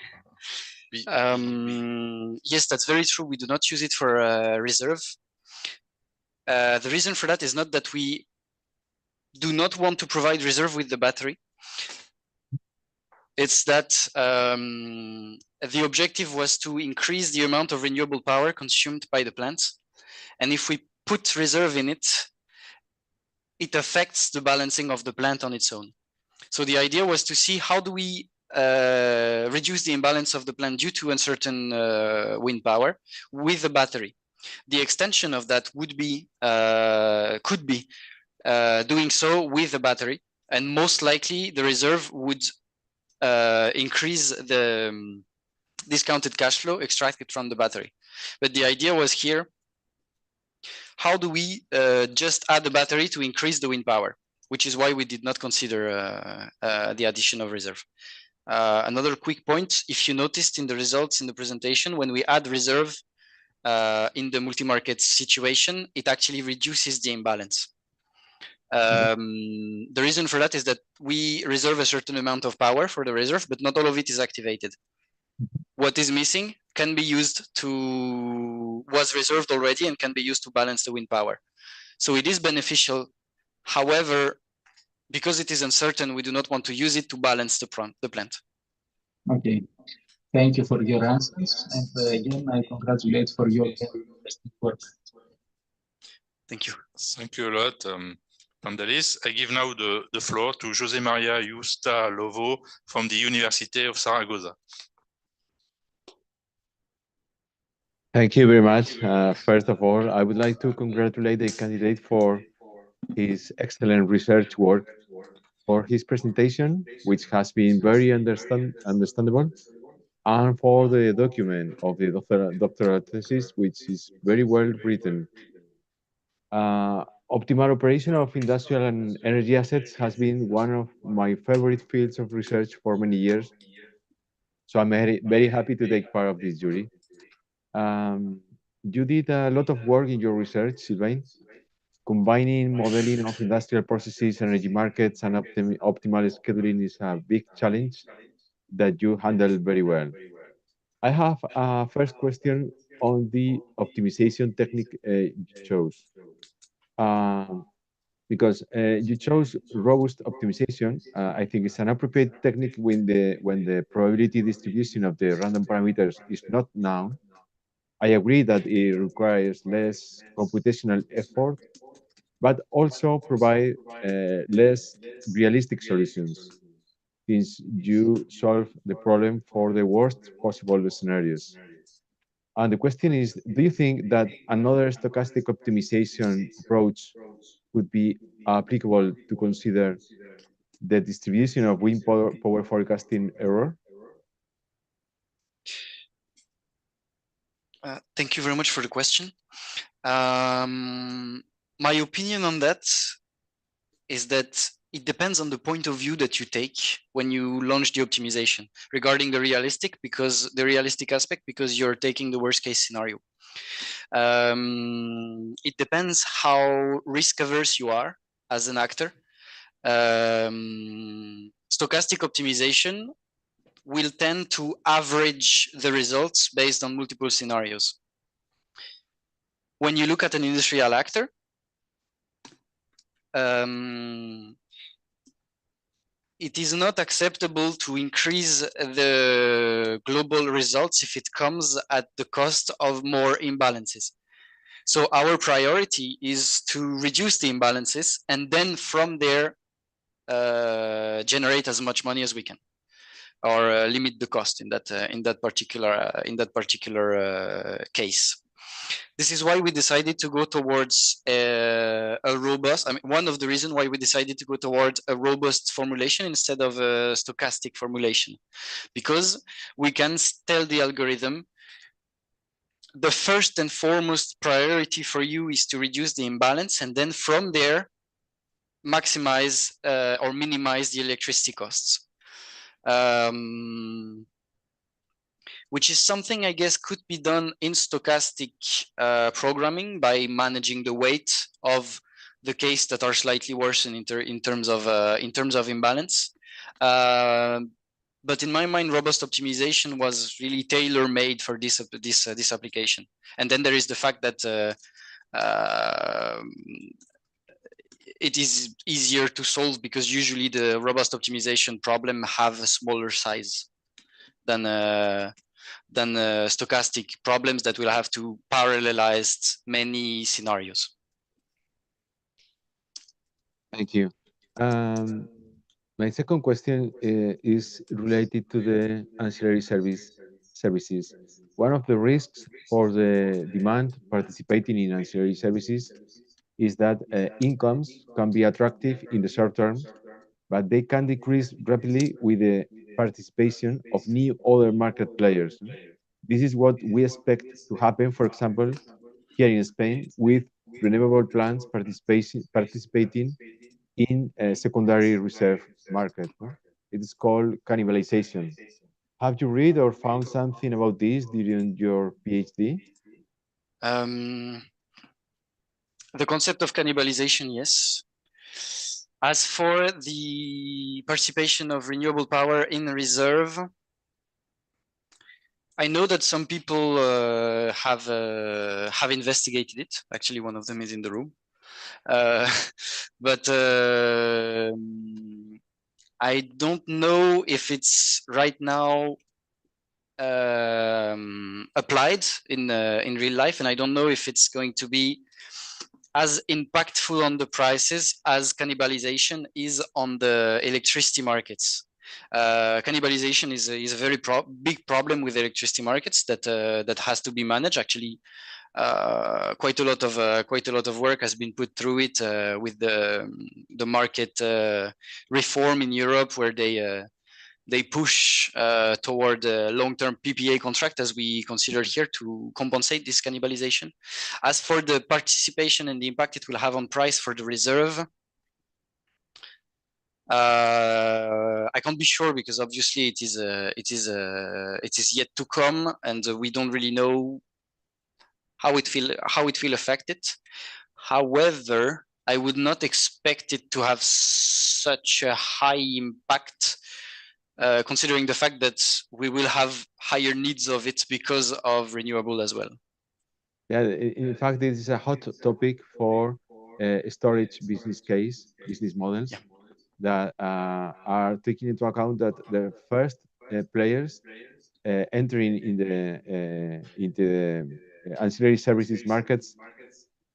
Yes, that's very true. We do not use it for reserve. The reason for that is not that we do not want to provide reserve with the battery. It's that the objective was to increase the amount of renewable power consumed by the plants. And if we put reserve in it, it affects the balancing of the plant on its own. So the idea was to see how do we reduce the imbalance of the plant due to uncertain wind power with the battery. The extension of that would be, could be doing so with the battery, and most likely the reserve would increase the discounted cash flow extracted from the battery. But the idea was here, how do we just add the battery to increase the wind power, which is why we did not consider the addition of reserve. Another quick point, if you noticed in the results in the presentation, when we add reserve in the multi-market situation, it actually reduces the imbalance. The reason for that is that we reserve a certain amount of power for the reserve, but not all of it is activated. What is missing can be used to, was reserved already and can be used to balance the wind power. So it is beneficial. However, because it is uncertain, we do not want to use it to balance the plant. Okay, thank you for your answers. And again, I congratulate for your very interesting work. Thank you. Thank you a lot, Pandalis. I give now the floor to José María Yusta Lovo from the University of Zaragoza. Thank you very much. First of all, I would like to congratulate the candidate for his excellent research work, for his presentation, which has been very understandable, and for the document of the doctoral thesis, which is very well written. Optimal operation of industrial and energy assets has been one of my favorite fields of research for many years. So I'm very happy to take part of this jury. You did a lot of work in your research, Sylvain. Combining modeling of industrial processes, energy markets, and optimal scheduling is a big challenge that you handled very well. I have a first question on the optimization technique you chose. Because you chose robust optimization. I think it's an appropriate technique when the probability distribution of the random parameters is not known. I agree that it requires less computational effort, but also provide less realistic solutions, since you solve the problem for the worst possible scenarios. And the question is, do you think that another stochastic optimization approach would be applicable to consider the distribution of wind power forecasting error? Thank you very much for the question. My opinion on that is that it depends on the point of view that you take when you launch the optimization regarding the realistic aspect, because you're taking the worst case scenario. It depends how risk averse you are as an actor. Stochastic optimization will tend to average the results based on multiple scenarios. When you look at an industrial actor, it is not acceptable to increase the global results if it comes at the cost of more imbalances. So our priority is to reduce the imbalances and then from there generate as much money as we can. or limit the cost in that particular case. This is why we decided to go towards a robust. I mean, one of the reasons why we decided to go towards a robust formulation instead of a stochastic formulation, because we can tell the algorithm the first and foremost priority for you is to reduce the imbalance, and then from there maximize or minimize the electricity costs. Which is something I guess could be done in stochastic programming by managing the weight of the case that are slightly worse in terms of imbalance. But in my mind, robust optimization was really tailor-made for this application. And then there is the fact that it is easier to solve because usually the robust optimization problem have a smaller size than stochastic problems that will have to parallelize many scenarios. Thank you. My second question is related to the ancillary services. One of the risks for the demand participating in ancillary services is that incomes can be attractive in the short term, but they can decrease rapidly with the participation of new other market players. This is what we expect to happen, for example, here in Spain, with renewable plants participating in a secondary reserve market. It is called cannibalization. Have you read or found something about this during your PhD? The concept of cannibalization, yes. As for the participation of renewable power in reserve, I know that some people have investigated it. Actually, one of them is in the room. But I don't know if it's right now applied in real life, and I don't know if it's going to be as impactful on the prices as cannibalization is on the electricity markets. Cannibalization is a very big problem with electricity markets that has to be managed. Actually, quite a lot of work has been put through it with the market reform in Europe, where they push toward a long-term PPA contract, as we consider here, to compensate this cannibalization. As for the participation and the impact it will have on price for the reserve, I can't be sure because obviously it is yet to come, and we don't really know how it will affect it. However, I would not expect it to have such a high impact, considering the fact that we will have higher needs of it because of renewable as well. Yeah, in fact, this is a hot topic for storage business models that are taking into account that the first players entering into the ancillary services markets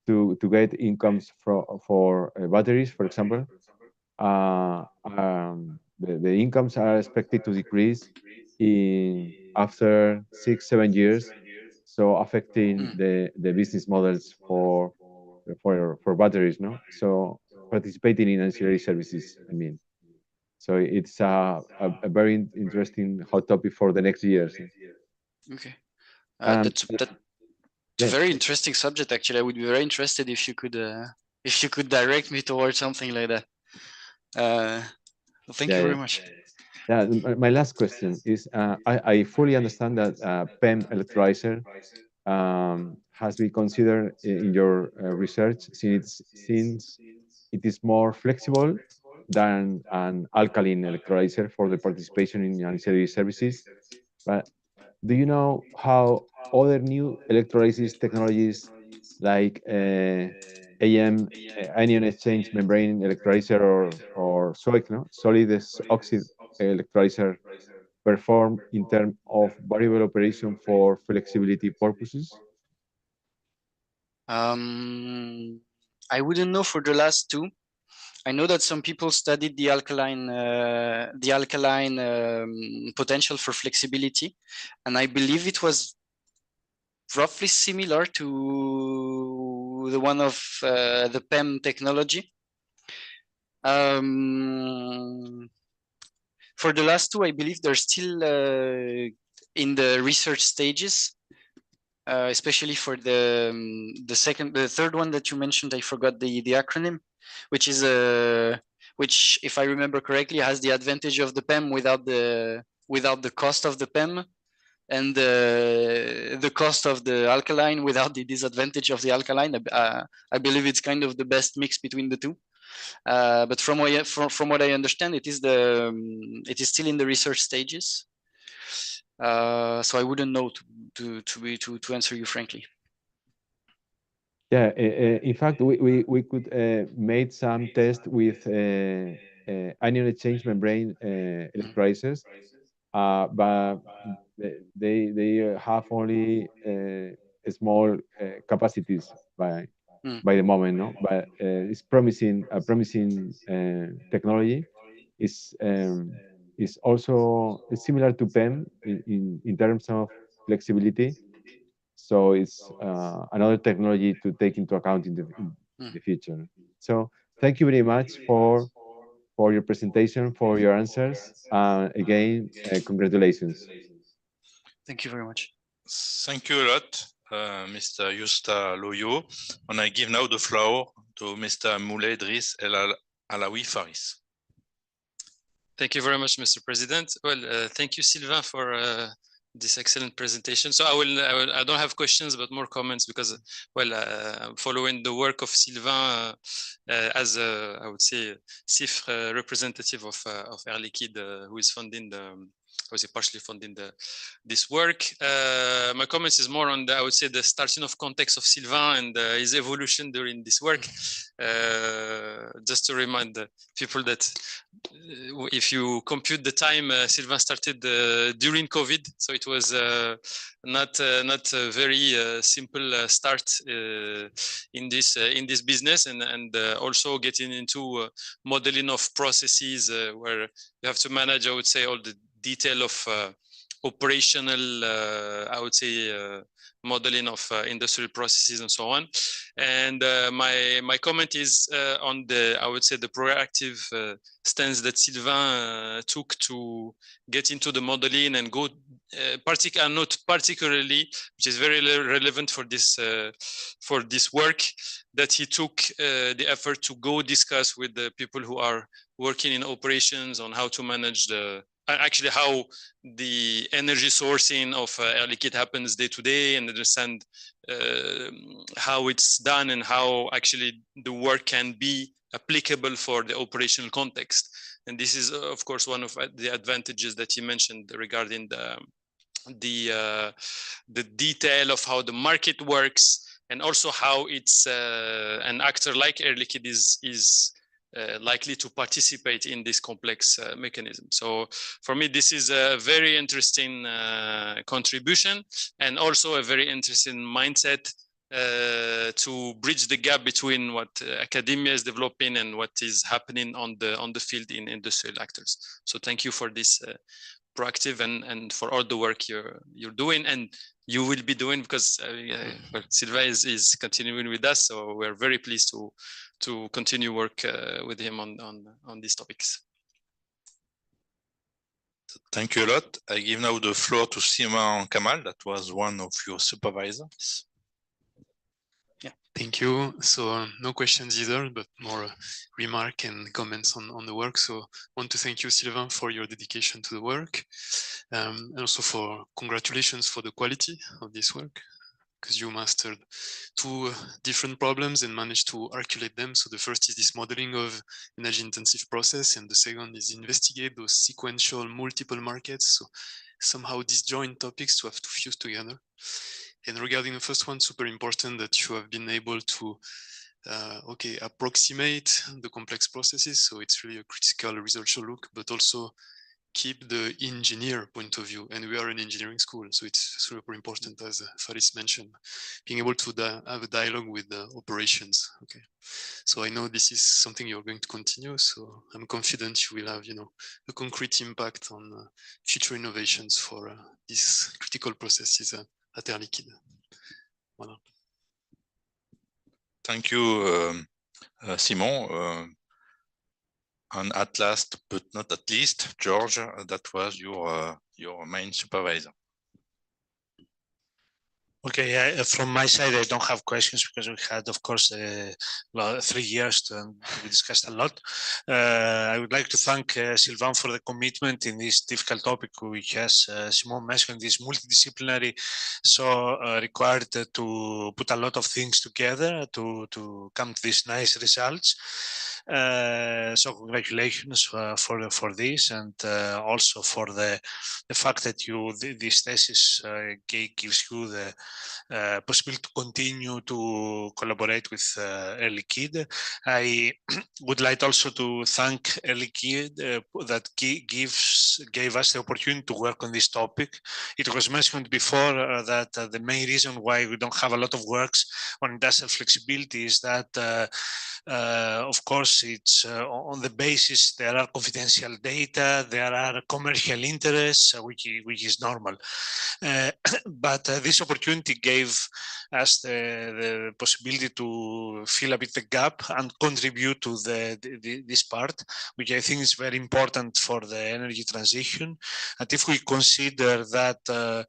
to get incomes for batteries, for example, the incomes are expected to decrease after 6-7 years, so affecting the business models for batteries, no? So participating in ancillary services, I mean. So it's a very interesting hot topic for the next years. Okay, that's a very interesting subject. Actually, I would be very interested if you could direct me towards something like that. Thank you very much. Yeah, my last question is, I fully understand that PEM electrolyzer has been considered in your research since it is more flexible than an alkaline electrolyzer for the participation in ancillary services. But do you know how other new electrolysis technologies like AM, anion exchange membrane electrolyzer, or SOEC, no? Solid oxide electrolyzer, perform in terms of variable operation for flexibility purposes? I wouldn't know for the last two. I know that some people studied the alkaline potential for flexibility, and I believe it was roughly similar to the one of the PEM technology. For the last two, I believe they're still in the research stages, especially for the third one that you mentioned. I forgot the acronym, which is which, if I remember correctly, has the advantage of the PEM without the cost of the PEM, and the cost of the alkaline without the disadvantage of the alkaline. I believe it's kind of the best mix between the two. But from what I understand, it is still in the research stages. So I wouldn't know to answer you frankly. Yeah, in fact, we could made some tests with anion exchange membrane electrolyzers, but they have only small capacities by the moment, no? But it's promising, a promising technology. Is also similar to PEM in terms of flexibility. So it's another technology to take into account in the future. So thank you very much for your presentation, for your answers. Again, congratulations. Thank you very much. Thank you a lot, Mr. Yusta Loyo. And I give now the floor to Mr. Moulay Driss El Alawi Faris. Thank you very much, Mr. President. Well, thank you, Sylvain, for this excellent presentation. So I don't have questions, but more comments, because, well, I'm following the work of Sylvain as I would say, CIFRE representative of Air Liquide, who is funding partially funding this work. My comments is more on I would say the starting of context of Sylvain and his evolution during this work. Just to remind the people that if you compute the time, Sylvain started during COVID, so it was not a very simple start in this business, and also getting into modeling of processes where you have to manage, I would say, all the detail of operational, I would say, modeling of industrial processes and so on. And my comment is on I would say, the proactive stance that Sylvain took to get into the modeling and go, not particularly, which is very relevant for this work, that he took the effort to go discuss with the people who are working in operations on how to manage actually how the energy sourcing of Air Liquide happens day to day, and understand how it's done and how actually the work can be applicable for the operational context. And this is, of course, one of the advantages that he mentioned regarding the detail of how the market works, and also how it's an actor like Air Liquide is likely to participate in this complex mechanism. So for me, this is a very interesting contribution, and also a very interesting mindset to bridge the gap between what academia is developing and what is happening on the field in industrial actors. So thank you for this proactive and for all the work you're doing and you will be doing, because well, Sylvain is continuing with us, so we're very pleased to continue work with him on these topics. Thank you a lot. I give now the floor to Simon Kamal, that was one of your supervisors. Yeah, thank you. So no questions either, but more remark and comments on the work. So I want to thank you, Sylvain, for your dedication to the work, and also for congratulations for the quality of this work, because you mastered two different problems and managed to articulate them. So the first is this modeling of energy intensive process, and the second is investigate those sequential multiple markets. So somehow disjoint topics to have to fuse together. And regarding the first one, super important that you have been able to approximate the complex processes. So it's really a critical results look, but also keep the engineer point of view, and we are an engineering school, so it's super important, as Faris mentioned, being able to have a dialogue with the operations. Okay, so I know this is something you're going to continue, so I'm confident you will have, a concrete impact on future innovations for these critical processes at Air Liquide. Voilà. Thank you, Simon. And at last, but not at least, George, that was your main supervisor. Okay, from my side, I don't have questions because we had, of course, 3 years and we discussed a lot. I would like to thank Sylvain for the commitment in this difficult topic, which, as Simon mentioned, is multidisciplinary, so required to put a lot of things together to come to these nice results. So congratulations for this, and also for the fact that this thesis gives you the possibility to continue to collaborate with Air Liquide. I would like also to thank Air Liquide that gave us the opportunity to work on this topic. It was mentioned before that the main reason why we don't have a lot of works on industrial flexibility is that of course, it's on the basis there are confidential data, there are commercial interests, which is normal. But this opportunity gave us the possibility to fill a bit the gap and contribute to this part, which I think is very important for the energy transition. And if we consider that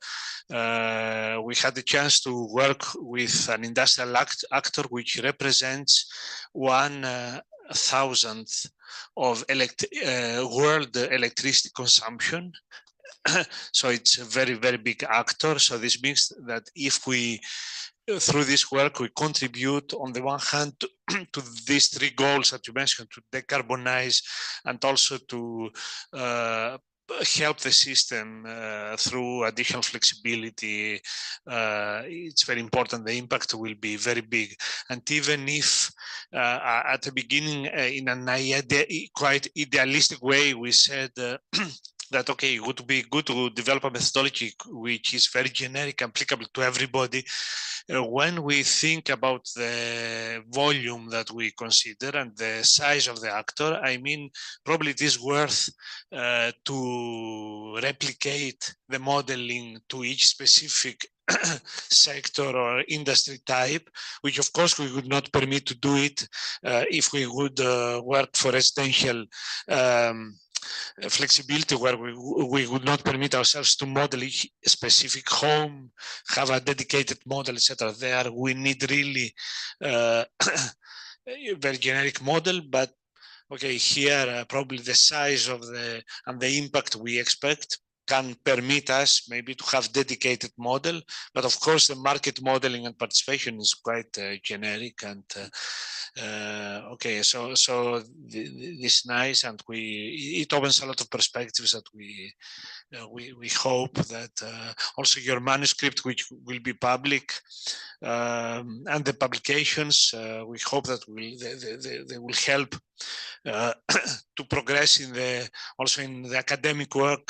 we had the chance to work with an industrial actor which represents 1,000th of world electricity consumption. So it's a very, very big actor. So this means that if we, through this work, we contribute on the one hand to these 3 goals that you mentioned, to decarbonize and also to help the system through additional flexibility, it's very important. The impact will be very big. And even if at the beginning, in a quite idealistic way, we said that, okay, it would be good to develop a methodology which is very generic, applicable to everybody. When we think about the volume that we consider and the size of the actor, I mean, probably it is worth to replicate the modeling to each specific sector or industry type, which of course we would not permit to do it if we would work for residential flexibility, where we would not permit ourselves to model a specific home, have a dedicated model, etc. There we need really a very generic model, but okay, here probably the size of and the impact we expect can permit us maybe to have dedicated model, but of course the market modeling and participation is quite generic. And okay, so this is nice, and it opens a lot of perspectives that we hope that also your manuscript, which will be public, and the publications, we hope that they will help to progress also in the academic world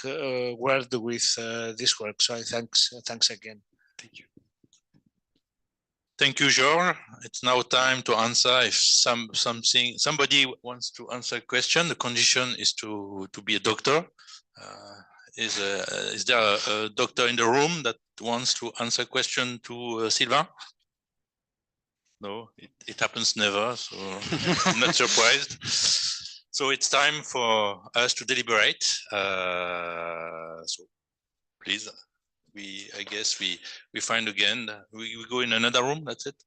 with this work. So thanks again. Thank you. Thank you, George. It's now time to answer. If somebody wants to answer a question, the condition is to be a doctor. Is there a doctor in the room that wants to answer a question to Sylvain? No, it happens never, so I'm not surprised. So it's time for us to deliberate. So please, I guess we find again. We go in another room. That's it.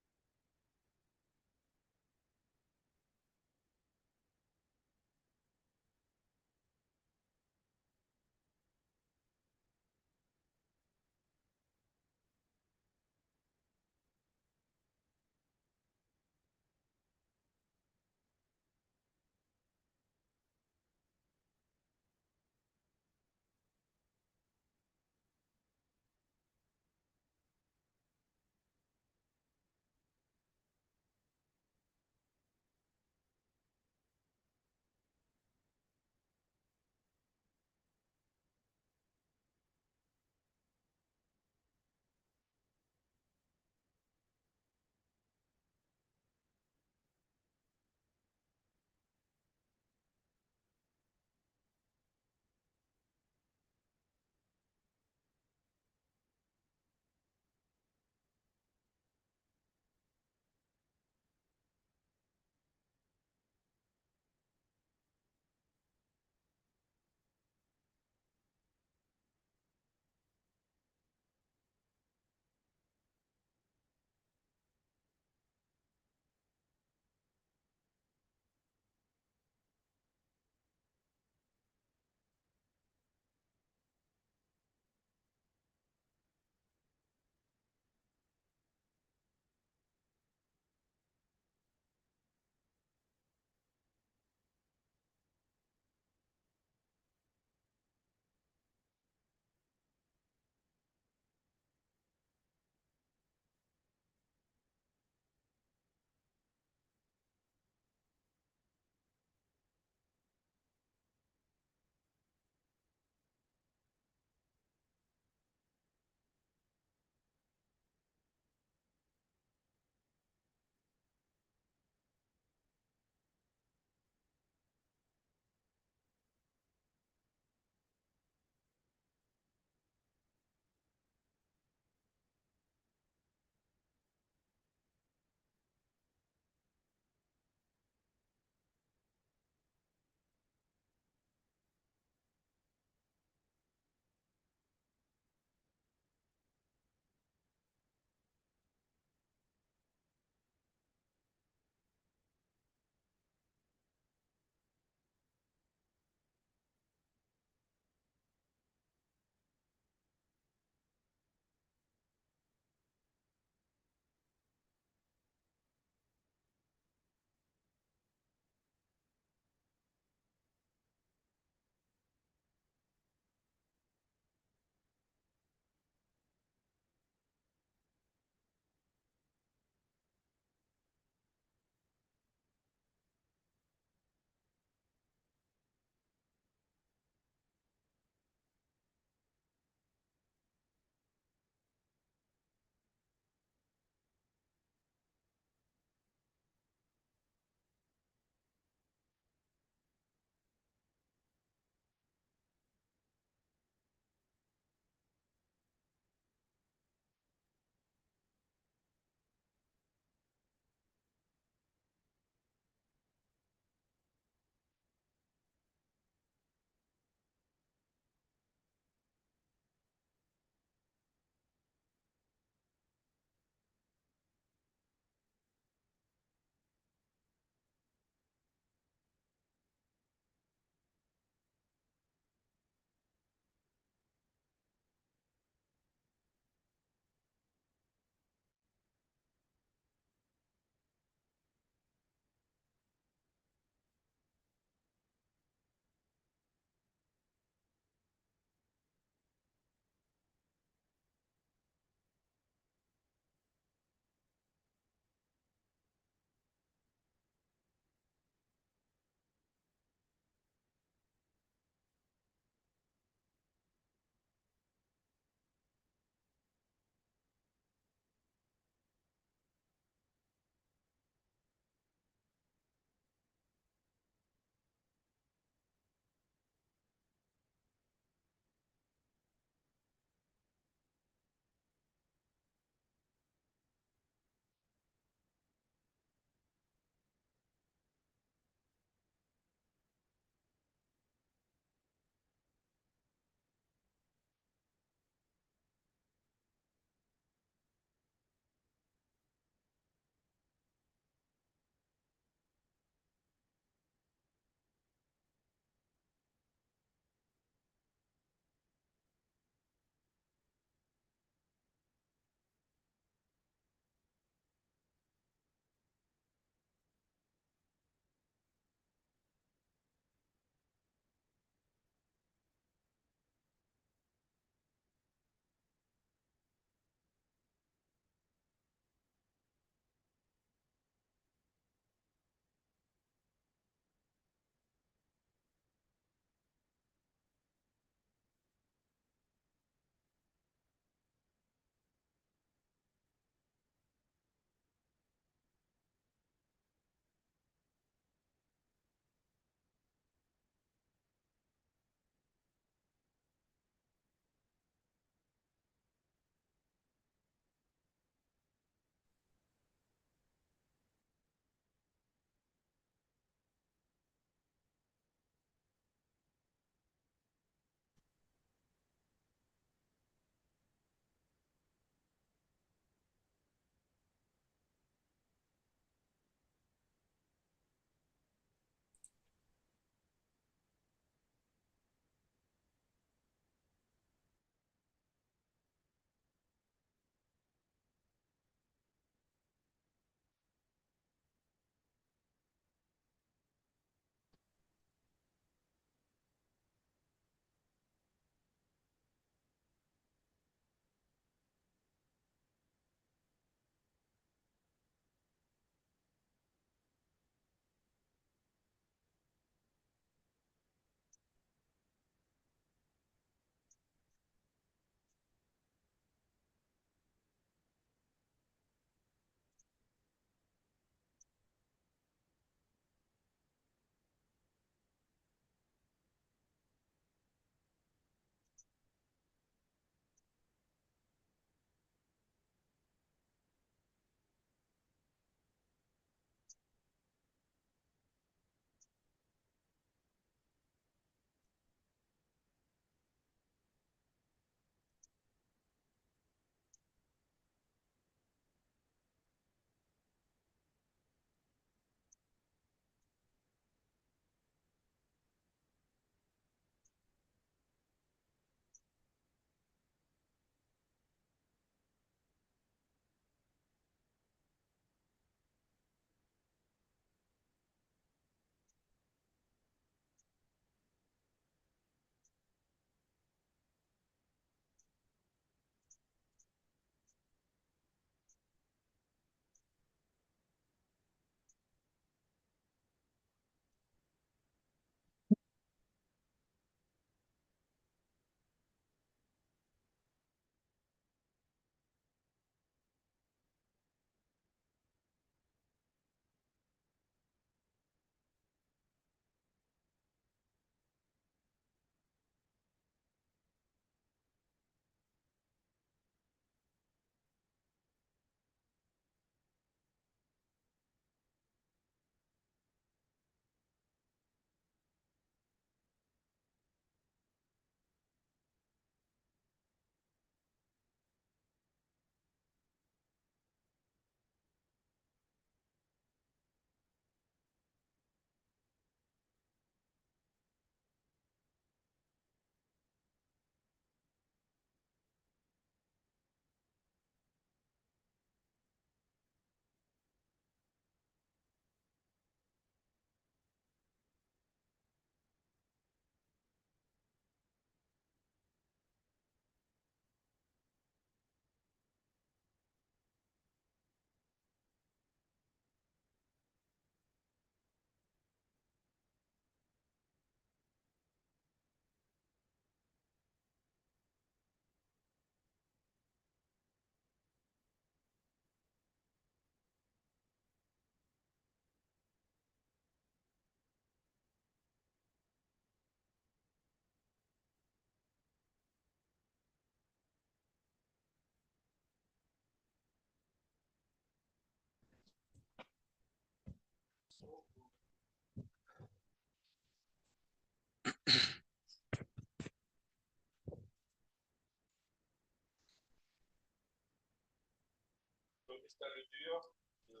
Mr. LEDUR, the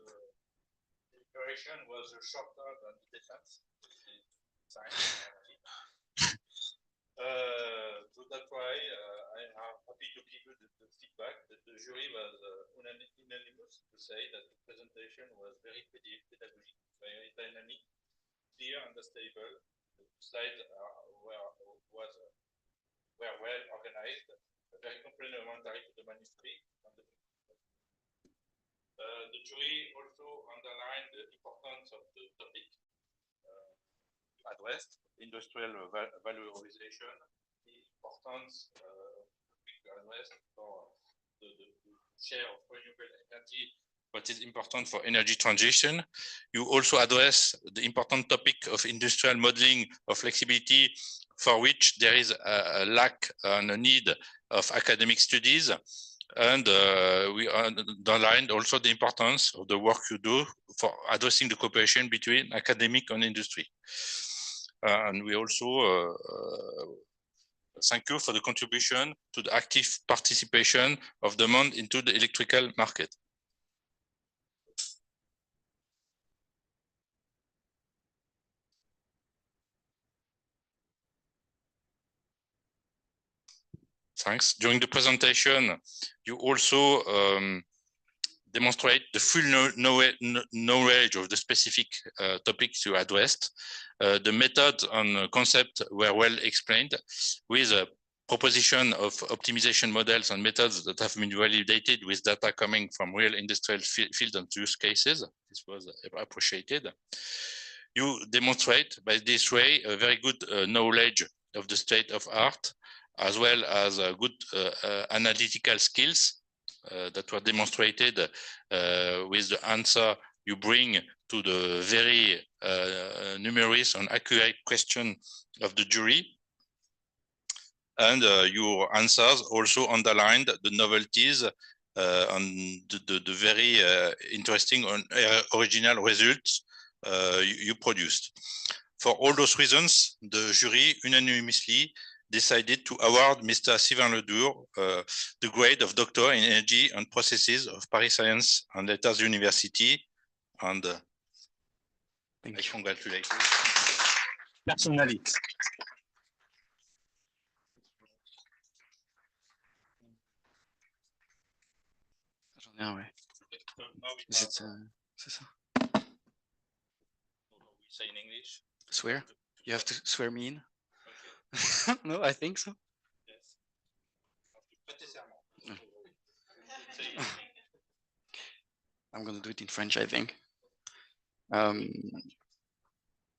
declaration was shorter than the defense. So that's why I am happy to give you the feedback that the jury was unanimous to say that the presentation was very pedagogic, very dynamic, clear, understandable. The slides were well organized, very complementary to the manuscript. The jury also underlined the importance of the topic addressed, industrial valorization, the importance addressed for the share of renewable energy, what is important for energy transition. You also address the important topic of industrial modeling of flexibility, for which there is a lack and a need of academic studies. And we underlined also the importance of the work you do for addressing the cooperation between academic and industry. And we also thank you for the contribution to the active participation of demand into the electrical market. Thanks. During the presentation, you also demonstrate the full knowledge of the specific topics you addressed. The method and concept were well explained with a proposition of optimization models and methods that have been validated with data coming from real industrial field and use cases. This was appreciated. You demonstrate by this way a very good knowledge of the state of art, as well as good analytical skills that were demonstrated with the answer you bring to the very numerous and accurate question of the jury. And your answers also underlined the novelties and the very interesting and original results you produced. For all those reasons, the jury unanimously decided to award Mr. Sylvain LEDUR the grade of Doctor in Energy and Processes of Paris Science and Letters University. And I congratulate you personally. Ah ouais. C'est ça. We say in English. Swear? You have to swear me in? Okay. No, I think so. Yes. I'm going to do it in French, I think.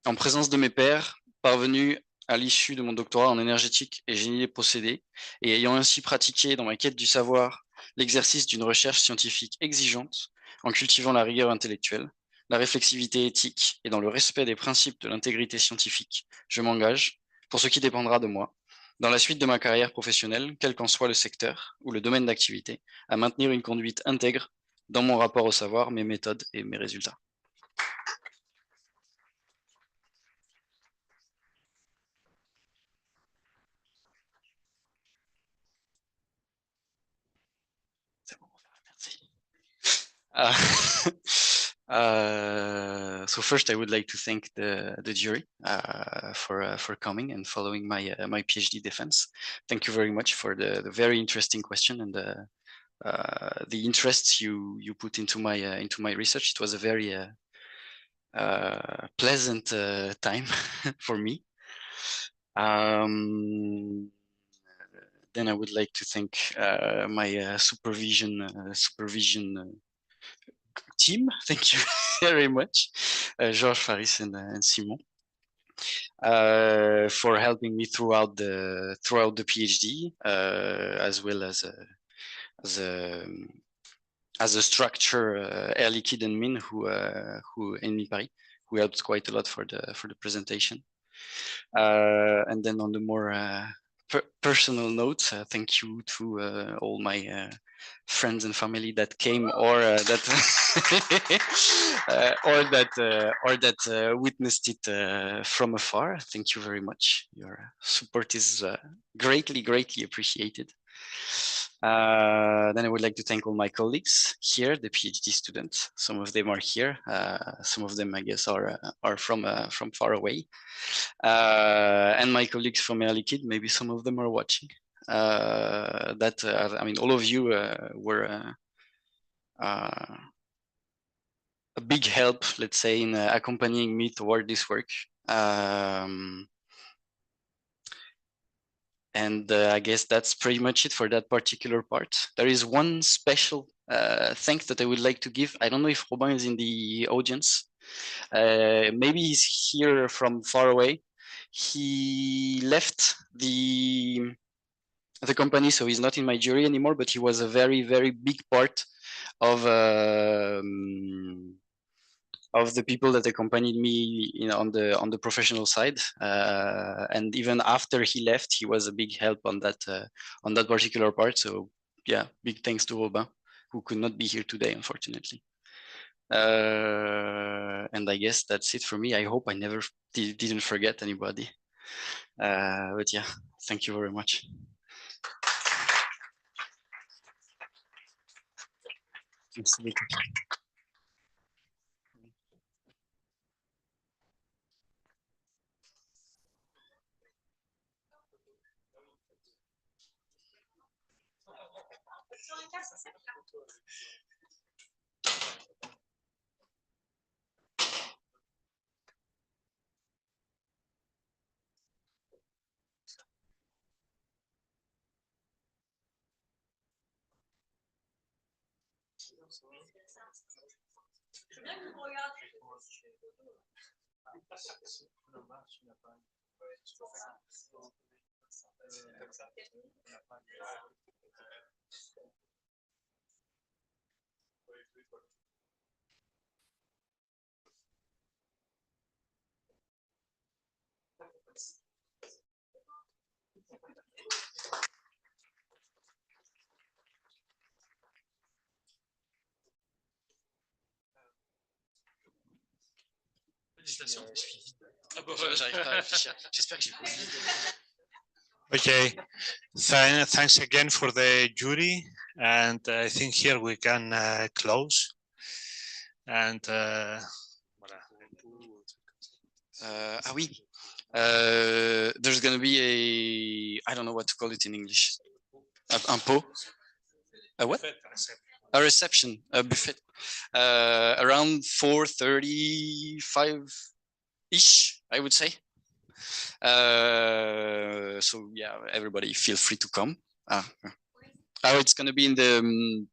En présence de mes pairs, parvenus à l'issue de mon doctorat en énergétique et génie des procédés, et ayant ainsi pratiqué dans ma quête du savoir l'exercice d'une recherche scientifique exigeante, en cultivant la rigueur intellectuelle, la réflexivité éthique et dans le respect des principes de l'intégrité scientifique, je m'engage, pour ce qui dépendra de moi, dans la suite de ma carrière professionnelle, quel qu'en soit le secteur ou le domaine d'activité, à maintenir une conduite intègre dans mon rapport au savoir, mes méthodes et mes résultats. So first, I would like to thank the jury for coming and following my my PhD defense. Thank you very much for the very interesting question and the interests you put into my research. It was a very pleasant time for me. Then I would like to thank my supervision team. Thank you very much, Georges, Faris, and Simon, for helping me throughout the PhD, as well as a structure, Air Liquide and Mine, who in Mi Paris, who helped quite a lot for the presentation. And then on the more personal note, thank you to all my friends and family that came or that or that witnessed it from afar. Thank you very much. Your support is greatly appreciated. Then I would like to thank all my colleagues here, the PhD students. Some of them are here. Some of them, I guess, are from far away. And my colleagues from Air Liquide, maybe some of them are watching. I mean, all of you were a big help, let's say, in accompanying me toward this work. And I guess that's pretty much it for that particular part. There is one special thanks that I would like to give. I don't know if Robin is in the audience. Maybe he's here from far away. He left the company, so he's not in my jury anymore, but he was a very big part of the people that accompanied me on the professional side, and even after he left, he was a big help on that particular part. So yeah, big thanks to Robin, who could not be here today, unfortunately. And I guess that's it for me. I hope I never didn't forget anybody. But yeah, thank you very much. Okay, thanks again for the jury, and I think here we can close. And oui. There's going to be I don't know what to call it in English. Un pot? A what? A reception, a buffet. Around 4:35-ish, I would say. So yeah, everybody feel free to come. Oh, it's going to be in the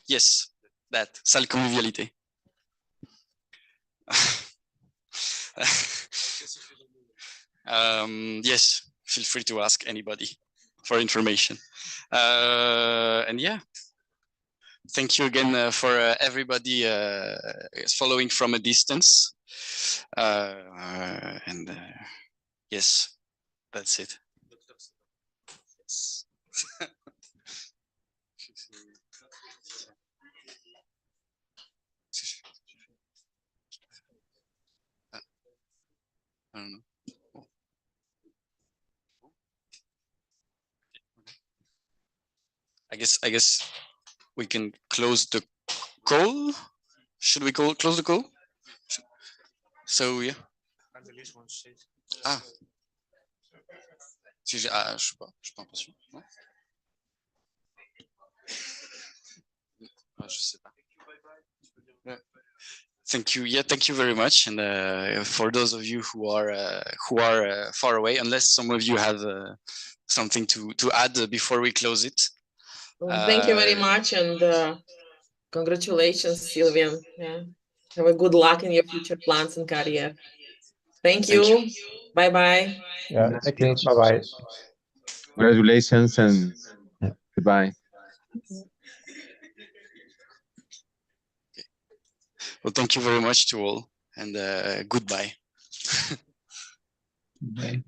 yes, that salle convivialité. Yes, feel free to ask anybody for information. And yeah, thank you again for everybody following from a distance. And yes, that's it. Yes. I don't know. I guess we can close the call. Should we close the call? So yeah. Ah. Si je suis pas sûr. Non? Je sais pas. Yeah. Thank you. Yeah, thank you very much. And for those of you who are far away, unless some of you have something to add before we close it. Thank you very much, and congratulations, Sylvain. Yeah. Have a good luck in your future plans and career. Thank you. Bye-bye. Yeah, thank you. Bye-bye. Congratulations and goodbye. Well, thank you very much to all, and goodbye. Bye.